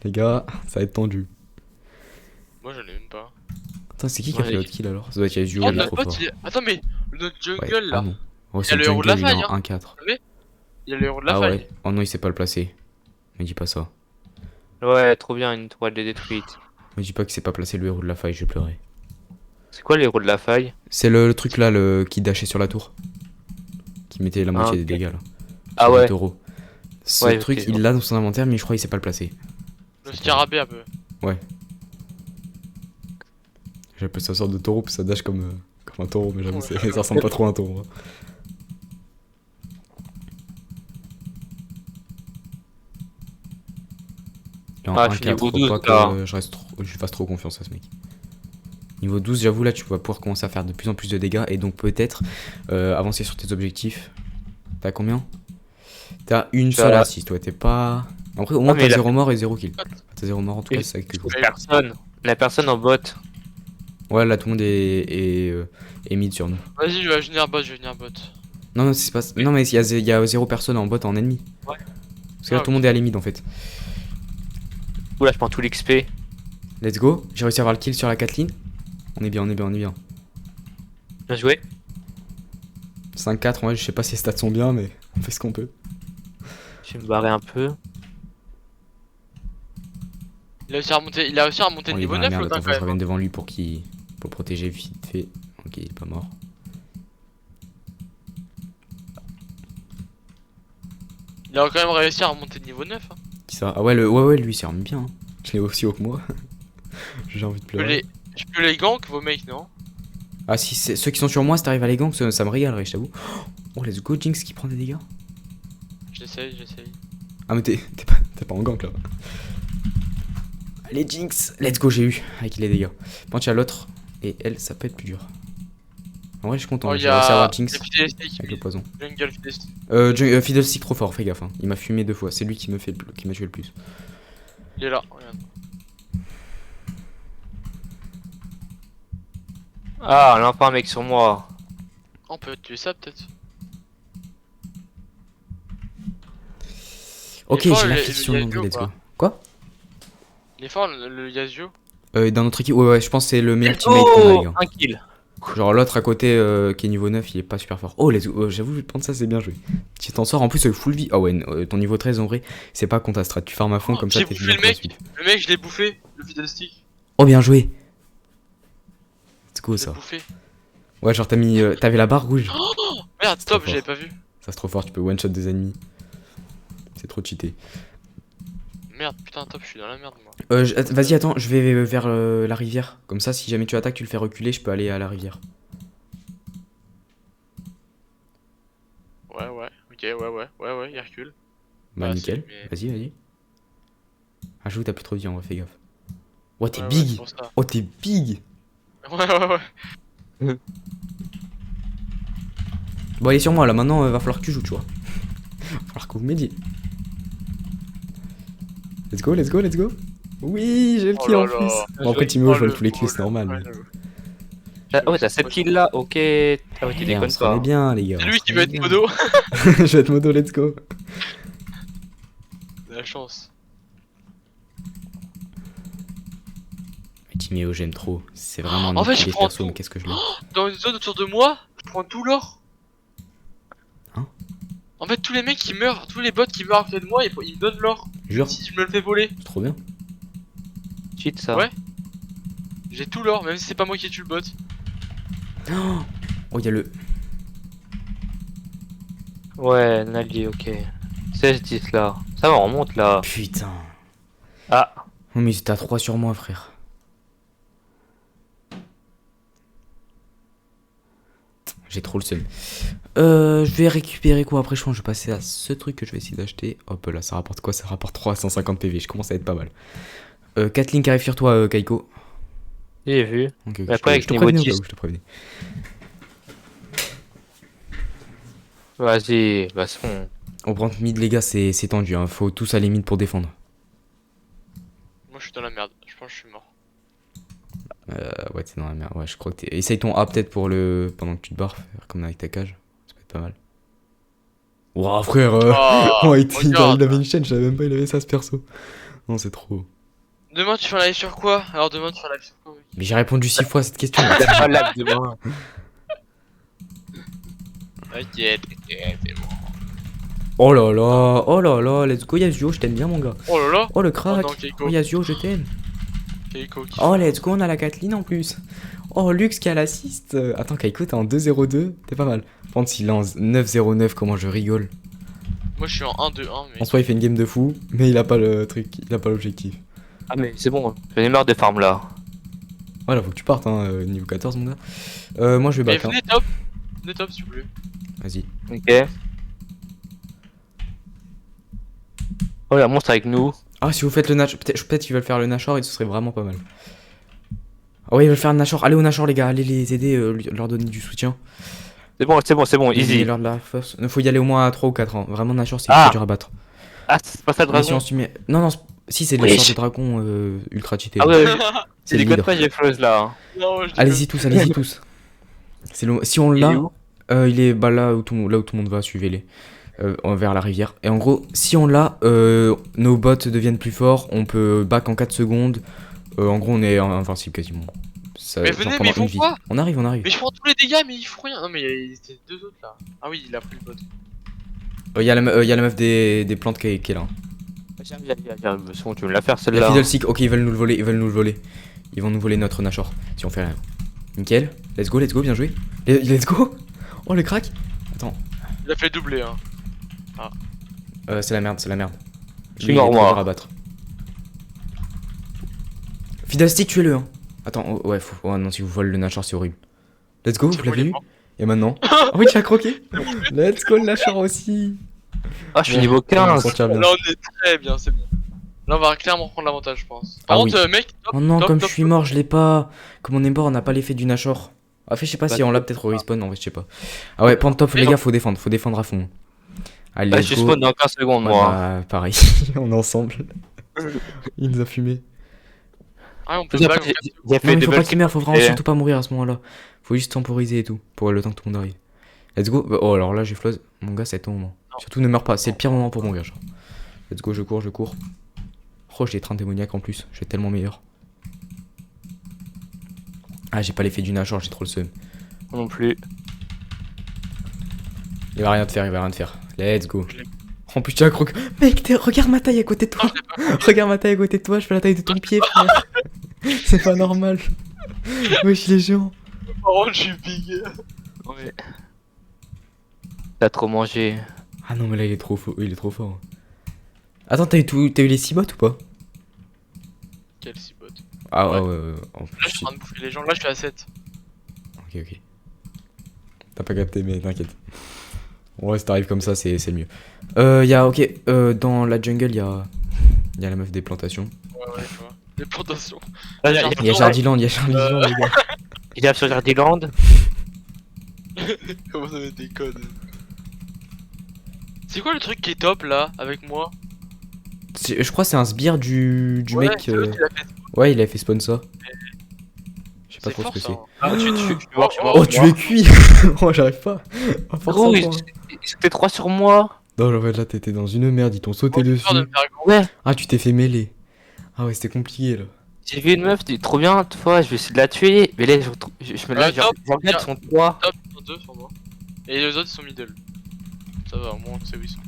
Les gars, ça va être tendu. Moi j'en ai même pas. Attends, c'est qui a fait Ouais. l'autre kill alors? Ça doit être Yasuo, Oh, il est notre trop pote, fort. Attends, mais notre jungle Ouais. là. Ah non. Oh, Il y c'est a le le héros de la jungle, il est faille, en hein. 1-4. Il y a le héros de la Ah faille. ouais. Oh non, il sait pas le placer. Me dis pas ça. Ouais, trop bien, une toile de détruite. Me dis pas que c'est pas placé le héros de la faille, je vais pleurer. C'est quoi l'héros de la faille? C'est le truc là, qui dashait sur la tour. Qui mettait la moitié ok. des dégâts là. Ah Sur ouais. le taureau. Ce Ouais, truc, ok, il l'a dans son inventaire, mais je crois qu'il sait pas le placer. Le scarabée un peu. Ouais. J'appelle ça sorte de taureau, puis ça dash comme un taureau, mais j'avoue, ça ressemble pas trop à un taureau. Hein. Et en Ah, 1-4, je suis niveau faut 12, pas là. que je fasse trop confiance à ce mec. Niveau 12, j'avoue, là, tu vas pouvoir commencer à faire de plus en plus de dégâts et donc peut-être avancer sur tes objectifs. T'as combien? T'as une seule Voilà. assist, ouais, t'es pas... Après, au moins, mais t'as il a 0 mort et 0 kill. T'as 0 mort, en tout cas, c'est avec Hugo. Personne. La personne en bot. Ouais, là, tout le monde est mid sur nous. Vas-y, je vais venir bot, Non, non, c'est pas... Non, mais il y a 0 personne en bot en ennemi. Ouais. Parce que là, Ah, tout le monde est à les mid, en fait. Oula, je prends tout l'XP. Let's go. J'ai réussi à avoir le kill sur la Kathleen. On est bien, on est bien, on est bien. Bien joué. 5-4, ouais, je sais pas si les stats sont bien, mais on fait ce qu'on peut. Je vais me barrer un peu. Il a réussi à remonter On de est niveau dans la 9 merde, l'autre attends, hein, faut que je quand revienne même. devant lui pour protéger vite fait. Ok, il est pas mort. Il a quand même réussi à remonter de niveau 9. Hein. Qui ça? Ah ouais, ouais, lui, il s'est remis bien. Hein. Il est aussi haut que moi. J'ai envie de pleurer. Je peux les gank vos mecs, non? Ah, si ceux qui sont sur moi, si t'arrives à les ganks, ça me régalerait, je t'avoue. Oh, let's go, Jinx qui prend des dégâts. J'essaye. Ah, mais t'es pas en gank là. Allez, Jinx, let's go, j'ai eu avec les dégâts. Par contre, il y a l'autre, et elle, ça peut être plus dur. En vrai, je suis content, Oh, il j'ai y réussi à a avoir Jinx Fiddlestick, avec le poison. Jungle Fiddlestick. Fiddlestick trop fort, fais gaffe. Hein. Il m'a fumé 2 fois, c'est lui qui m'a tué le plus. Il est là, regarde. Ah, là, pas un mec sur moi. On peut tuer ça peut-être. Ok, Il est fort, j'ai le l'intuition, Yasuo, let's go. quoi. Quoi? Il est fort le Yasuo. Dans notre équipe, ouais, je pense que c'est le meilleur teammate qu'on a, les gars. Un kill. Genre l'autre à côté qui est niveau 9, il est pas super fort. Oh, let's go. J'avoue, je vais te prendre ça, c'est bien joué. Tu t'en sors en plus full vie. Ah ouais, ton niveau 13 en vrai, c'est pas contre Astrat. Tu farmes à fond comme ça, J'ai t'es bouffé bien le pour la mec. suite. Le mec, je l'ai bouffé, le Fiddlestick. Oh, bien joué. Let's go Je l'ai ça. bouffé. Ouais, genre t'avais la barre rouge. Merde, C'est trop top, fort. j'avais pas vu. Ça c'est trop fort, tu peux one shot des ennemis. C'est trop cheaté. Merde, putain, top, je suis dans la merde moi. Vas-y, attends, je vais vers la rivière. Comme ça, si jamais tu attaques, tu le fais reculer, je peux aller à la rivière. Ouais, ok, ouais, il recule. Bah, Ah, nickel. c'est- Vas-y. Ah, j'avoue, t'as plus trop de vie en vrai, fais gaffe. Oh, t'es Ouais, ouais, big. c'est pour ça. Oh, t'es big. Ouais. Bon, allez sur moi là, maintenant va falloir que tu joues, tu vois. Va falloir que vous m'aidiez. Let's go. Oui, j'ai le Oh kill là en là. plus. Bon, après, Timo, Oh, je vole le tous les kills, c'est beau, normal. ouais, Mais... Ah ouais, t'as 7 kills là, ok. Ah ouais, tu on déconnes se remet pas. bien, les gars. C'est on lui se qui veut remet être bien. modo. Je vais être modo, let's go. De la chance. Mais Timéo, j'aime trop. C'est vraiment un En fait, petit je prends perso, tout. mais qu'est-ce que je l'aime. Dans une zone autour de moi, je prends tout l'or. Hein? En fait, tous les mecs qui meurent, tous les bots qui meurent à côté de moi, ils me donnent l'or. Jure, Si je me le fais voler, c'est trop bien. Cheat ça. Ouais. j'ai tout l'or, même si c'est pas moi qui ai tué le bot. Oh, il y a le. Ouais, Naldi, ok. 16-10 là. Ça va, on remonte là. Putain. Ah, Oh, mais t'as 3 sur moi, frère. J'ai trop le seum. Je vais récupérer quoi après? Je pense que je vais passer à ce truc que je vais essayer d'acheter. Hop là, ça rapporte quoi? Ça rapporte 350 PV. Je commence à être pas mal. Kathleen qui arrive sur toi, Kaiko. j'ai vu. Ok, Mais après, avec je te niveau prévenais, 10. je te prévenais. Vas-y, bah c'est bon. On prend mid, les gars, c'est tendu. Hein. Faut tous aller mid pour défendre. Moi je suis dans la merde, je pense que je suis mort. Ouais, t'es dans la merde. Ouais, je crois que t'es. Essaye ton A peut-être pour le. Pendant que tu te barres, faire comme avec ta cage. Ça peut être pas mal. Ouah, frère. Oh, Oh, il regarde. avait une chaîne, je savais même pas il avait ça ce perso. Non, c'est trop. Demain tu fais un live sur quoi? Alors demain tu fais un live sur quoi mec? Mais j'ai répondu 6 fois à cette question. Y'a pas de lag demain. T'inquiète, c'est bon. Oh là là, let's go Yasuo, je t'aime bien mon gars. Oh là là. Oh le crack. Oh non, Keiko. Oh Yasuo, je t'aime. Keiko qui... Oh let's go, on a la Kathleen en plus. Oh Lux qui a l'assist. Attends Kaiko, t'es en 2-0-2, t'es pas mal. Par contre s'il est en 9-0-9, comment je rigole. Moi je suis en 1-2-1 mais... En soi il fait une game de fou, mais il a pas le truc, il a pas l'objectif. Ah mais c'est bon, j'en ai marre de farm là. Voilà, faut que tu partes, hein, niveau 14, mon gars. Moi, je vais Mais back. Hein. venez top. Venez top s'il vous plaît. Vas-y. Ok. Oh, il y a un monstre avec nous. Ah, si vous faites le Nashor, peut-être qu'ils veulent faire le Nashor et ce serait vraiment pas mal. Ah ouais, ils veulent faire le Nashor. Allez au Nashor, les gars, allez les aider, leur donner du soutien. C'est bon, easy. Leur de la force. Il faut y aller au moins à 3 ou 4 ans. Vraiment, Nashor, c'est Ah. très dur à battre. Ah, c'est pas ça le Mais si dragon. on se met... Non, non, si, c'est le Oui, sort je- de dragon ultra cheaté. Ah ouais, C'est c'est le des codes leader. pas j'ai flows là. Hein. Non, je Allez-y tous, allez-y tous. Si on Il est l'a, où il est bah, là où tout le monde va, suivez-les. Vers la rivière. Et en gros, si on l'a, nos bots deviennent plus forts, on peut back en 4 secondes. En gros, on est invincible quasiment. Ça, Mais genre venez, pendant mais ils font une vie. quoi? On arrive, on arrive. Mais je prends tous les dégâts, mais ils font rien. Non, mais il y a deux autres là. Ah oui, il a pris le bot. Il y a la meuf des plantes qui est là. J'arrive. C'est bon, tu veux me la faire La celle-là. Fiddlestick, ok, ils veulent nous le voler, Ils vont nous voler notre Nashor, si on fait rien. Nickel, let's go, bien joué. Let's go. Oh le crack. Attends, Il a fait doubler, hein. c'est la merde. Je suis Lui, il est mort, trop moi. dur à battre. Fiddlestick, tuez-le, hein. Attends, ouais, oh non, si vous volez le Nashor, c'est horrible. Let's go, C'est vous bon, l'avez il est eu. mort. Et maintenant. Oh oui, tu l'as croqué. Let's go, le Nashor aussi. Ah, je suis Bon, niveau on va 15. s'en sortir bien. Là, on est très bien, c'est bon. Là, on va clairement prendre l'avantage, je pense. Par Ah contre, oui. mec, top, Oh non, top, comme top, je suis top. mort, je l'ai pas. Comme on est mort, on n'a pas l'effet du Nashor. En fait, je sais pas si on l'a peut-être au respawn, en vrai, je sais pas. Ah ouais, Pantop, Mais les non. gars, faut défendre à fond. Allez, Bah, let's je go. spawn dans 15 secondes, Ouais, moi. bah, pareil, on est ensemble. Il nous a fumé. Ah, on peut J'ai back en j'ai- 4 secondes. j'ai Non, fait mais des faut pas bulles. qu'il meure, faut vraiment Et- surtout pas mourir à ce moment-là. Faut juste temporiser et tout, pour le temps que tout le monde arrive. Let's go. Oh, alors là, j'ai flood. Mon gars, c'est ton moment. Surtout, ne meurs pas, c'est le pire moment pour mourir, genre. Let's go, je cours. Oh, j'ai 30 démoniaques en plus, je vais être tellement meilleur. Ah, j'ai pas l'effet du Nashor, j'ai trop le seum. Non plus. Il va rien te faire, Let's go. En plus, tu as croqué. Mec, regarde ma taille à côté de toi. Regarde ma taille à côté de toi, je fais la taille de ton pied, frère. C'est pas normal. Wesh, les géants. Par contre, je suis big. Ouais. T'as trop mangé. Ah non, mais là, il est trop fort. Attends, t'as eu les 6 bots ou pas? Quel cibot. Ah Ouais. ouais. En Là, plus, je suis en train de bouffer les gens. Là, je suis à 7. ok. T'as pas capté, mais t'inquiète. Ouais, si t'arrives comme ça, c'est le mieux. Dans la jungle, y'a la meuf des plantations. Ouais, je vois. Des plantations. Là, Il y a Jardiland, les gars. il arrive sur Jardiland. Comment ça met des codes? C'est quoi le truc qui est top là, avec moi? Je crois que c'est un sbire du Ouais, mec. c'est l'autre qui l'a fait. Ouais, il a fait spawn ça. Je sais pas C'est trop fort ce que ça. c'est. hein. Ah, tu je vas voir, tu vas voir. Oh, tu es cuit. Oh, j'arrive pas. Oh, force Gros, à toi. c'était 3 sur moi. Non, en fait, là, t'étais dans une merde, ils t'ont sauté Oh, j'ai dessus. peur de me faire gros. Ouais. Ah, tu t'es fait mêler. Ah ouais, c'était compliqué là. J'ai vu une meuf, trop bien, fois, je vais essayer de la tuer. Mais là, je me lève, top, je regarde, ils sont 3. Top, ils sont 2 sur moi. Et les autres ils sont middle. Ça va, au moins on sait où ils sont.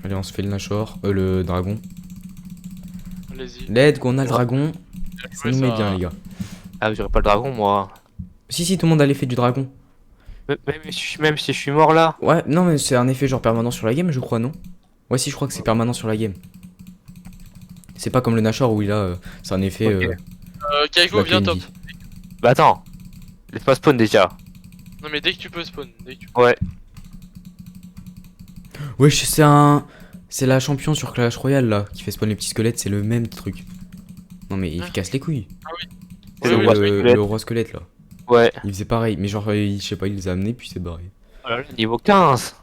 Allez, on se fait le Nashor, le dragon. Allez-y. Let's go, on a le dragon. Ça Ouais, nous met ça- bien, les gars. Ah, j'aurais pas le dragon, moi. Si, tout le monde a l'effet du dragon. Même si je suis mort là. Ouais, non, mais c'est un effet genre permanent sur la game, je crois, non? Ouais, si, je crois que c'est permanent sur la game. C'est pas comme le Nashor où il a. C'est un effet. Ok. Kaiko, la viens une top. vie. Bah attends. Laisse pas spawn déjà. Non, mais dès que tu peux spawn. Dès que tu... Ouais. Wesh, c'est un. C'est la champion sur Clash Royale là, qui fait spawn les petits squelettes, c'est le même truc. Non, mais il Ah. casse les couilles. C'est C'est le oui, roi oui, squelette. le roi squelette là. Ouais. Il faisait pareil, mais genre, je sais pas, il les a amenés puis c'est barré. Oh là là, niveau 15.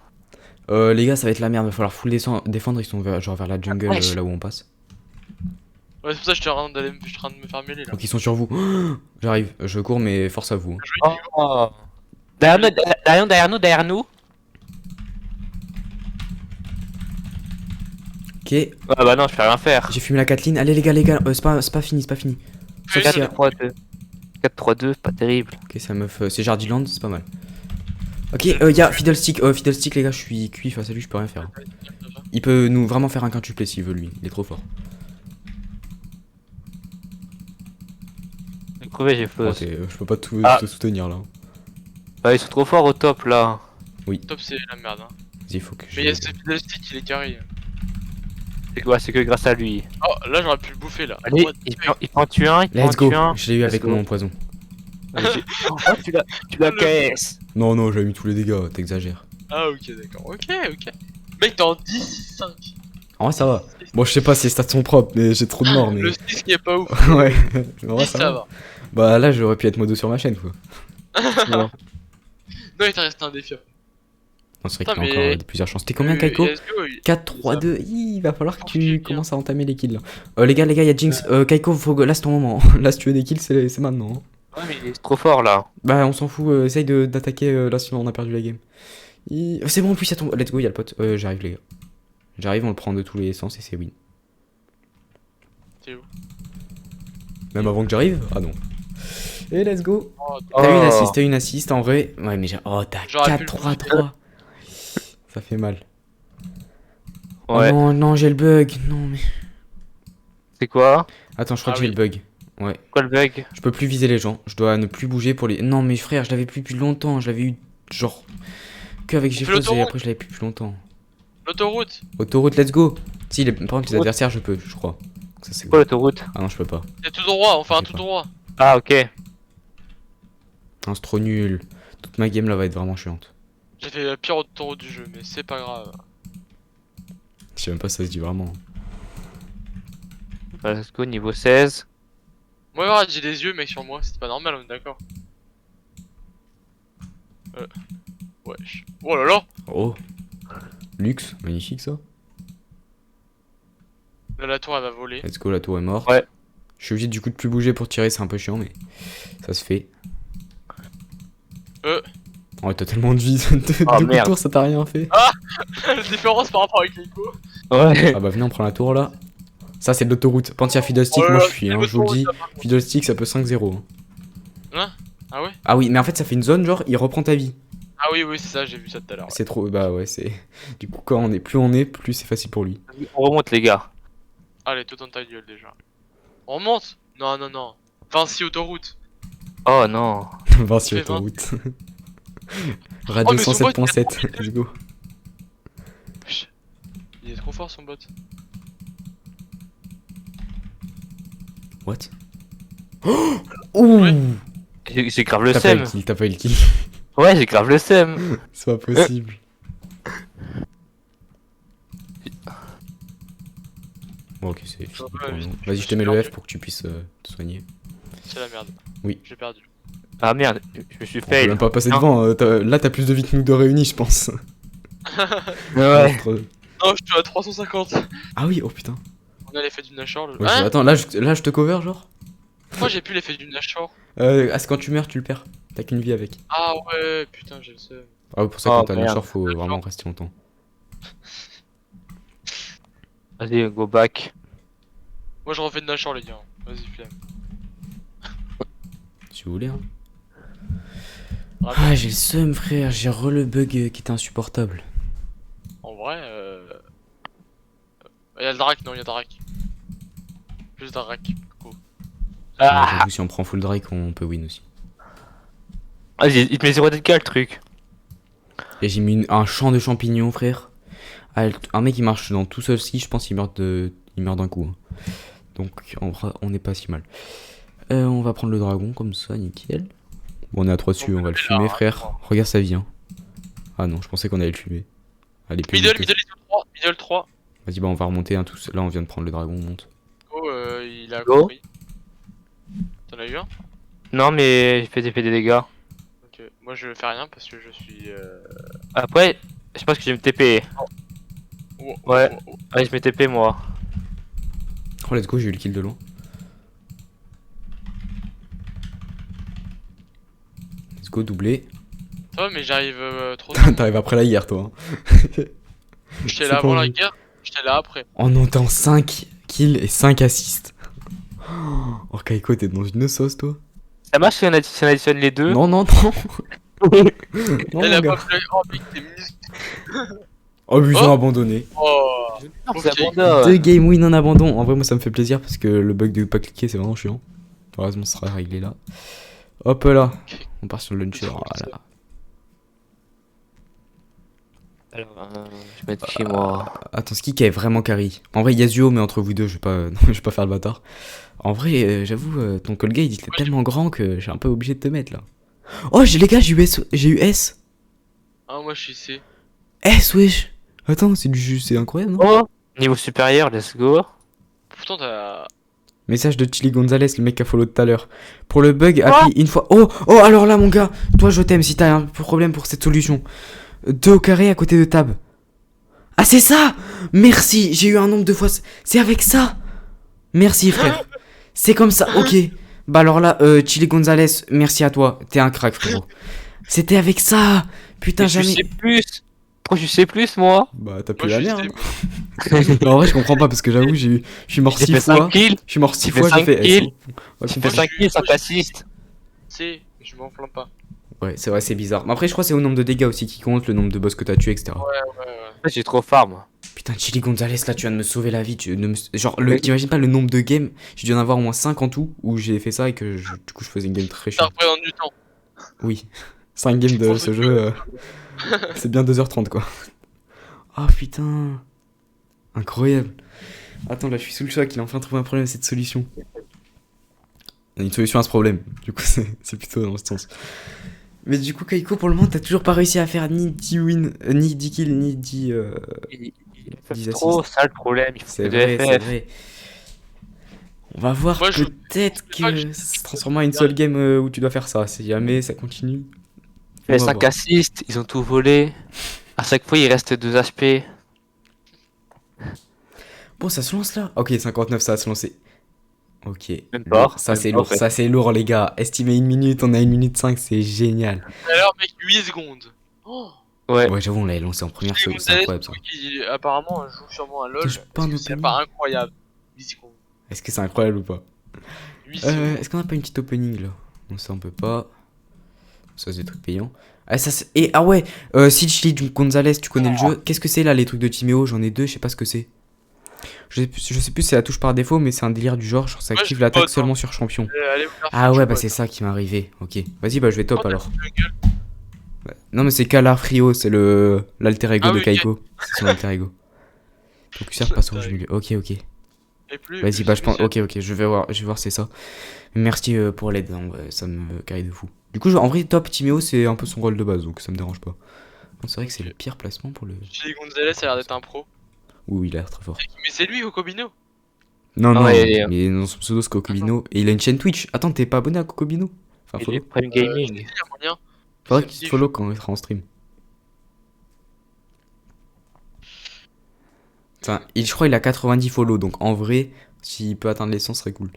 Les gars, ça va être la merde, va falloir full défendre, ils sont genre vers la jungle Wesh. là où on passe. Ouais, c'est pour ça que je suis en train de me faire mêler là. Donc ils sont sur vous. J'arrive, je cours, mais force à vous. hein. Je vais- Oh. Derrière nous. Ok, Ah bah non, je peux rien faire. j'ai fumé la Kathleen. Allez les gars, c'est pas fini. Sauf Fais si- une- 4-3-2. 4-3-2, pas terrible. Ok, c'est la meuf, c'est Jardiland, c'est pas mal. Ok, y'a Fiddlestick, les gars, je suis cuit face à lui, je peux rien faire. Il peut nous vraiment faire un quintuplé s'il veut, lui, il est trop fort. J'ai crevé, j'ai Oh, fausse. je peux pas Ah. te soutenir là. Bah ils sont trop forts au top là. Top, c'est la merde. Hein. Vas-y, faut que Mais il y a ce stick, il est carré. C'est que grâce à lui. Oh, là j'aurais pu le bouffer là. Allez, What the il peut en tuer un, il peut en Let's go. tuer un. Je l'ai eu avec go. mon poison. Vas-y. Oh, tu l'as KS. Non, non, j'avais mis tous les dégâts, t'exagères. Ah ok d'accord, ok. Mec t'es en 10, 5. En vrai, ça va. Bon, je sais pas si les stats sont propres, mais j'ai trop de morts. Mais... Le 6 qui est pas ouf. ouais, en vrai, 10 ça ça va. va. Bah là, j'aurais pu être modo sur ma chaîne, quoi. Non il t'a resté un défi. Non, c'est vrai Putain, qu'il y a mais- encore plusieurs chances. T'es combien, Kaiko Let's go, 4, 3, 2. Il va falloir que Oh, tu j'ai commences à entamer les kills. Là. Les gars, il y a Jinx. Kaiko, là, c'est ton moment. Là, si tu veux des kills, c'est maintenant. Hein. Ouais, mais il est trop fort là. Bah, on s'en fout. Essaye d'attaquer là, sinon on a perdu la game. C'est bon, en plus, il y a ton. Let's go, il y a le pote. J'arrive, les gars. J'arrive, on le prend de tous les sens et c'est win. T'es où? Même avant que j'arrive? Ah non. Et let's go. Oh, T'as une assist en vrai. Ouais, mais j'ai. Oh, t'as J'aurais pu 4, le 3, 3. Ça fait mal. Ouais. Oh non, non, j'ai le bug. Non, mais. C'est quoi? Attends, je crois Ah que j'ai oui. le bug. Ouais. Quoi le bug? Je peux plus viser les gens. Je dois ne plus bouger pour les. Non, mais frère, je l'avais plus depuis longtemps. Je l'avais eu genre. Que avec fait GeForce et l'autoroute. après je l'avais plus depuis longtemps. L'autoroute. Autoroute, let's go. Si, par contre, les adversaires, je peux, je crois. Ça, c'est Quoi bon. l'autoroute? Ah non, je peux pas. C'est tout droit, on fait un Je sais tout pas. droit. Ah ok. Non, c'est trop nul. Toute ma game là va être vraiment chiante. J'ai fait la pire autoroute du jeu, mais c'est pas grave. Je sais même pas si ça se dit vraiment. Bah, let's go, niveau 16. Moi, regarde, j'ai des yeux, mec, sur moi, c'est pas normal, on est d'accord. Wesh. Oh là là. Oh. Luxe, magnifique ça. Là, la tour, elle va voler. Let's go, la tour est morte. Ouais. Je suis obligé du coup de plus bouger pour tirer, c'est un peu chiant, mais ça se fait. Oh, t'as tellement de vie. Deux coups de merde. tour, ça t'a rien fait. La différence par rapport avec Nico. Ouais. Ah bah venez, on prend la tour là. Ça c'est de l'autoroute. Pensier à Fiddlestick, Oh là moi là, je fuis, c'est hein, je vous le dis. l'autoroute, ça, par contre. Fiddlestick ça peut 5-0. Hein. Ah ouais? Ah oui, mais en fait ça fait une zone genre, il reprend ta vie. Ah oui, oui, c'est ça, j'ai vu ça tout à l'heure. Ouais. C'est trop, bah ouais, c'est. Du coup, quand on est, plus c'est facile pour lui. On remonte les gars. Allez, tout dans ta gueule déjà. On remonte? Non, non, non. Vinci autoroute. Oh non. Vinci Fais 20. autoroute. Radio Oh, mais son bot, il a 107.7, trop let's go. Wesh. Il est trop fort son bot. What? Ouh! Ouais. J'ai grave le T'as pas eu seum. le kill, t'as pas eu le kill. Ouais, j'ai grave le seum. C'est pas possible. Bon, ok, c'est fini pour Ouais, nous. je Vas-y, je te suis mets le perdu. F pour que tu puisses te soigner. C'est la merde. Oui. J'ai perdu. Ah merde, je me suis On peut fail. même pas passer Non. devant. Là, t'as plus de vie que nous deux réunis, je pense. Ouais. Entre- Non, je suis à 350. Ah oui, oh putain. On a l'effet du Nashor. Ouais, Hein? attends, là je te cover, genre. Pourquoi j'ai plus l'effet du Nashor? C'est quand tu meurs, tu le perds. T'as qu'une vie avec. Ah ouais, putain, j'ai le seum. Ah oui, pour ça, Oh, quand t'as le merde. short, faut vraiment rester longtemps. Vas-y, go back. Moi je refais de Nashor, les gars. Vas-y, flemme. Si vous voulez, hein. Vraiment. Ah, j'ai le seum, frère. J'ai le bug qui était insupportable. En vrai, Y'a le Drac, non, y'a Drac. Plus Drac. Go. Ah. J'avoue, si on prend full Drake, on peut win aussi. Vas-y, il te met 0 dégâts le truc. Et j'ai mis un champ de champignons, frère. Ah, un mec qui marche dans tout seul ski, je pense qu'il meurt d'un coup. Hein. Donc en vrai, on n'est pas si mal. On va prendre le dragon comme ça, nickel. Bon, on est à 3 dessus, on va le fumer, frère. Regarde sa vie. Hein. Ah non, je pensais qu'on allait le fumer. Allez, plus Middle, vite. middle, middle 3. Middle 3. Vas-y, bah on va remonter un tous. Là, on vient de prendre le dragon, on monte. Oh, il a Go. compris. T'en as eu un? Non, mais j'ai fait des dégâts. Ok. Moi je fais rien parce que je suis. Après, je pense que je vais me TP. Oh, Ouais. oh, oh. Ouais, je me TP moi. Oh, let's go, j'ai eu le kill de loin. Let's go, doublé. Ça va, mais j'arrive trop tôt. T'arrives après la guerre, toi. Hein. J'étais C'est là avant pas la vrai. guerre, j'étais là après. Oh non, t'es en 5 kills et 5 assists. Oh, Kaiko, t'es dans une sauce, toi. Ça marche si on additionne les deux. Non, non, non. Non, Elle mon a gars. pas fait. Oh, mec, t'es musclé. Oh, ils Oh. ont abandonné. Oh. Non, Ok. c'est abandon. 2 game win en abandon. En vrai, moi, ça me fait plaisir parce que le bug de pas cliquer, c'est vraiment chiant. Heureusement, ça sera réglé là. Hop là. On part sur le launcher. Trop Voilà. Alors, je vais mettre chez moi. Attends, ce qui est vraiment carry. En vrai, Yasuo, mais entre vous deux, je vais pas, non, je vais pas faire le bâtard. En vrai, j'avoue, ton Colgate, il était tellement grand que j'ai un peu obligé de te mettre là. Oh, les gars, j'ai eu S. Ah, moi je suis C. S, wesh. Attends, c'est incroyable, non? Oh, niveau supérieur, let's go. Pourtant, t'as. Message de Chili Gonzalez, le mec qui a follow tout à l'heure. Pour le bug, appuie une fois. Oh, oh, alors là, mon gars, toi, je t'aime si t'as un problème pour cette solution. 2 au carré à côté de tab. Ah, c'est ça! Merci, j'ai eu un nombre de fois. C'est avec ça! Merci, frère. C'est comme ça, ok. Bah, alors là, Chili Gonzalez, merci à toi. T'es un crack, frérot. C'était avec ça! Putain, Mais jamais. tu sais plus. Pourquoi tu sais plus, moi? Bah, t'as Moi plus la je suis merde. C. En vrai, je comprends pas parce que j'avoue, je suis mort J'ai 6 fait fois. 5 kills. Je suis mort 6 J'ai fait fois, j'ai 5 fait S. kills. Ouais, J'ai comprends. fait 5 kills, 5 assists. C, je m'en plains pas. Ouais, c'est vrai, c'est bizarre. Mais après, je crois que c'est au nombre de dégâts aussi qui compte, le nombre de boss que t'as tué, etc. Ouais, ouais, ouais. En fait, j'ai trop farm. Putain, Chili Gonzalez, là, tu viens de me sauver la vie. Genre, Oui. t'imagines pas le nombre de games. J'ai dû en avoir au moins 5 en tout où j'ai fait ça et que du coup, je faisais une game très Ça chiante. représente du temps. Oui, 5 games de ce jeu, c'est bien 2h30 quoi. Oh putain, incroyable. Attends, là, je suis sous le choc, il a enfin trouvé un problème à cette solution. Il y a une solution à ce problème, du coup, c'est plutôt dans ce sens. Mais du coup, Kaiko, pour le moment, t'as toujours pas réussi à faire ni 10 wins, ni 10 kills, ni 10. Il Dix fait trop, assists. ça le problème. Il faut C'est que vrai, de c'est FF. vrai. On va voir, Moi, je- peut-être moi, que je- ça se transformera en une seule game où tu dois faire ça. Si jamais ça continue. Il On fait va 5 voir. assists, ils ont tout volé. À chaque fois, il reste 2 HP. Bon, ça se lance là. Ok, 59, ça va se lancer. Ok. Même pas. Lourd. Ça Même c'est pas, lourd, en fait. ça c'est lourd les gars. Estimé 1 minute, on a 1 minute 5, c'est génial. Alors, mec, 8 secondes. Oh, Ouais. Ouais, j'avoue, on l'avait lancé en première Chili seconde, c'est Gonzalez, incroyable ça. qui apparemment joue sûrement à LoL. Putain, je peux pas Parce un que c'est opening. pas incroyable. 8 secondes. Est-ce que c'est incroyable ou pas? 8 secondes. Est-ce qu'on a pas une petite opening là? Non, ça on peut pas. Ça c'est des trucs payants. Ah, ça, et ah ouais, si Chili Gonzalez, tu connais le jeu. Qu'est-ce que c'est là les trucs de Timéo? J'en ai 2, je sais pas ce que c'est. Je sais plus si c'est la touche par défaut, mais c'est un délire du genre ça Moi, active je l'attaque pote, seulement sur champion. Allez vous faire Ah foutre, ouais, je bah pote. c'est ça qui m'est arrivé. Ok, vas-y, bah je vais top Oh, alors. t'as fait gueule. Ouais. Non, mais c'est Calafrio, c'est l'alter ego Ah de oui, ok. Kaiko. C'est son alter ego. Donc certes pas sur le milieu. Ok, ok. Et plus, Vas-y, plus bah je pense. spécial. Ok, je vais voir, c'est ça. Merci pour l'aide, hein, ouais, ça me carry de fou. Du coup, en vrai, top Timéo, c'est un peu son rôle de base, donc ça me dérange pas. Non, c'est vrai que c'est le pire placement pour le. Chili Gonzalez a l'air d'être un pro. Oui, il a l'air très fort. Mais c'est lui, Cocobino. Non, Ah non, ouais, mais dans son pseudo, c'est Cocobino. Et il a une chaîne Twitch. Attends, t'es pas abonné à Cocobino? Enfin, Il est follow. Prime Gaming. Il y a moyen. Faudrait C'est qu'il te petit, follow quand il sera en stream. Enfin, je crois qu'il a 90 follow, donc en vrai, s'il peut atteindre les 100, ce serait cool.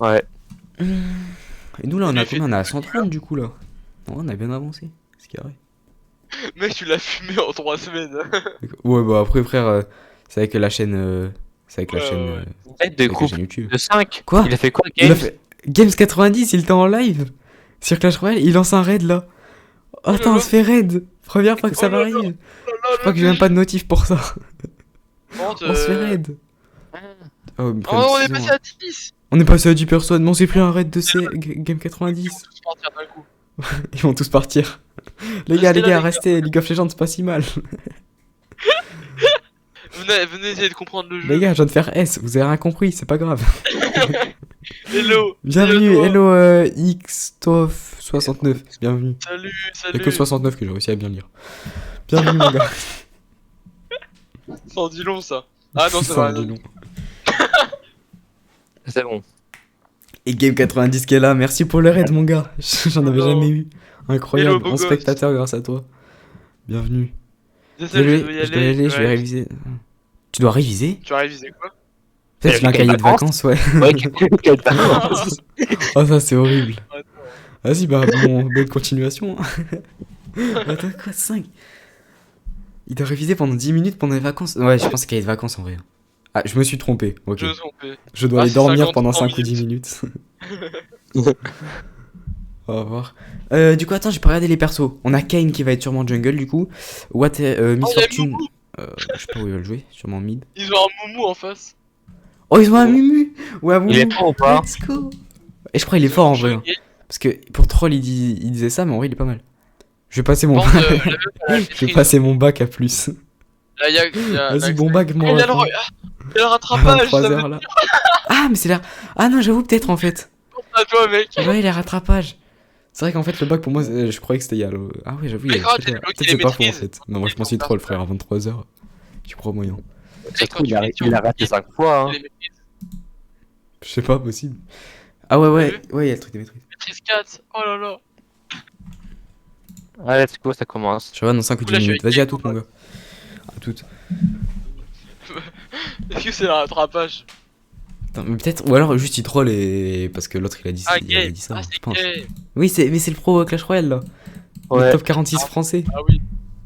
Ouais. Et nous là, on a Il fait combien? On a 130 du coup là. Ouais, on a bien avancé. C'est carré. Mec, tu l'as fumé en 3 semaines. Ouais, bah après, frère, c'est avec la chaîne. C'est avec la Ouais, chaîne. ouais. Tête de avec la groupe chaîne YouTube. de 5. Quoi? Il a fait quoi, Il a Games? fait. Games 90, il était en live sur Clash Royale, il lance un raid là. Oh, là attends, on là. se fait raid. Première fois que ça Oh là là. m'arrive. Je crois que j'ai même pas de notif pour ça. On se fait raid. Oh, ils me Oh, prennent on est 6 passé ans. à 10. On est passé à 10 personnes, mais on s'est pris un raid de Game Ils 90. vont tous partir d'un coup. Ils vont tous partir. Les Restez là, gars, les restez. League of Legends, c'est pas si mal. Venez essayer de comprendre le jeu. Les gars, je viens de faire S, vous avez rien compris, c'est pas grave. Hello. Bienvenue, Hello, hello Xtof69, bienvenue. Salut, Y'a salut. que 69 que j'ai réussi à bien lire. Bienvenue mon gars. Ça en dit long, ça. Ah non, c'est Ça en vrai. dit long. C'est bon. Et Game 90 qui est là, merci pour le raid mon gars. J'en avais Non. jamais eu. Incroyable, Hello, beau 11 gosse. spectateurs grâce à toi. Bienvenue. Désolé, Désolé, je dois y aller, je vais réviser. Tu dois réviser? Tu as révisé quoi? Peut-être qu'il a un cahier de vacances, ouais. Ouais, quelle vacances. Oh ça c'est horrible. Attends. Vas-y bah bon, bonne continuation. Attends quoi, 5? Il doit réviser pendant 10 minutes pendant les vacances. Ouais, je pense qu'il y a des vacances en vrai. Ah, je me suis trompé. Ok. Je me suis trompé. Je dois Ah, aller c'est dormir 50 pendant 5 ou 10 minutes. On va voir. Du coup, attends, j'ai pas regardé les persos. On a Kane qui va être sûrement jungle du coup. Miss Oh, y a Fortune. Moumou. Je sais pas où il va le jouer, sûrement mid. Ils ont un moumou en face. Oh, ils ont un Mumu! Ouais, Mumu. Il est fort ou pas? Let's go! Et je crois qu'il est fort en vrai. Hein. Parce que pour troll, il disait ça, mais en vrai, il est pas mal. Je vais passer mon Bande, bac. la meuf, elle a la Je vais maîtrise. passer mon bac à plus. Là, y a Vas-y, bon bac, Ah, moi. il y a le, il y a le rattrapage, 23 ça heures là. Ah, mais c'est l'air. Ah non, j'avoue, peut-être en fait. à toi, mec. Ouais, les rattrapages. C'est vrai qu'en fait, le bac pour moi, je croyais que c'était il y a le. Ah, ouais, j'avoue, il y a Mais quand peut-être t'es là. bloqué Peut-être les c'est pas faux en maîtrises, fait. Non, moi je pense qu'il troll, frère, à 23 heures. Tu crois moyen. Ça se quand trouve, tu lis sur il a raté 5 fois. Hein. les maîtrises. Je sais pas, possible. Ah, ouais, ouais, ouais, il y a le truc des maîtrises. Maîtrise 4, oh là là. Allez, let's go, ça commence. Je reviens dans 5 ou Là, 10 je suis minutes. avec Vas-y, à Keiko, toutes, mon gars. À toutes. Est-ce que c'est le rattrapage? Attends, mais peut-être. Ou alors juste il troll et. Parce que l'autre il a dit, Ah, il a gay. dit ça, Ah, je c'est pense. gay. Oui, mais c'est le pro Clash Royale là. Le Ouais. top 46 français. Ah oui.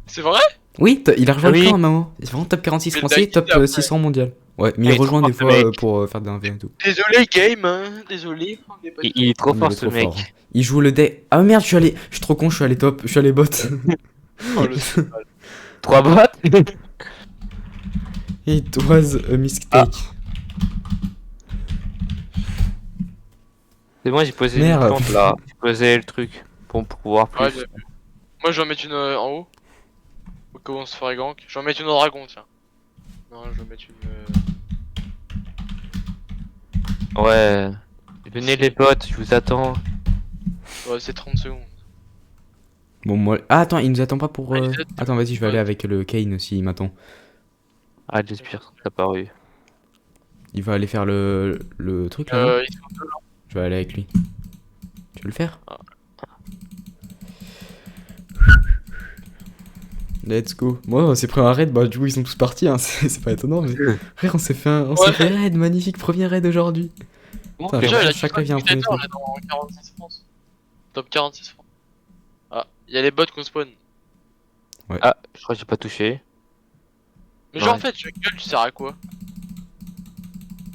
C'est vrai? Oui, il a rejoint Oui. le clan, maman. C'est vraiment top 46 Mais le français, Daki, top après. 600 mondial. Ouais, mais Ah, il il est rejoint trop des fort, fois ce mec. pour faire des 1v1 et tout. Désolé, game, hein. Désolé. On est pas Il est trop Il fort est ce trop mec. fort, hein. Il joue le deck. Ah merde, je suis trop con, je suis allé top, je suis allé bot. Oh, le scandale. 3 bots. It was a mistake. C'est bon, j'ai posé Merde. une plante là. J'ai posé le truc pour pouvoir plus. Ouais, moi, je vais en mettre une en haut. Au cas où on se ferait gank. Je vais en mettre une au dragon, tiens. Non, je vais mettre une. Ouais. Venez les potes, je vous attends. Ouais, c'est 30 secondes. Bon, moi. Ah, attends, il nous attend pas pour. Ah, il nous attend. Attends, vas-y, je vais aller avec le Kane aussi, il m'attend. Ah, j'espère que ça a paru. Il va aller faire le truc là. non Ils sont deux là. Je vais aller avec lui. Tu veux le faire? Ah. Let's go. Moi, on s'est pris un raid, bah du coup ils sont tous partis, hein. C'est pas étonnant, mais frère, on s'est fait on s'est Ouais. fait raid, magnifique, premier raid aujourd'hui. Bon, Putain, Déjà, genre, il a chaque live, il y a un premier spectateur, truc. on est dans 46 France. Top 46 France. Ah, il y a les bots qu'on spawn. Ah, je crois que j'ai pas touché. Mais Non. genre, en fait, je gueule, tu sers à quoi?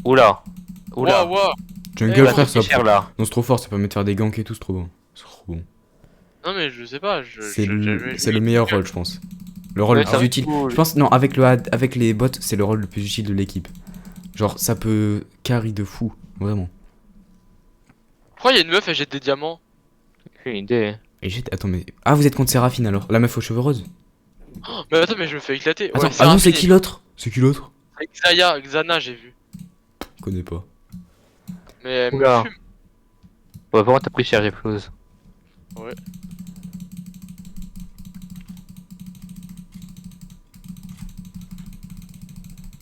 Oula. Oula. Ouah, ouah. Jungle, ouais, frère, c'est ça. cher là. Non, c'est trop fort, ça permet de faire des ganks et tout, c'est trop bon. C'est trop bon. Non, mais je sais pas. C'est le meilleur rôle, je pense. Le rôle Ouais, le ça plus va, utile. cool. Je pense, non, avec les bots, c'est le rôle le plus utile de l'équipe. Genre, ça peut carry de fou, vraiment. Pourquoi il y a une meuf, elle jette des diamants? J'ai une idée. Et attends, mais. Ah, vous êtes contre Séraphine alors? La meuf aux cheveux roses? Oh, mais attends, mais je me fais éclater. Attends, Ouais, ah non, c'est Seraphine qui l'autre? C'est qui l'autre? et Xaya, Xana, j'ai vu. Je connais pas. Mais elle me Oula. fume. Ouais, vraiment, t'as pris cher, j'ai close. Ouais.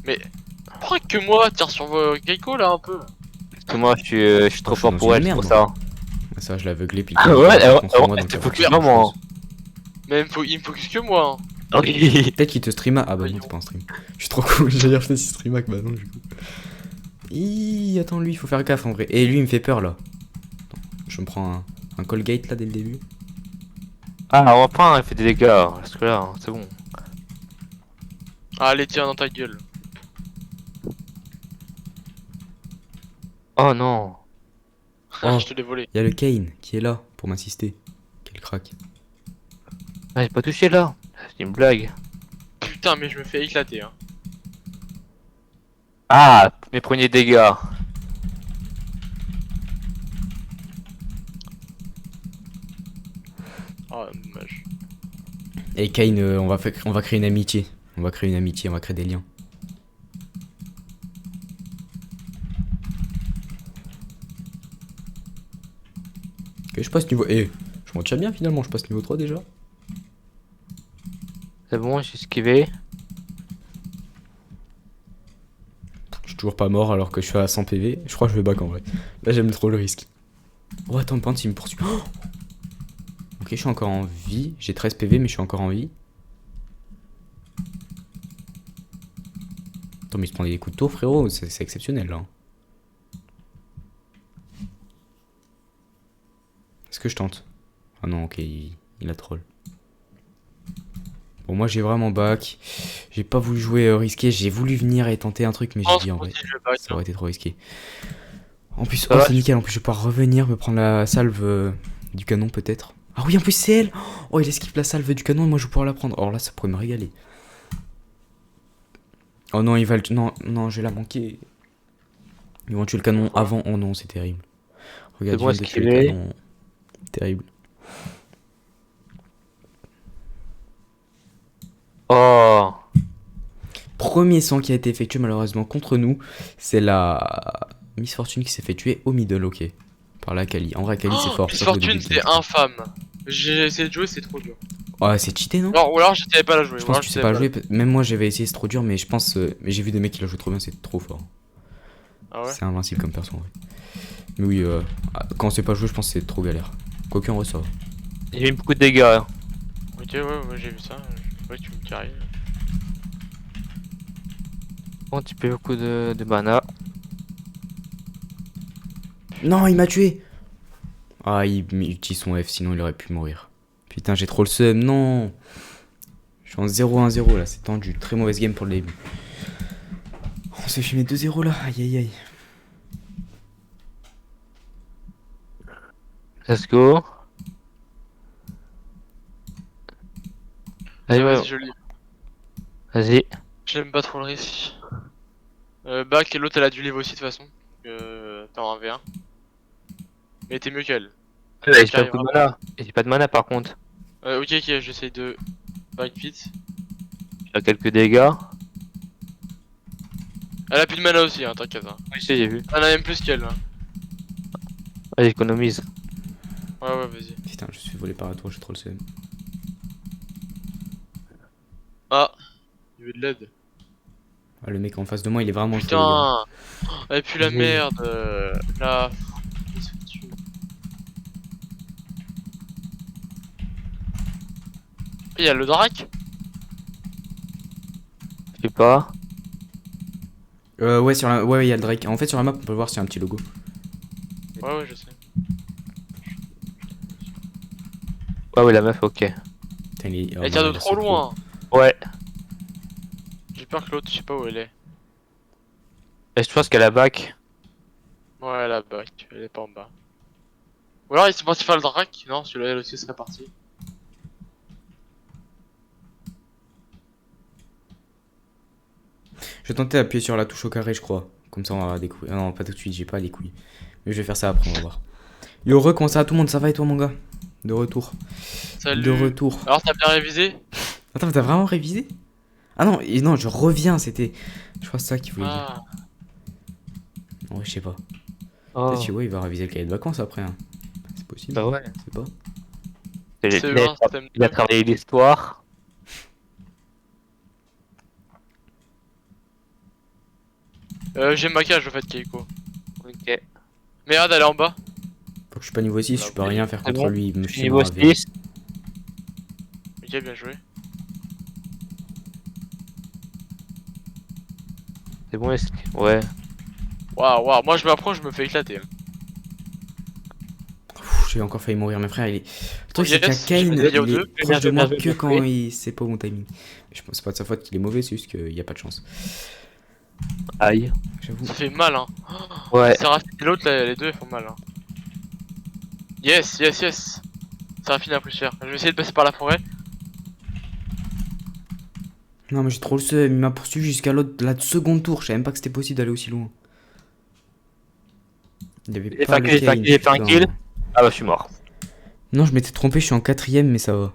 Mais pourquoi que moi, tire sur Geico là un peu? Parce que moi, je suis trop je suis fort dans pour une elle, c'est pour merde, ça. Ça, je l'ai aveuglé, puis. Ah ouais, t'es focus sur moi. Mais il me focus que moi. Hein. Oui. Peut-être qu'il te streama. Ah bah non, Voyons. c'est pas un stream. Je suis trop cool, j'allais dire, je si streamac, bah non, du coup. Attends, lui, il faut faire gaffe en vrai. Et lui, il me fait peur là. Attends, je me prends un Colgate là dès le début. Ah, enfin, elle fait des dégâts. Parce que là, c'est bon. Ah, allez, tiens dans ta gueule. Oh non. Oh. Je te l'ai volé. Il y a le Kane qui est là pour m'assister. Quel crack. Ah, j'ai pas touché là. C'est une blague. Putain, mais je me fais éclater. Hein. Ah, mes premiers dégâts. Oh, dommage. Et Kane, on va créer une amitié. On va créer une amitié, on va créer des liens. Ok, je passe niveau. Je m'en tiens bien finalement, je passe niveau 3 déjà. C'est bon, j'ai esquivé. Je suis toujours pas mort alors que je suis à 100 PV. Je crois que je vais back en vrai. Là j'aime trop le risque. Oh attends, Pant, il me poursuit. Oh ok, je suis encore en vie. J'ai 13 PV mais je suis encore en vie. Attends, mais il se prend des coups de tour, frérot. C'est exceptionnel là. Est-ce que je tente? Ah non, ok, il a troll. Bon, moi j'ai vraiment back. J'ai pas voulu jouer risqué. J'ai voulu venir et tenter un truc, mais j'ai dit en vrai. Ça aurait été trop risqué. En plus, oh, c'est nickel. En plus, je vais pouvoir revenir, me prendre la salve du canon peut-être. Ah oui, en plus, c'est elle. Oh, il esquive la salve du canon et moi je vais pouvoir la prendre. Alors là, ça pourrait me régaler. Oh non, il va le. Non, non, je vais la manquer. Ils vont tuer le canon avant. Oh non, c'est terrible. Regarde, C'est bon, ils viennent de tuer le canon. Terrible. Oh. Premier sang qui a été effectué malheureusement contre nous, c'est la Miss Fortune qui s'est fait tuer au middle, ok. Par la Kali. En vrai, Kali c'est fort. Miss sauf au début Fortune, du c'est game. infâme. J'ai essayé de jouer, c'est trop dur. Ouais, c'est cheaté, non? Ou alors je savais pas la jouer. Je ou pense alors que tu je sais savais pas jouer. Même moi j'avais essayé, c'est trop dur, mais je pense. Mais j'ai vu des mecs qui la jouent trop bien, c'est trop fort. Ah ouais. C'est invincible comme perso en vrai. Mais oui, quand on sait pas jouer, je pense que c'est trop galère. Quoique en vrai, ça va. J'ai mis beaucoup de dégâts. Hein. Ok, ouais, j'ai vu ça. Ouais, tu me carries. Bon, tu payes beaucoup de mana. Non, il m'a tué! Ah, il utilise son F, sinon il aurait pu mourir. Putain, j'ai trop le seum, non! Je suis en 0-1-0 là, c'est tendu. Très mauvaise game pour le début. On s'est filmé 2-0 là, aïe aïe aïe. Let's go. Allez, Vas-y, ouais. je lis. Vas-y. J'aime pas trop le récit. Bac et l'autre elle a du livre aussi de toute façon. T'es en 1v1. Mais t'es mieux qu'elle. J'ai pas beaucoup de mana. J'ai pas de mana par contre. Ok, j'essaye de back vite. J'ai quelques dégâts. Elle a plus de mana aussi, hein, t'inquiète. Hein. Oui, j'ai vu. Elle en a même plus qu'elle. Hein. Allez, j'économise. Ouais, vas-y. Putain, je suis volé par la tour, j'ai trop le seum. Ah, il veut de l'aide. Ah, le mec en face de moi, il est vraiment chaud, les Putain. Et puis la Oui. merde. Là. Il y a le Drac. Je sais pas. Ouais, ouais, il y a le Drake. En fait, sur la map, on peut voir s'il y a un petit logo. Ouais, je sais. Ouais, la meuf, ok. Putain, il est... oh Elle tire non, de il trop saute loin. Ouais. J'ai peur que l'autre, je sais pas où elle est. Et je pense qu'elle a back. Ouais, la bac, elle est pas en bas. Ou alors ils sont partis faire le Drac. Non, celui-là, elle aussi serait parti. Je vais tenter d'appuyer sur la touche au carré, je crois. Comme ça, on va avoir des couilles. Ah non, pas tout de suite, j'ai pas les couilles. Mais je vais faire ça après, on va voir. Yo, comment ça va tout le monde? Ça va et toi, mon gars? De retour. Salut. De retour. Alors, t'as bien révisé? Attends, mais t'as vraiment révisé? Ah non, non, je reviens, c'était... Je crois que c'est ça qu'il voulait dire. Ah. Ouais, je sais pas. Oh. Peut-être que ouais, il va réviser le cahier de vacances après. Hein. C'est possible. Bah ouais. Je sais pas. C'est vrai, Il a travaillé l'histoire. J'ai ma cage au fait, Keiko. Ok. Merde, elle est en bas. Faut que je suis pas niveau 6, je peux rien faire C'est contre bon. lui. Il me Je suis fait niveau braver. 6. Ok, bien joué. C'est bon, est-ce que... Ouais. Waouh, moi je m'approche, je me fais éclater. Hein. Pff, j'ai encore failli mourir, mes frères. Il est... Le truc, c'est Yes, qu'à Kane, je vais dire aux il deux. est proche de moi Bien que joué. quand il... c'est pas au bon timing. Mais je pense que c'est pas de sa faute qu'il est mauvais, c'est juste qu'il y a pas de chance. Aïe. J'avoue. Ça fait mal, hein. Ouais. Seraphine et l'autre, les deux, elles font mal. Hein. Yes. Seraphine a plus cher. Je vais essayer de passer par la forêt. Non, mais j'ai trop le seum. Il m'a poursuivi jusqu'à la seconde tour. Je savais même pas que c'était possible d'aller aussi loin. Il avait J'ai pas fait un le kill, Kane, j'ai fait un putain. kill. Ah bah je suis mort. Non, je m'étais trompé, je suis en 4ème, mais ça va.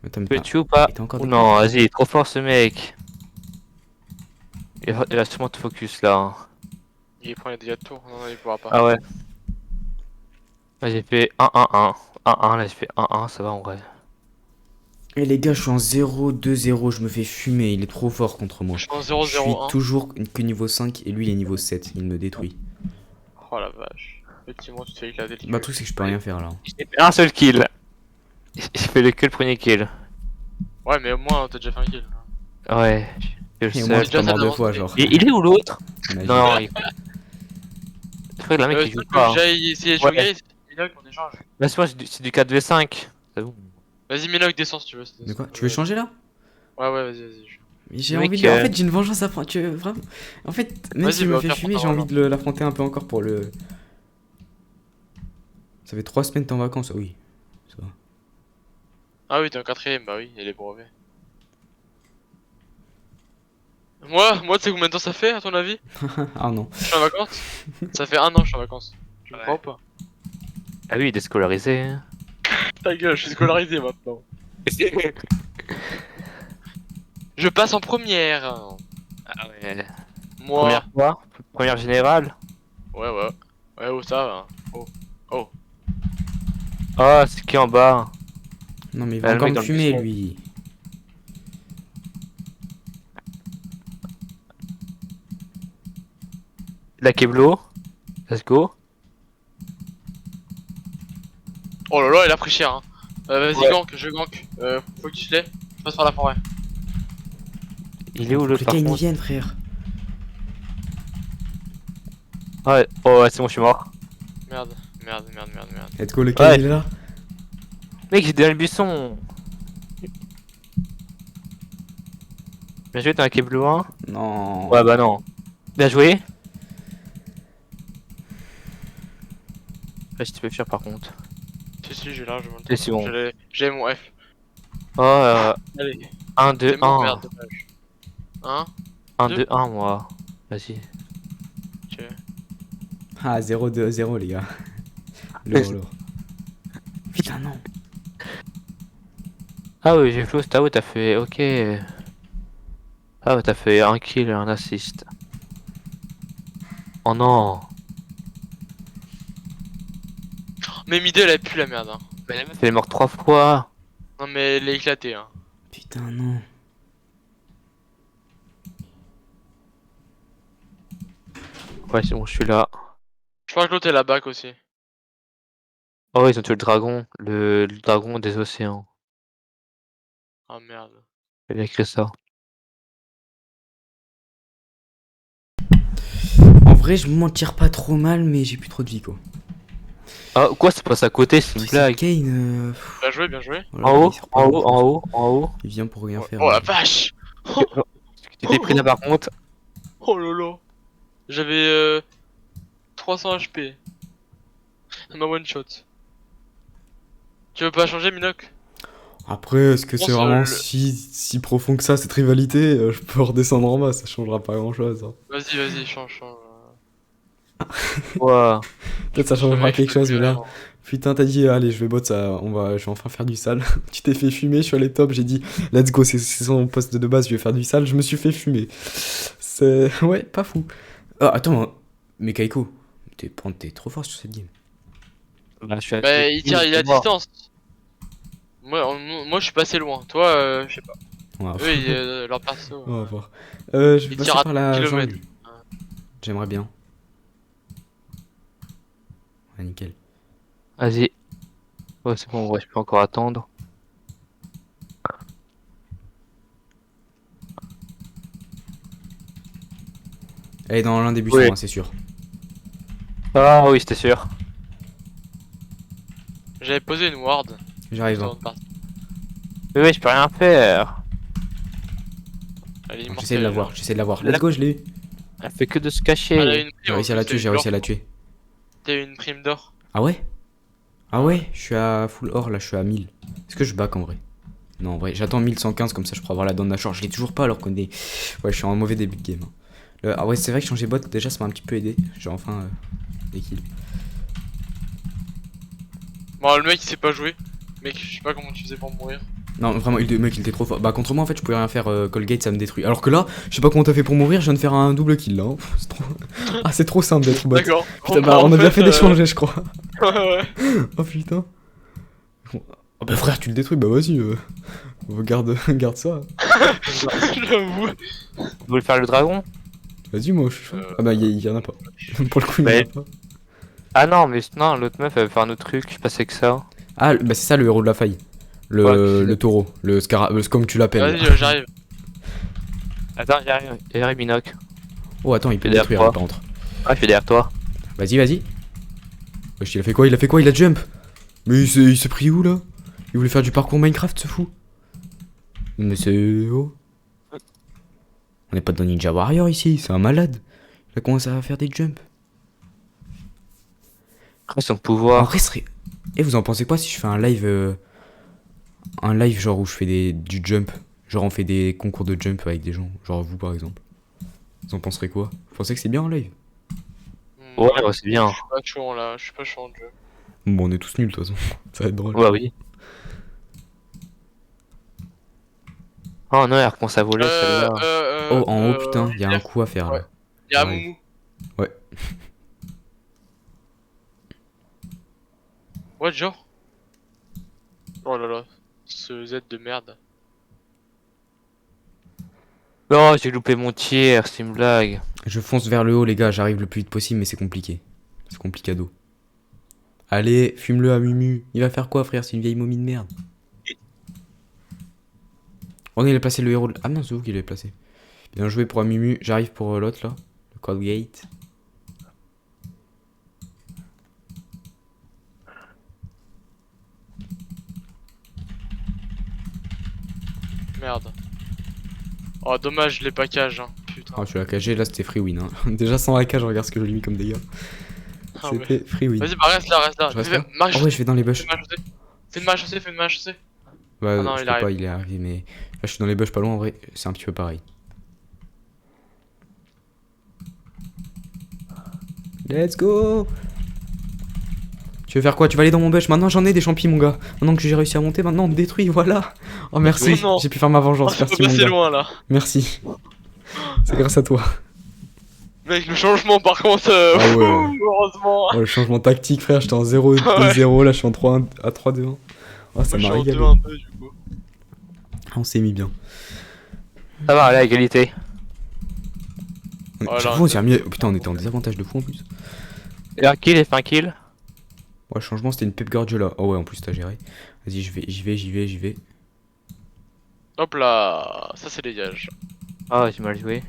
Attends, mais Tu peux tuer ou pas? il t'a encore Ou des non, vas-y, il est trop fort ce mec. Il va sûrement te focus là. Hein. Il prend les dégâts de tour. Non, il pourra pas. Ah ouais. Là j'ai fait 1-1-1. 1-1, là j'ai fait 1-1, ça va en vrai. Et les gars, je suis en 0-2-0, je me fais fumer, il est trop fort contre moi. Je suis en Je suis 0-0-1. toujours que niveau 5 et lui il est niveau 7, il me détruit. Oh la vache. Effectivement, tu te fais éclater le Bah, le truc c'est que je peux rien faire là. J'ai fait un seul kill. J'ai fait que le premier kill. Ouais, mais au moins, t'as déjà fait un kill. Ouais. Je le Et au sais. moins je déjà peux mort ça 2 avance, fois mais- genre. Et il est où l'autre? Imagine. Non, il... Je crois que la mec il joue pas. Hein. J'aille essayer de Ouais. jouer, Minoc, on échange. Bah c'est moi c'est du 4v5. C'est bon. Vas-y, Minoc, descends si tu veux. Mais quoi, tu veux changer là? Ouais, vas-y. Mais j'ai Mec, envie de... En fait j'ai une vengeance à prendre, tu veux vraiment... En fait, même Vas-y, s'il me bah, fait faire fumer, pour j'ai ta envie de l'affronter un peu encore pour le... Ça fait 3 semaines que t'es en vacances, ah oui. Ça va. Ah oui, t'es en 4ème, bah oui, il est brevet. Moi, tu sais combien de temps ça fait à ton avis? Ah non. Je suis en vacances? Ça fait 1 an que je suis en vacances. Tu me Ouais. crois ou pas? Ah oui, il est déscolarisé. Ta gueule, je suis scolarisé maintenant. Je passe en première. Ah ouais. Moi. Première fois. Première générale. Ouais, ouais. Ouais, oh, ça va. Oh. Oh. Oh, c'est qui en bas? Non, mais il va Le encore mec me dans le fumer, buisson. lui. La Keblo. Let's go. Oh là là, il a pris cher. Hein. Vas-y, Ouais. gank, je gank. Faut que tu te lèves. Je passe par la forêt. Il est où Faut que l'autre les par Kane y contre? viennent, frère. Ouais, oh ouais, c'est bon, je suis mort. Merde, merde, merde, merde, merde. Let's go, le Kane, Ouais. il est là. Mec, j'étais dans le buisson. Bien joué, t'as un Keblo 1. Non. Ouais, bah non. Bien joué. Là, si tu peux fuir par contre. Si, j'ai largement le Et c'est bon. J'ai mon F. Oh, Allez, 1, 2, t'es mort, 1. merde, dommage. 1, 1, Deux. 2, 1, moi. Vas-y. ok. Ah, 0-2-0, les gars. Lourd, lourd. Putain, non. Ah oui, j'ai flow, ah ouais, t'as fait. Ok. Ah ouais, t'as fait un kill et un assist. Oh non. Mais Middle, elle pue la merde. Hein. Mais la meuf, elle est morte 3 fois. Non, mais elle est éclatée. Hein. Putain, non. Ouais, c'est bon, je suis là. Je crois que l'autre, elle a back aussi. Oh, ils ont tué le dragon. Le dragon des océans. Ah merde. Il a écrit ça. En vrai, je m'en tire pas trop mal, mais j'ai plus trop de vie, quoi. Ah, quoi, c'est passé à côté, c'est une C'est blague. Kane. Bien joué, bien joué. Voilà, En haut, il se en reprend. haut, en haut, en haut. Il vient pour rien Oh, faire. oh la lui. vache. Tu t'es pris là par contre. Oh lolo. J'avais 300 HP. Ma one shot. Tu veux pas changer, Minoc? Après, est-ce que Je c'est pense, vraiment le- si profond que ça, cette rivalité? Je peux redescendre en bas, ça changera pas grand-chose. Hein. Vas-y, vas-y, change, change. Ouah. Peut-être ça Le changera mec, je quelque peux chose, plus mais là, rien. putain, t'as dit, allez, je vais bot ça, je vais enfin faire du sale. Tu t'es fait fumer, je suis allé top, j'ai dit, let's go, c'est son poste de base, je vais faire du sale, je me suis fait fumer. C'est, ouais, pas fou. Ah, attends, hein. Mais Kaiko, t'es trop fort sur cette game. Bah, je suis à Bah, il tire, il est à mort. distance. Moi, je suis passé loin. Toi, je sais pas. On va voir. Eux, leur perso. On va voir. Je vais Il passer tire à par la kilomètres. jungle. J'aimerais bien. Ouais, nickel. Vas-y. Ouais, c'est bon, ouais, je peux encore attendre. Elle est dans l'un des buissons, Oui. hein, c'est sûr. Ah oui, c'était sûr. J'avais posé une ward. J'arrive. Hein. Avant de partir. Mais ouais, je peux rien faire. Elle est J'essaie de la voir, immortelle. j'essaie de la voir. Let's go, je l'ai eu. Elle fait que de se Elle a cacher. une prime, J'ai en réussi à la plus, tuer, j'ai réussi à la tuer. T'as eu une prime d'or. Ah ouais? Ah ouais? Je suis à full or là, je suis à 1000. Est-ce que je back en vrai? Non, en vrai, j'attends 1115 comme ça je pourrais avoir la donne d'achat. Je l'ai toujours pas alors qu'on est. Ouais, je suis en mauvais début de game. Hein. Ah ouais, c'est vrai que changer bot déjà ça m'a un petit peu aidé. J'ai enfin des kills. Bon, le mec, il sait pas jouer. Mec, je sais pas comment tu faisais pour mourir. Non, vraiment, le mec il était trop fort. Bah, contre moi en fait, je pouvais rien faire. Colgate ça me détruit. Alors que là, je sais pas comment t'as fait pour mourir, je viens de faire un double kill là. Hein. C'est trop... Ah, c'est trop simple d'être bot. D'accord. Putain, bah, on a bien fait d'échanger, je crois. Ouais, ouais. Oh putain. Oh bah frère, tu le détruis, bah vas-y. Garde ça. J'avoue. Vous voulez faire le dragon? Vas-y, moi je suis chaud. Ah bah y en a pas. Pour le coup, il y en Mais- a pas. Ah non, mais non, l'autre meuf elle veut faire un autre truc, je passais que ça. Ah, bah c'est ça le héros de la faille. Ouais. Le taureau, comme tu l'appelles. Vas-y, j'arrive. Attends, j'arrive, Minoc. Oh, attends, il peut Derrière détruire toi. hein, par contre. Ah, je suis derrière toi. Vas-y, vas-y. Wesh, il a fait quoi? Il a jump. Mais il s'est pris où là? Il voulait faire du parcours Minecraft, ce fou. Mais c'est. Oh. On n'est pas dans Ninja Warrior ici, c'est un malade. Il a commencé à faire des jumps. Après, son En pouvoir. vrai, ce serait. Et vous en pensez quoi si je fais un live. Un live genre où je fais du jump? Genre on fait des concours de jump avec des gens. Genre vous par exemple. Vous en penserez quoi? Vous pensez que c'est bien un live? Ouais, ouais, c'est bien. Je suis pas chaud là, je suis pas chaud en jeu. Bon, on est tous nuls de toute façon. Ça va être drôle. Ouais, oui. Oh non, elle recommence à voler celle-là. Oh, en haut, putain, il y a un coup à faire ouais. là. Il y a un J'arrive. Moumou. Ouais. Ouais, genre. Oh là là. Ce Z de merde. Oh, j'ai loupé mon tir, c'est une blague. Je fonce vers le haut, les gars, j'arrive le plus vite possible, mais c'est compliqué. C'est complicado. Allez, fume-le à Mumu. Il va faire quoi, frère? C'est une vieille momie de merde. Oh non, il a placé le héros. Ah non, c'est vous qui l'avez placé. Bien joué pour Mumu. J'arrive pour l'autre là. Le Code Gate. Merde. Oh, dommage les packages, hein. Putain. Ah, je suis à KG, là c'était free win. Hein. Déjà sans AK, je regarde ce que je lui ai mis comme dégâts. Ah ouais. C'était free win. Vas-y, bah reste là, reste là. Je reste Fais- là. marche Oh ouais, je vais dans les bush. Fais une marche fais une marche chaussée. Bah, Ah non, je il peux arrive. pas, il est arrivé, mais là je suis dans les bush pas loin en vrai. C'est un petit peu pareil. Let's go! Tu veux faire quoi? Tu vas aller dans mon bush? Maintenant j'en ai des champis, mon gars. Maintenant que j'ai réussi à monter, maintenant on me détruit, voilà. Oh merci, Oh non. j'ai pu faire ma Oh, vengeance. c'est pas Merci mon passé gars. loin là. Merci. C'est grâce à toi. Mec, le changement par contre, Ah ouais. heureusement. Oh, le changement tactique, frère. J'étais en 0 Ah ouais. 2-0, là je suis en 3 à 3-2-1. Oh, ça Moi, je m'a suis en régalé. 2-1 peu du coup. Ah, on s'est mis bien. Ça va, aller à égalité. Voilà, J'avoue, on s'est remis. Oh, putain, on était en désavantage de fou en plus. Et un kill et fait un kill. Ouais, le changement c'était une Pep Guardiola. Oh ouais, en plus t'as géré. Vas-y, j'y vais. Hop là, ça c'est les gages. Ah, j'ai mal joué.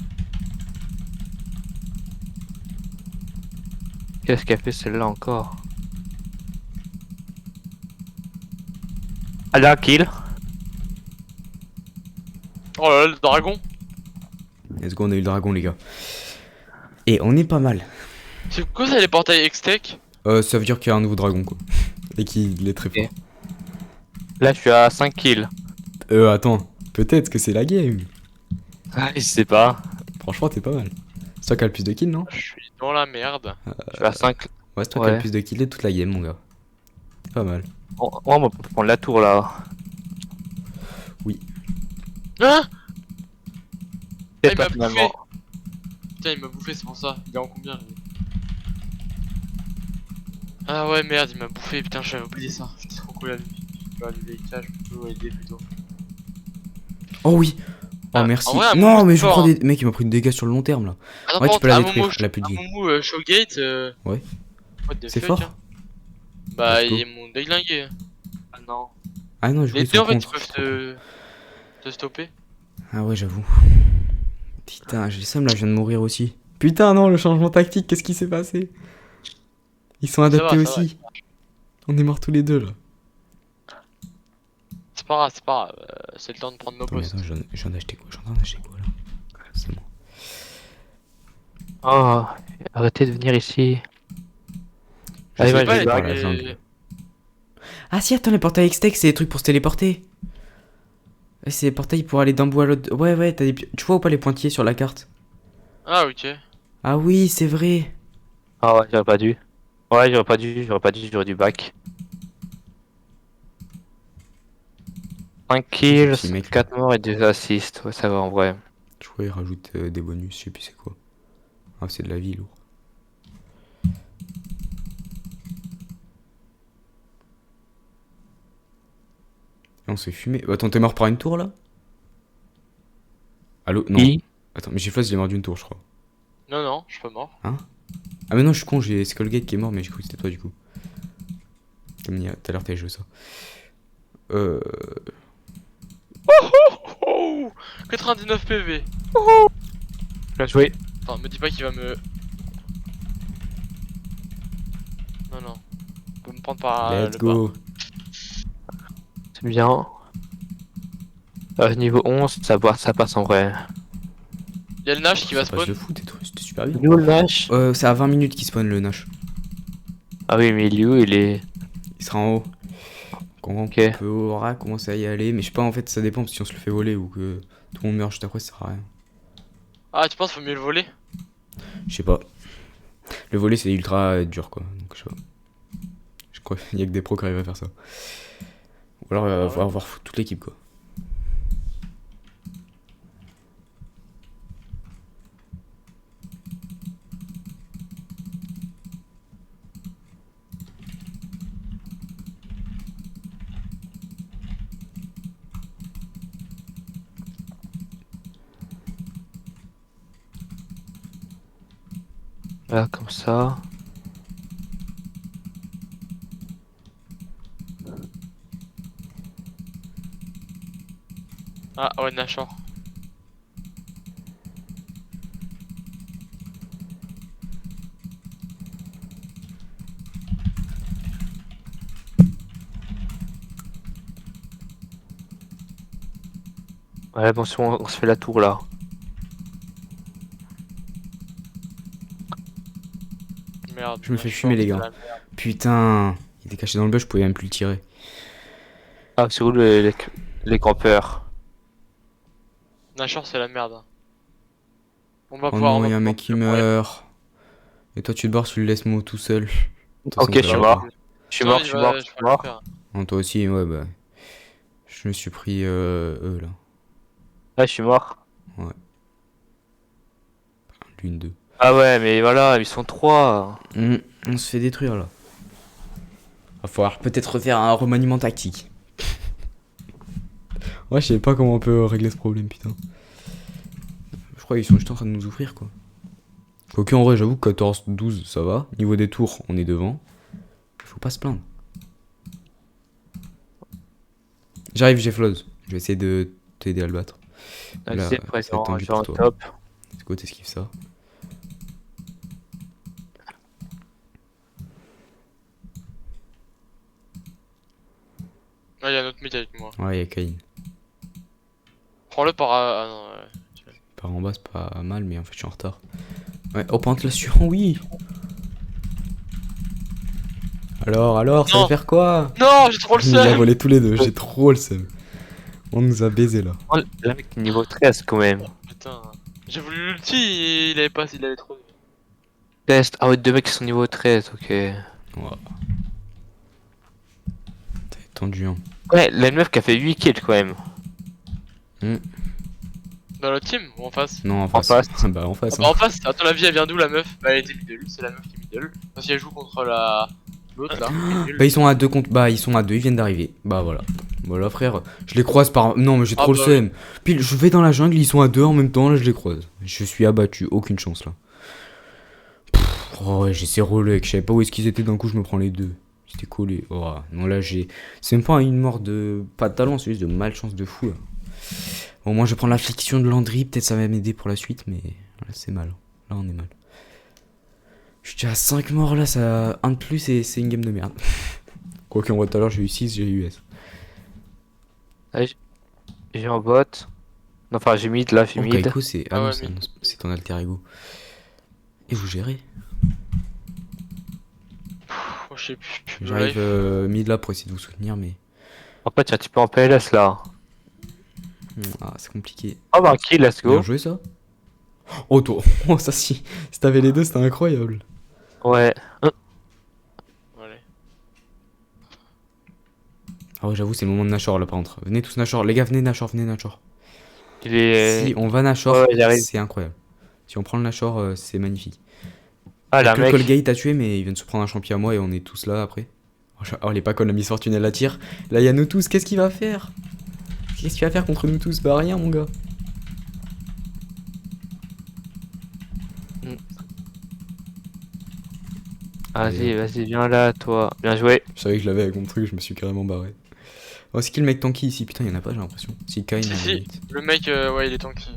Qu'est-ce qu'a fait celle-là encore? Allez, un kill. Oh là là, le dragon. Let's go, on a eu le dragon, les gars. Et on est pas mal. C'est quoi ça les portails X-Tech? Ça veut dire qu'il y a un nouveau dragon, quoi. Et qu'il est très fort. Ok. Là, je suis à 5 kills. Attends. Peut-être que c'est la game. Ah, je sais pas. Franchement, t'es pas mal. C'est toi qui as le plus de kills, non? Je suis dans la merde. Je suis à 5. Ouais, c'est toi qui as le Ouais. plus de kills de toute la game, mon gars. C'est pas mal. Oh, on va prendre la tour là. Hein? C'est il pas m'a finalement. Putain, il m'a bouffé, c'est pour ça. Il est en combien lui? Ah ouais, merde, il m'a bouffé. Putain, j'avais oublié ça. J'étais trop cool à lui. J'aurais dû les caches plutôt aider plutôt. Oh oui. Oh, Ah, merci. en vrai, un Non, Moumou, mais c'est je prends fort, des. Mec, il m'a pris des dégâts sur le long terme là. Attends, Ouais, tu par peux la contre, détruire, elle a plus de vie. un Moumou Showgate. Ouais. What the C'est fuck, fort. hein. Bah, Let's go. ils m'ont déglingué. Ah non. Ah non, je Les voulais deux en son fait, ils contre. peuvent te stopper. Ah ouais, j'avoue. Putain, j'ai le seum là, je viens de mourir aussi. Putain, non, le changement tactique, qu'est-ce qui s'est passé? Ils sont adaptés va, ça aussi. On est morts tous les deux là. C'est pas grave, c'est pas grave. C'est le temps de prendre nos Attends, mais postes. attends, j'en ai acheté quoi? J'en ai acheté quoi là? C'est bon. Oh, arrêtez de venir ici. Je Allez, sais ouais, pas, je vais par voir la les- jungle. Ah si, attends, les portails X-Tech, c'est des trucs pour se téléporter. Ouais, c'est des portails pour aller d'un bout à l'autre. Ouais, ouais, t'as des... Tu vois ou pas les pointillés sur la carte? Ah, ok. Ah oui, c'est vrai. Ah ouais, j'aurais pas dû. Ouais, j'aurais dû back. 5 kills, Petit mec, 4 morts et 2 assists. Ouais, ça va en vrai. Je crois qu'ils rajoutent des bonus, je sais plus c'est quoi. Ah, c'est de la vie, lourd. Et on s'est fumé. Attends, t'es mort par une tour là? Allô? Non. Qui Attends, mais Gfloss il est mort d'une tour, je crois. Non, non, je suis pas mort. Ah, mais non, je suis con, j'ai Skullgate qui est mort, mais j'ai cru que c'était toi du coup. Comme il y a... Tout à l'heure, t'avais joué ça. Oh 99 PV. Bien joué. Attends, me dis pas qu'il va me. Non, non. Il peut me prendre par Let's le go. bas. C'est bien. Niveau 11, ça passe en vrai. Il y a le Nash qui va Ça passe de spawn. fou, c'était super bien. Il est où le Nash? C'est à 20 minutes qu'il spawn le Nash. Ah oui, mais il est où? Il est. Il sera en haut. Quand Ok. on peut aura commencer à y aller, mais je sais pas, en fait, ça dépend si on se le fait voler ou que tout le monde meurt juste après, ça sert à rien. Ah, tu penses qu'il faut mieux le voler? Je sais pas. Le voler, c'est ultra dur quoi, donc je sais pas. Je crois qu'il y a que des pros qui arrivent à faire ça. Ou alors, Ah ouais. faut avoir toute l'équipe quoi. Voilà, comme ça. Ah ouais, Nashor. Ouais, bon, si on se fait la tour là. Merde. Je me fais Nashor, fumer, les c'est gars. la merde. Putain, il était caché dans le bush, je pouvais même plus le tirer. Ah, c'est où les campeurs? Nashor, c'est la merde. On va Oh pouvoir, on non, va il y a un pouvoir mec qui pouvoir y aller. meurt. Et toi, tu te barres, tu le laisses moi tout seul. De toute façon, Ok, je ça suis va pas. mort. Je suis Non, mort, je suis mort, je je suis vais le mort. faire. Non, toi aussi, ouais, bah. Je me suis pris eux là. Ouais, je suis mort. L'une d'eux. Ah ouais, mais voilà, ils sont trois. On se fait détruire là. Va falloir peut-être refaire un remaniement tactique. Ouais, je sais pas comment on peut régler ce problème, putain. Je crois qu'ils sont juste en train de nous ouvrir quoi. Ok, en vrai, j'avoue que 14-12, ça va. Niveau des tours, on est devant. Faut pas se plaindre. J'arrive, j'ai Floz. Je vais essayer de t'aider à le battre. Là, Là, ça va être présent, tendu genre pour en toi. top. Let's go, t'esquives ça. Ah, il y a un autre mec avec moi. Ouais, y'a Kain. Prends-le par. Ah non, ouais. Par en bas, c'est pas mal, mais en fait, je suis en retard. Ouais, oh, pentelation, oui! Alors, ça Non. veut faire quoi? Non, j'ai trop le Il a seum. volé tous les deux, j'ai trop le seum. On nous a baisé là. Oh, le mec niveau 13 quand même. Putain. J'ai voulu l'ulti, il avait pas, il avait trop. Test. Ah ouais, deux mecs qui sont niveau 13, ok. Ouais. T'es tendu, hein. Ouais, la meuf qui a fait 8 kills quand même. Dans l'autre team ou en face? Non, en En face. face. Bah, en face. Ah bah en face, à ton avis, elle vient d'où la meuf? Bah elle était middle, c'est la meuf qui est middle. Parce qu'elle joue contre la. L'autre là. Middle. Bah, ils sont à deux contre. Bah, ils sont à deux, ils viennent d'arriver. Bah, voilà. Voilà, frère. Je les croise par. Non, mais j'ai Ah trop bah le seum. Puis, je vais dans la jungle, ils sont à deux en même temps, là, je les croise. Je suis abattu, aucune chance là. Oh, ouais, j'ai ces relais, je savais pas où est-ce qu'ils étaient, d'un coup, je me prends les deux. C'était collé. Oh, non, là, j'ai. C'est même pas une mort de. Pas de talent, c'est juste de malchance de fou là. Au moins, je vais prendre l'affliction de Landry, peut-être ça va m'aider pour la suite, mais là, c'est mal. Là, on est mal. Je suis déjà à 5 morts là, ça. Un de plus et c'est une game de merde. Quoi qu'en vrai, tout à l'heure, j'ai eu 6, j'ai eu S. J'ai en bot. Non, enfin, j'ai mid là, j'ai Oh, mid. Kaiko, c'est. Ah Ah non, ouais, c'est mid. c'est ton alter ego. Et vous gérez. Oh, je sais plus. J'arrive mid là pour essayer de vous soutenir, mais. En fait, il y a un petit peu en PLS là. Ah, c'est compliqué. Oh, bah, kill, let's go. Bien joué ça. Oh, toi. Oh, ça si. Si t'avais les deux, c'était incroyable. Ouais. Allez. Ah ouais, j'avoue, c'est le moment de Nashor là par contre. Venez tous Nashor. Les gars, venez Nashor, venez Nashor. Il est. Si on va Nashor, Ouais, j'arrive. c'est incroyable. Si on prend le Nashor, c'est magnifique. Ah, Il y a là, que mec. Colgate à tuer, mais il vient de se prendre un champion à moi et on est tous là après. Oh, elle est pas conne, la Miss Fortune, elle la tire. Là, il y a nous tous, qu'est-ce qu'il va faire? Qu'est-ce qu'il va faire contre nous tous? Bah, rien, mon gars. Vas-y, vas-y, viens là, toi. Bien joué. Je savais que je l'avais avec mon truc, je me suis carrément barré. Oh, c'est qui le mec tanky ici? Putain, il y en a pas, j'ai l'impression. Si, Kain, Si, à la si. limite. Le mec, ouais, il est tanky.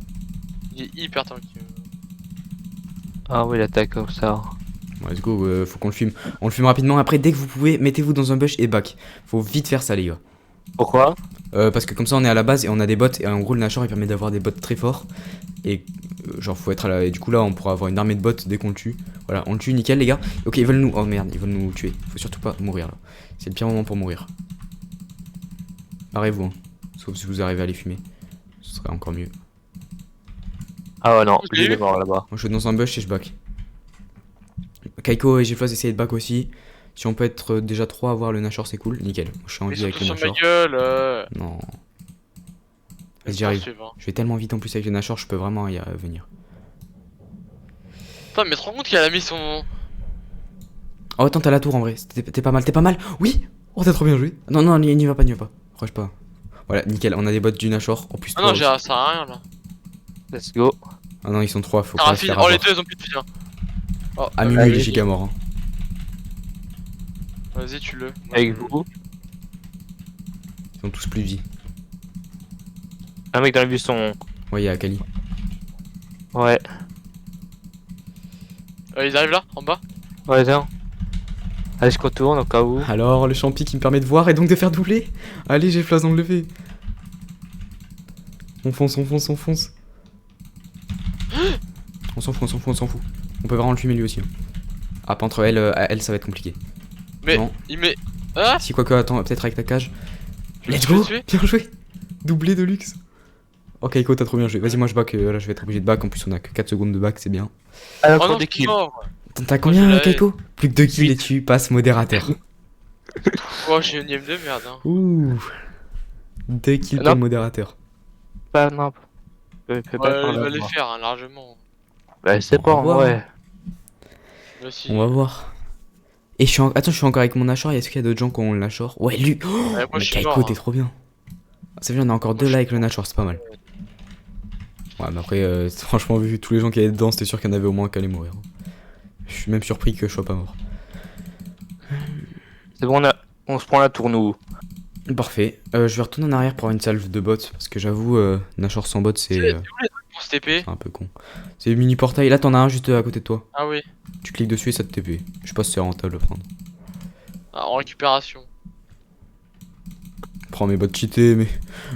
Il est hyper tanky. Ah, oui, l'attaque comme ça. Bon, let's go, faut qu'on le filme. On le filme rapidement. Après, dès que vous pouvez, mettez-vous dans un bush et back. Faut vite faire ça, les gars. Pourquoi? Parce que comme ça, on est à la base et on a des bots. Et en gros, le Nashor il permet d'avoir des bots très forts. Et genre, faut être à la. Et du coup, là, on pourra avoir une armée de bots dès qu'on le tue. Voilà, on le tue, nickel, les gars. Ok, ils veulent nous. Oh merde, ils veulent nous tuer. Faut surtout pas mourir là. C'est le pire moment pour mourir. Barrez-vous, hein. Sauf si vous arrivez à les fumer. Ce serait encore mieux. Ah, ouais, non, Je l'ai il est eu. mort là-bas. Moi, je suis dans un bush et je back. Kaiko et Gfloss essayez de back aussi. Si on peut être déjà 3 à voir le Nashor, c'est cool. Nickel. Moi, je suis en Mais vie avec surtout le sur ma Nashor. gueule. Non. Mais Vas-y, j'arrive. poursuivre, hein. Je vais tellement vite en plus avec le Nashor, je peux vraiment y venir. Putain, mais te rends compte qu'elle a mis son. Oh, attends, t'as la tour en vrai. T'es pas mal, t'es pas mal. Oui. Oh, t'as trop bien joué. Non, non, n'y va pas, n'y va pas. Rush pas. Voilà, nickel. On a des bots du Nashor. En plus, Ah toi non, aussi. ça sert à rien là. Let's go. Ah non, ils sont 3. Faut pas se Carafine, faire oh les avoir. deux ils ont plus de vie. Hein. Oh, Ah, Mumu, il est giga mort. Hein. Vas-y, tu le. Avec vous. Ils sont tous plus de vie. Un mec dans le buisson. Ouais, il y a Akali. Ouais. Ils arrivent là, en bas. Ouais, tiens. Allez, je retourne au cas où. Alors, le champi qui me permet de voir et donc de faire doubler. Allez, j'ai Flas dans le levé. On fonce, on fonce, on fonce. On s'en fout, on s'en fout, on s'en fout. On peut vraiment le fumer lui aussi. Hein. Ah, pas entre elle, ça va être compliqué. Mais, Non. il met. Ah Si, quoique, attends, peut-être avec ta cage. Je vais Let's te go! tuer. Bien joué! Doublé de luxe. Ok, Kaiko, t'as trop bien joué. Vas-y, moi je back. Là, je vais être obligé de back. En plus, on a que 4 secondes de back, c'est bien. Ah, Oh non, des je suis kills. mort. T'as combien, je l'avais. Kaiko? Plus que 2 kills et tu passes modérateur. Oh, j'ai une game de merde. Hein. Ouh! 2 kills Non. pour le modérateur. Pas, non. Fais Ouais, pas par il là, va les moi. faire, hein, largement. Bah, c'est On pas, va voir, ouais. Là, si. On va voir. Et attends, je suis encore avec mon Nashor. Est-ce qu'il y a d'autres gens qui ont le Nashor? Ouais, lui! Oh, Ouais, moi, mais je suis Kaiko, mort. t'es Hein. trop bien. Ça veut dire, on a encore Moi, 2 je là suis avec le Nashor, c'est pas mal. Ouais, mais après, franchement, vu tous les gens qui étaient dedans, c'était sûr qu'il y en avait au moins qu'à aller mourir. Je suis même surpris que je sois pas mort. C'est bon, on se prend la tour, nous. Parfait. Je vais retourner en arrière pour avoir une salve de bots. Parce que j'avoue, Nashor sans bot, c'est Pour se TP. un peu con. C'est mini portail. Là, t'en as un juste à côté de toi. Ah oui. Tu cliques dessus et ça te TP. Je sais pas si c'est rentable de prendre. Ah, en récupération. Prends mes bots cheatés,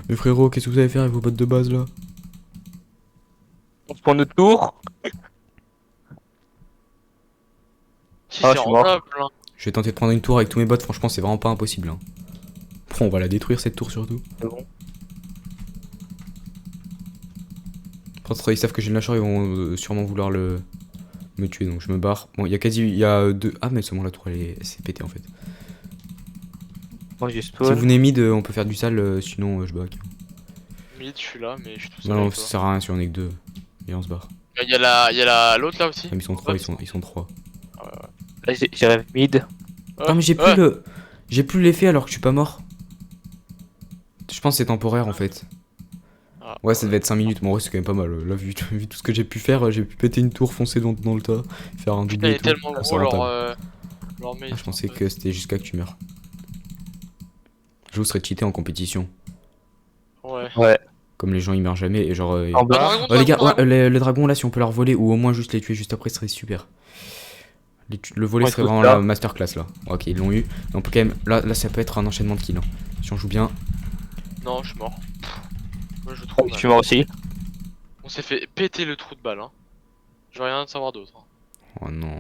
mais frérot, qu'est-ce que vous allez faire avec vos bots de base là? On se prend notre tour. Si Ah, c'est je suis mort. rentable, hein. Je vais tenter de prendre une tour avec tous mes bots. Franchement, c'est vraiment pas impossible. Hein. Bon, on va la détruire cette tour surtout. C'est bon. Par contre, ils savent que j'ai le Nashor, ils vont sûrement vouloir me tuer. Donc je me barre. Bon, il y a deux. Ah, mais seulement la tour elle s'est pétée en fait. Moi, j'ai Si spawn. vous venez mid, on peut faire du sale, sinon je back. Mid, je suis là, mais je suis tout seul. Non, avec ça toi. sert à rien si on est que deux. Et on se barre. Il y a l'autre là aussi. Ah, mais ils sont trois, ils sont trois. Là, j'ai rêve mid. Non, mais j'ai plus le. J'ai plus l'effet alors que je suis pas mort. Je pense que c'est temporaire en fait. Ah, Ouais, ça devait être 5 minutes, mais en vrai, c'est quand même pas mal. Là, vu tout ce que j'ai pu faire, j'ai pu péter une tour, foncer dans le tas, faire un Putain, doublé il et est tout. tellement Ah, c'est gros leur rentable. mail. Ah, je pensais que c'était jusqu'à que tu meurs. Je vous serais cheaté en compétition. Ouais. Ouais. Comme les gens ils meurent jamais et genre. En bas. dragon, Les gars, dragon, ouais, le dragon là, si on peut leur voler ou au moins juste les tuer juste après, ce serait super. Le voler Ouais, serait tout vraiment ça. la masterclass là. Ok, ils l'ont eu. Mais on peut quand même. Là, ça peut être un enchaînement de kills. Hein. Si on joue bien. Non, je suis mort. Moi, je trouve. Je suis mort aussi. On s'est fait péter le trou de balle. Hein. J'ai rien de savoir d'autre. Hein. Oh non.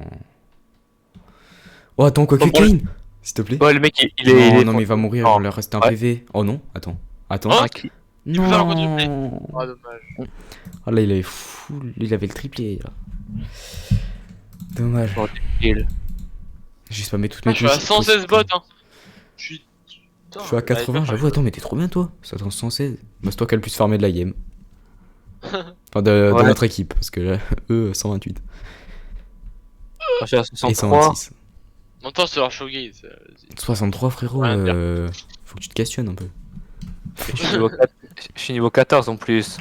Oh, attends, quoi que Oh, Kane s'il te plaît. Ouais, le mec, il Non, est. non, mais il va mourir, Non. il va leur rester un Ouais. PV. Oh non, attends. Attends. Oh, qui- peut faire le Non. Ah, dommage. Ah là, il avait full. Il avait le triplé là. Dommage. Bon, kill. J'ai spammé toutes Ah, mes je suis à touches. 116 bots. Hein. Je suis. Je suis à 80, j'avoue, attends, mais t'es trop bien toi. Ça attend 116. Bah, c'est toi qui as le plus farmé de la game. Enfin, de Ouais. notre équipe, parce que eux, 128. Je suis à Et 63. 126. En même temps, c'est leur showgate. 63, frérot, Rien à dire. faut que tu te questionnes un peu. Je suis niveau 4 je suis niveau 14 en plus.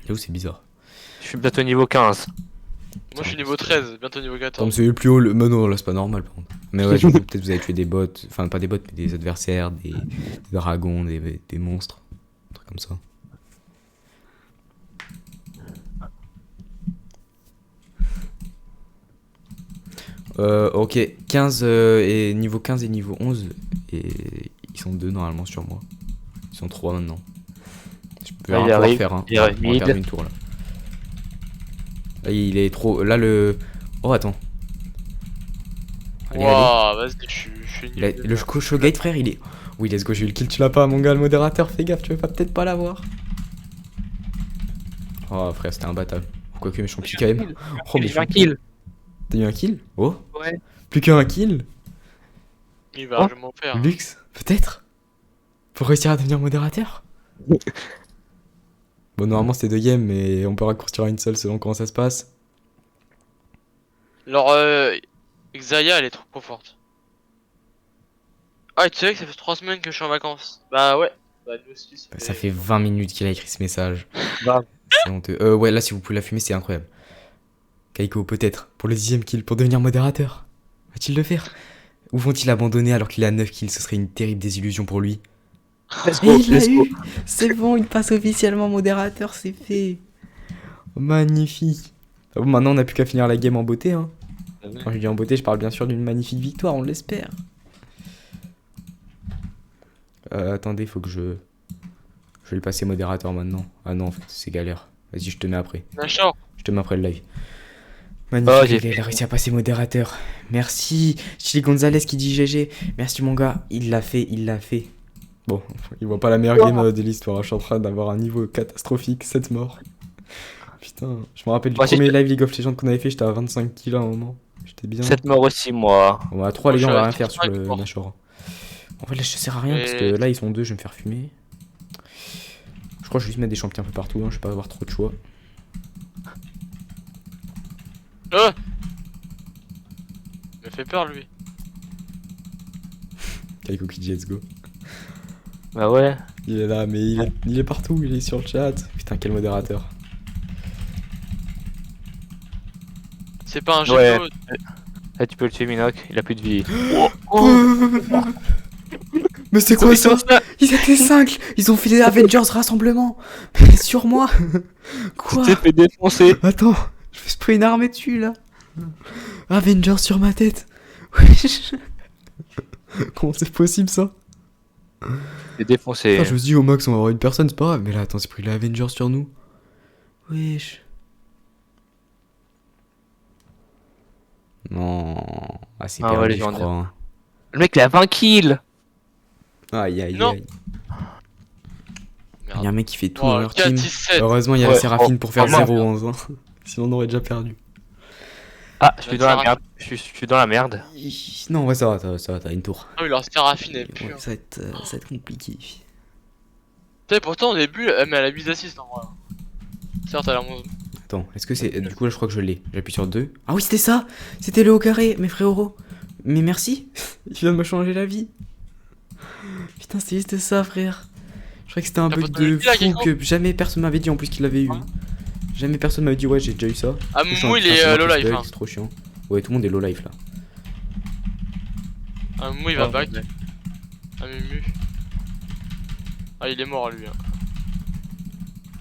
J'avoue, c'est bizarre. Je suis bientôt niveau 15. Moi, je suis niveau 13, bientôt niveau Comme 14. c'est le plus haut, mais non, là, c'est pas normal, par contre. Mais ouais, j'avoue, peut-être vous avez tué des bots, enfin, pas des bots, mais des adversaires, des dragons, des monstres. Un truc comme ça. Ok, 15 et niveau 15 et niveau 11 et ils sont 2 normalement sur moi. Ils sont 3 maintenant. Je peux Là, rien il pouvoir arrive, faire hein. il arrive On va mid. perdre une tour là. Là, il est trop. Là le. Oh attends. Allez, allez. Waouh, vas-y, je suis Il a- nul. Le Showgate frère il est. Oui let's go, j'ai eu le kill, tu l'as pas mon gars le modérateur, fais gaffe, tu vas peut-être pas l'avoir. Oh frère c'était imbattable. Quoique mais je suis pique quand même. Oh mais J'ai un kill. T'as eu un kill? Oh Ouais. plus qu'un kill? Il va Oh. largement faire. Lux, peut-être? Pour réussir à devenir modérateur? Bon, normalement c'est 2 games, mais on peut raccourcir à une seule selon comment ça se passe. Alors, Xayah, elle est trop forte. Ah, tu sais que ça fait 3 semaines que je suis en vacances. Bah ouais. Bah nous aussi, Ça fait 20 minutes qu'il a écrit ce message. Grave. C'est honteux. Ouais, là si vous pouvez la fumer, c'est incroyable. Kaiko, peut-être, pour le 10ème kill, pour devenir modérateur. Va-t-il le faire? Ou vont-ils abandonner alors qu'il a 9 kills? Ce serait une terrible désillusion pour lui. Let's Et go, il l'a let's go. eu! C'est bon, il passe officiellement modérateur, c'est fait. Magnifique. Ah bon, maintenant on n'a plus qu'à finir la game en beauté, hein. Quand je dis en beauté, je parle bien sûr d'une magnifique victoire, on l'espère. Attendez, faut que je vais lui passer modérateur maintenant. Ah non, en fait, c'est galère. Vas-y, je te mets après. D'accord. Je te mets après le live. Oh, Magnifique, j'ai les gars, il a réussi à passer modérateur. Merci. Chili Gonzalez qui dit GG. Merci mon gars, il l'a fait, il l'a fait. Bon, il voit pas la meilleure game de l'histoire. Je suis en train d'avoir un niveau catastrophique, 7 morts. Putain, je me rappelle du Moi, premier live League of Legends qu'on avait fait, j'étais à 25 kills à un moment. J'étais bien. 7 morts aussi, moi. Bon, à 3 les gars, on Moi, va je rien suis faire à sur le 5 morts. Nashor. En fait là ça sert à rien parce Et- que là ils sont 2, je vais me faire fumer. Je crois que je vais juste mettre des champions un peu partout, hein, je vais pas avoir trop de choix. Oh, il me fait peur lui. Kaiko qui dit let's go. Bah ouais. Il est là, mais il est partout, il est sur le chat. Putain, quel modérateur. C'est pas un jeu Ouais. de mots. Là, tu peux le tuer, Minoc. Il a plus de vie. Mais c'est quoi ça? Ils étaient 5. Ils ont fait des Avengers rassemblement. Mais sur moi. Quoi? Tu t'es fait défoncer. Attends, je vais spray une armée dessus là. Avengers sur ma tête. Wesh. Comment c'est possible ça? T'es défoncé. Putain, je me suis dit au max on va avoir une personne, c'est pas grave. Mais là, attends, c'est pris les Avengers sur nous. Wesh. Non. Ah, c'est Ah ouais, perdu, je légendaire. crois. Hein. Le mec, il a 20 kills. Aïe, aïe, Non. aïe. Il y a un Merde. mec qui fait tout Oh, dans leur team. 4-6-7. Heureusement, il y a Ouais. la Séraphine pour faire Oh, merde. 0-11. Hein. Sinon, on aurait déjà perdu. Ah, je suis Bah, dans la ça merde. Je suis dans la merde. Non, ouais, ça va, t'as une tour. Ah oui, leur Séraphine est Ouais, pure. ça va être compliqué. Putain, pourtant au début, mais elle a 8 assists en vrai. Certes, elle a 11. Attends, est-ce que c'est. Du coup, là, je crois que je l'ai. J'appuie sur 2. Ah oui, c'était ça! C'était le haut carré, mes frérots. Mais merci! Il vient de me changer la vie. Putain, c'est juste ça, frère. Je croyais que c'était un T'as bug pas de entendu, là, fou Gecko que jamais personne m'avait dit en plus qu'il l'avait eu. Ouais. Jamais personne m'avait dit, ouais, j'ai déjà eu ça. Ah, Je suis Moumou, en- il putain, est c'est moi low qui life. bug, Hein. C'est trop chiant. Ouais, tout le monde est low life là. Ah, Moumou, il va Ouais, back. ouais. Ah, Mumu. Ah, il est mort lui. Hein.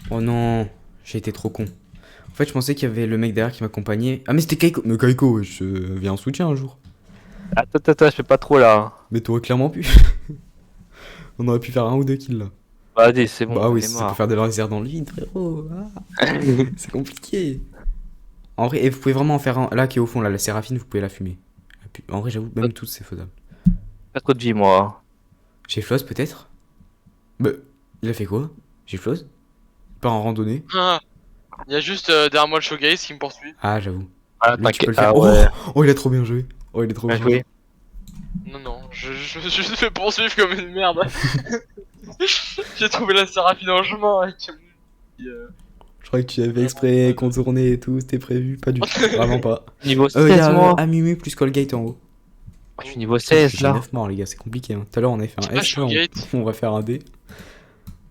Oh non, j'ai été trop con. En fait, je pensais qu'il y avait le mec derrière qui m'accompagnait. Ah, mais c'était Kaiko. Mais Kaiko, je viens en soutien un jour. Attends, je fais pas trop là. Mais t'aurais clairement pu. On aurait pu faire 1 ou 2 kills là. Vas-y, c'est bon. Bah oui, c'est c'est mort. pour faire des lasers dans le vide, frérot. Ah. C'est compliqué. En vrai, et vous pouvez vraiment en faire un. Là qui est au fond, là, la Séraphine, vous pouvez la fumer. En vrai, j'avoue, même toutes, c'est faisable. Pas trop de vie, moi. J'ai Floss peut-être. Bah, il a fait quoi? J'ai Floss? Pas en randonnée. Ah, il y a juste derrière moi le Showgaze qui me poursuit. Ah, j'avoue. Ah, Lui, tu peux le t'inquiète. faire. Ah ouais. Oh, il a trop bien joué. Oh, il est trop Bien bien. joué. Non, non, je me suis juste fait poursuivre comme une merde. J'ai trouvé la Séraphine en chemin avec. Je croyais que tu avais exprès contourné et tout, c'était prévu. Pas du tout. Vraiment pas. Niveau Il 16, y a moi. Amumu plus Colgate en haut. Je suis niveau 16 J'ai là. 9 morts, les gars, c'est compliqué. Hein. Tout à l'heure, on avait fait C'est un pas S. Là, Showgate. on va faire un D.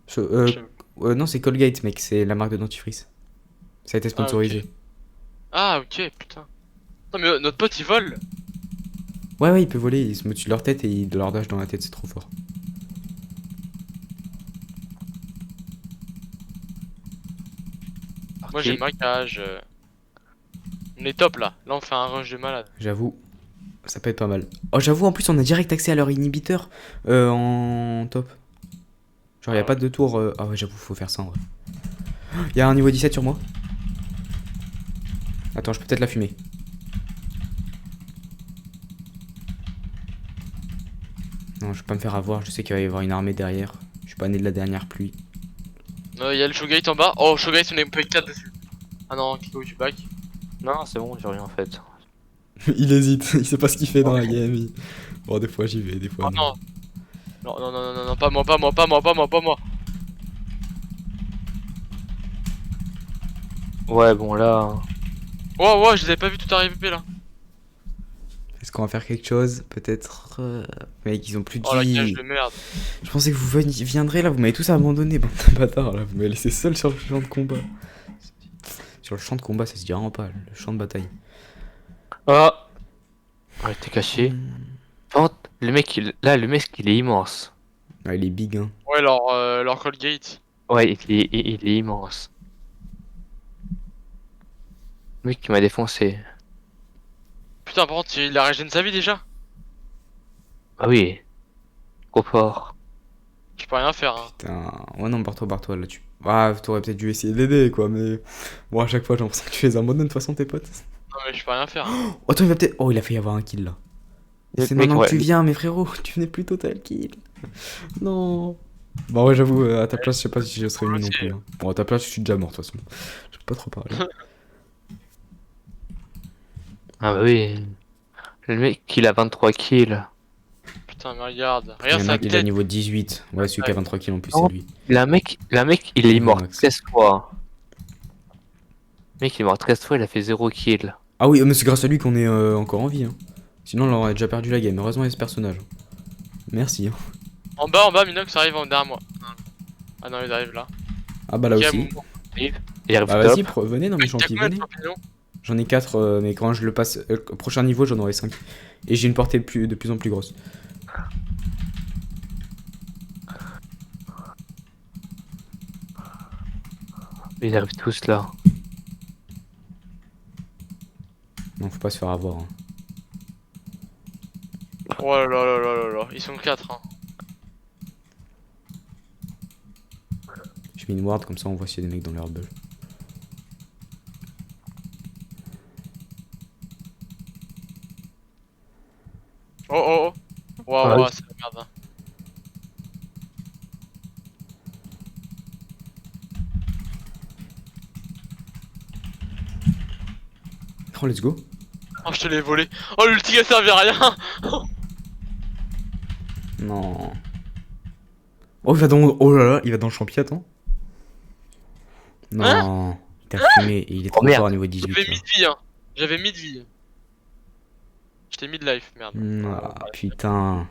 Je- Non, c'est Colgate, mec, c'est la marque de dentifrice. Ça a été sponsorisé. Ah, ok, putain. Non, mais notre pote il vole. Ouais, il peut voler, il se met dessus de leur tête et il leur dash dans la tête, c'est trop fort. Moi j'ai le maquillage. On est top là. Là on fait un rush de malade. J'avoue, ça peut être pas mal. Oh, j'avoue, en plus, on a direct accès à leur inhibiteur en top. Genre, y a pas de tour. Ah ouais, j'avoue, faut faire ça en vrai. Y a un niveau 17 sur moi. Attends, je peux peut-être la fumer. Non, je vais pas me faire avoir, je sais qu'il va y avoir une armée derrière. Je suis pas né de la dernière pluie. Il y a le Showgate en bas. Oh, Showgate, on est MP4 dessus. Ah non, Kiko, tu back. Non, c'est bon, j'ai rien en fait. Il hésite, il sait pas ce qu'il fait dans la game. Bon, des fois j'y vais, des fois Oh non. Non, pas moi, pas moi, pas moi, pas moi, pas moi. Ouais, bon là. Ouais, je les avais pas vu tout arriver là. Est-ce qu'on va faire quelque chose? Peut-être. Mec, ils ont plus de Oh la vie. cage de merde. Je pensais que vous viendrez là, vous m'avez tous abandonné, bande de bâtards là, vous m'avez laissé seul sur le champ de combat. Sur le champ de combat, ça se dit vraiment pas, le champ de bataille. Oh, ouais, t'es caché. Par contre, le mec, là, le mec, il est immense. Ah, il est big, hein. Ouais, leur Colgate. Ouais, il est immense. Le mec qui m'a défoncé. Putain, par contre, il a régéné sa vie déjà. Ah oui, trop fort. Je peux rien faire, hein. Putain. Ouais, non, barre-toi, là, tu. Ah, t'aurais peut-être dû essayer d'aider, quoi, mais. Bon, à chaque fois, j'ai l'impression que tu les abandonnes, de toute façon, tes potes. Non, mais je peux rien faire. Oh, attends, il va peut-être. Oh, il a fait y avoir un kill, là. Le C'est mec, maintenant ouais. que tu viens, mes frérots. Tu venais plus tôt, t'as le kill. Non. Bah, ouais, j'avoue, à ta place, je sais pas si je serais venu non plus, hein. Bon, à ta place, je suis déjà mort, de toute façon. Je peux pas trop parler. Ah bah oui. Le mec, il a 23 kills. Putain, mais regarde. Il y Regarde en a sa qui est à tête. niveau 18. Ouais, celui qui a 23 kills en plus, Oh. c'est lui. La mec, il est mort Max. 13 fois. Le mec, il est mort 13 fois, il a fait 0 kill. Ah oui, mais c'est grâce à lui qu'on est encore en vie, hein. Sinon, on aurait déjà perdu la game. Heureusement, il y a ce personnage. Merci, hein. En bas, Minox arrive en derrière moi. Ah non, il arrive là. Ah bah là Ok, aussi. bon. Il arrive Bah top. vas-y, venez, non mais T'as gentil, combien de venez. champignons? J'en ai 4, mais quand je le passe au prochain niveau, j'en aurai 5. Et j'ai une portée de plus en plus grosse. Ils arrivent tous là. Non, faut pas se faire avoir, hein. Oh là là là là là là. Ils sont 4, hein. Je mets une ward, comme ça on voit s'il y a des mecs dans l'air bull. Oh oh oh. Waouh, Ouais. waouh, c'est la merde, hein. Oh, let's go. Oh, je te l'ai volé. Oh, l'ulti a servi à rien. Non. Oh, il va dans. Oh là là, il va dans le champi, attends. Non. Il t'a fumé et il est trop merde. fort à niveau 18. J'avais là. mis de vie, hein. J'avais mis de vie. J'étais mis de life, merde. Ah, putain.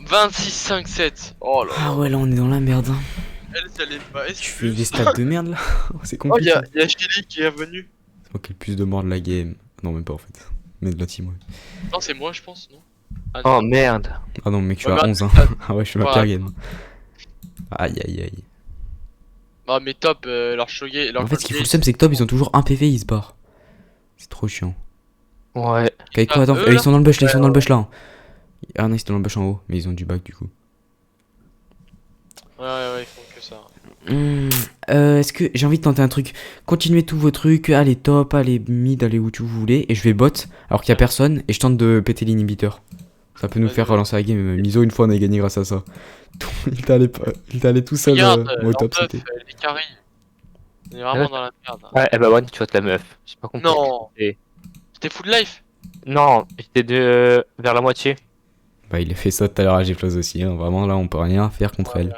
26, 5, 7. Oh là là. Ah ouais, là on est dans la merde, hein. Elle, ça allait pas. Tu fais des stats de merde là. C'est Oh, compliqué. y a Shelly qui est venu. C'est moi qui ai le plus de morts de la game. Non, même pas en fait. Mais de la team, ouais. Non, c'est moi, je pense, non? Ah, non. Oh merde. Ah non, mec, je suis Ouais, à bah, 11, hein. Ah ouais, je suis ma Ouais. pire game. Aïe aïe aïe. Ah, mais top, leur shogué. En fait, ce qu'il faut le seum, c'est que top, ils ont toujours un PV, ils se barrent. C'est trop chiant. Ouais. Kaiko, Ah, attends, eux, là ils sont dans le bush là, ils Ouais, sont dans le bush là. hein. Ah non, ils sont dans le bush en haut, mais ils ont du back du coup. Ouais, ils font que ça. Est-ce que j'ai envie de tenter un truc? Continuez tous vos trucs, allez top, allez mid, allez où vous voulez, et je vais bot alors qu'il y a personne, et je tente de péter l'inhibiteur. Ça peut nous Vas-y, faire relancer la game. Miso, une fois, on a gagné grâce à ça. Il t'allait tout seul Regarde, au leur top, meuf, c'était. elle est carry. On est vraiment dans la merde. Ouais, eh bah ouais, tu vois la meuf. J'ai pas compris. Non. Et- C'était full life. Non, j'étais de vers la moitié. Bah, il a fait ça tout à l'heure à G-Flaz aussi, hein. Vraiment là, on peut rien faire contre elle. Ouais.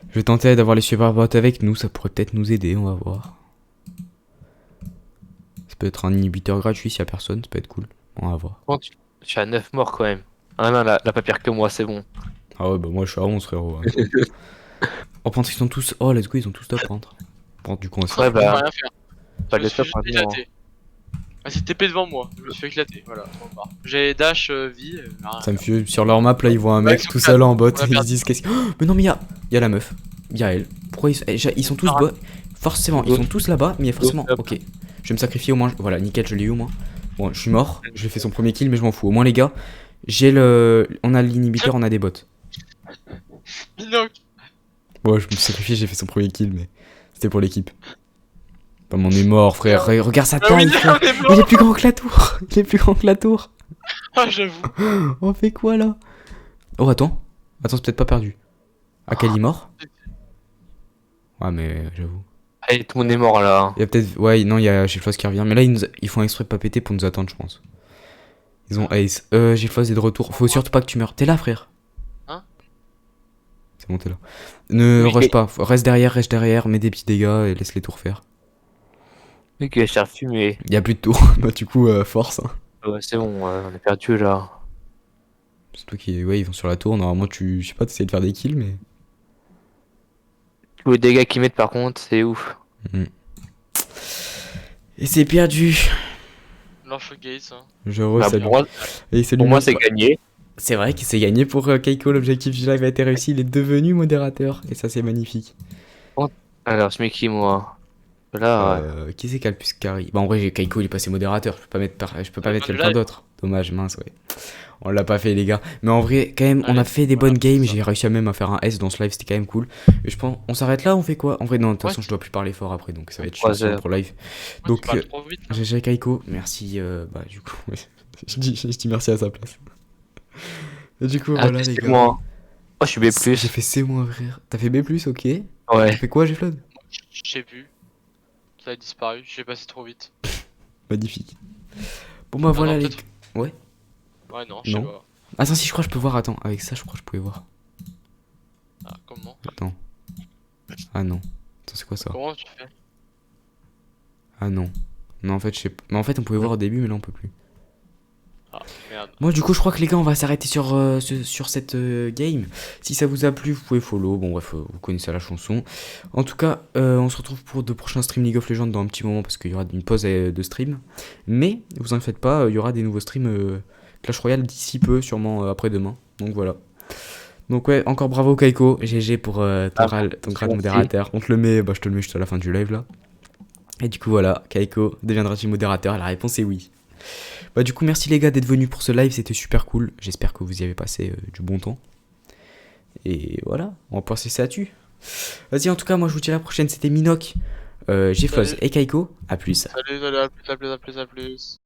Je vais tenter d'avoir les suiveurs bot avec nous, ça pourrait peut-être nous aider, on va voir. Ça peut être un inhibiteur gratuit s'il y a personne, ça peut être cool. On va voir. Bon, je suis à 9 morts quand même. Ah non, la pas pire que moi, c'est bon. Ah ouais, bah moi je suis à 11 frérot. hein. Oh, pente, ils sont tous. Oh, let's go, ils ont tous top pente. Pente, du coup, on se Ouais, Je peux bah, rien faire. pas Je me le suis top juste maintenant. éclaté. Ah, c'est TP devant moi. Je me suis fait éclater. Voilà, on part. J'ai dash, vie. Rien. Ça me fait sur leur map là, ils voient un Ouais, mec ils sont tout quatre. seul en bot On a et ils se perdu. disent qu'est-ce que. Oh, mais non, mais y a la meuf, y a elle. Pourquoi ils sont tous Ah. bot? Forcément, ils sont tous là-bas, mais il y a forcément. Hop. Ok, je vais me sacrifier au moins. Voilà, nickel, je l'ai eu au moins. Bon, je suis mort, j'ai fait son premier kill, mais je m'en fous. Au moins, les gars, on a l'inhibiteur, on a des bots. Minoc. Bon, je me suis sacrifié, j'ai fait son premier kill, mais c'était pour l'équipe. Bah, on est mort, frère. Regarde sa Ah oui, taille, frère. on est Il mort. est plus grand que la tour. Il est plus grand que la tour. Ah, j'avoue. On fait quoi là? Oh, attends. Attends, c'est peut-être pas perdu. Akali mort? Ouais, mais j'avoue. Allez, tout le monde est mort là. Il y a peut-être. Ouais, non, il y a Gilfloss qui revient. Mais là, ils font exprès de pas péter pour nous attendre, je pense. Ils ont Ace. Gilfloss est de retour. Faut surtout pas que tu meurs. T'es là, frère? Hein? C'est bon, t'es là. Ne Oui, rush mais- pas. Reste derrière, mets des petits dégâts et laisse les tours faire. Ok, je suis refumé. Il y a plus de tours. Bah, du coup, force. Hein. Ouais, c'est bon, on est perdu là. C'est toi qui. Ouais, ils vont sur la tour. Normalement, je sais pas, t'essayes de faire des kills, mais. Tous les dégâts qu'ils mettent par contre, c'est ouf. Et c'est perdu. Lance le Gates. Hein. Je Bah, re-salue. pour moi, Et salut pour moi Mike. c'est gagné. C'est vrai qu'il s'est gagné pour Kaiko, l'objectif du live a été réussi, il est devenu modérateur, et ça c'est magnifique. Alors, je mets qui moi? Là, Qui c'est qui a le plus carry? Bah en vrai j'ai Kaiko, il est passé modérateur, je peux pas mettre, je peux pas mettre Le quelqu'un live. d'autre. Dommage, mince, ouais. On l'a pas fait les gars. Mais en vrai, quand même, on a Allez, fait des voilà, bonnes games, c'est ça. j'ai réussi à même à faire un S dans ce live, c'était quand même cool. Et je pense, on s'arrête là, on fait quoi? En vrai non, de toute façon Ouais. je dois plus parler fort après, donc ça va être 3 chiant heures. pour live. Moi, Donc, tu parles trop vite. Là. GG Kaiko, merci, bah du coup, je dis merci à sa place. Et du coup, voilà les c'est gars. moi. Oh, je suis B+. J'ai fait C- frère. T'as fait B+, ok. T'as Ouais. fait quoi, Gflod? Je sais plus. Ça a disparu. J'ai passé trop vite. Magnifique. Bon bah Ah voilà non, les... peut-être- Ouais. Ouais, non, je sais Non. pas. Attends, si je crois que je peux voir, attends. Avec ça, je crois que je pouvais voir. Ah, comment? Attends. Ah non. Attends, c'est quoi ça? Comment tu fais? Ah non. Non, en fait, je sais pas. Mais en fait, on pouvait voir au début, mais là, on peut plus. Ah, merde. Bon, du coup, je crois que les gars, on va s'arrêter sur cette game. Si ça vous a plu, vous pouvez follow. Bon, bref, vous connaissez la chanson. En tout cas, on se retrouve pour de prochains streams League of Legends dans un petit moment parce qu'il y aura une pause de stream. Mais, vous en faites pas, il y aura des nouveaux streams Clash Royale d'ici peu, sûrement après-demain. Donc voilà. Donc ouais, encore bravo Kaiko, GG pour ton grade merci. modérateur. On te le met, bah je te le mets juste à la fin du live là. Et du coup voilà, Kaiko deviendra-t-il modérateur? La réponse est oui. Bah du coup merci les gars d'être venus pour ce live, c'était super cool. J'espère que vous y avez passé du bon temps. Et voilà, on va passer ça dessus. Vas-y en tout cas moi je vous dis à la prochaine, c'était Minoc, Gfloz Salut. et Kaiko. À plus. Salut, salut, à plus, à plus, à plus, à plus.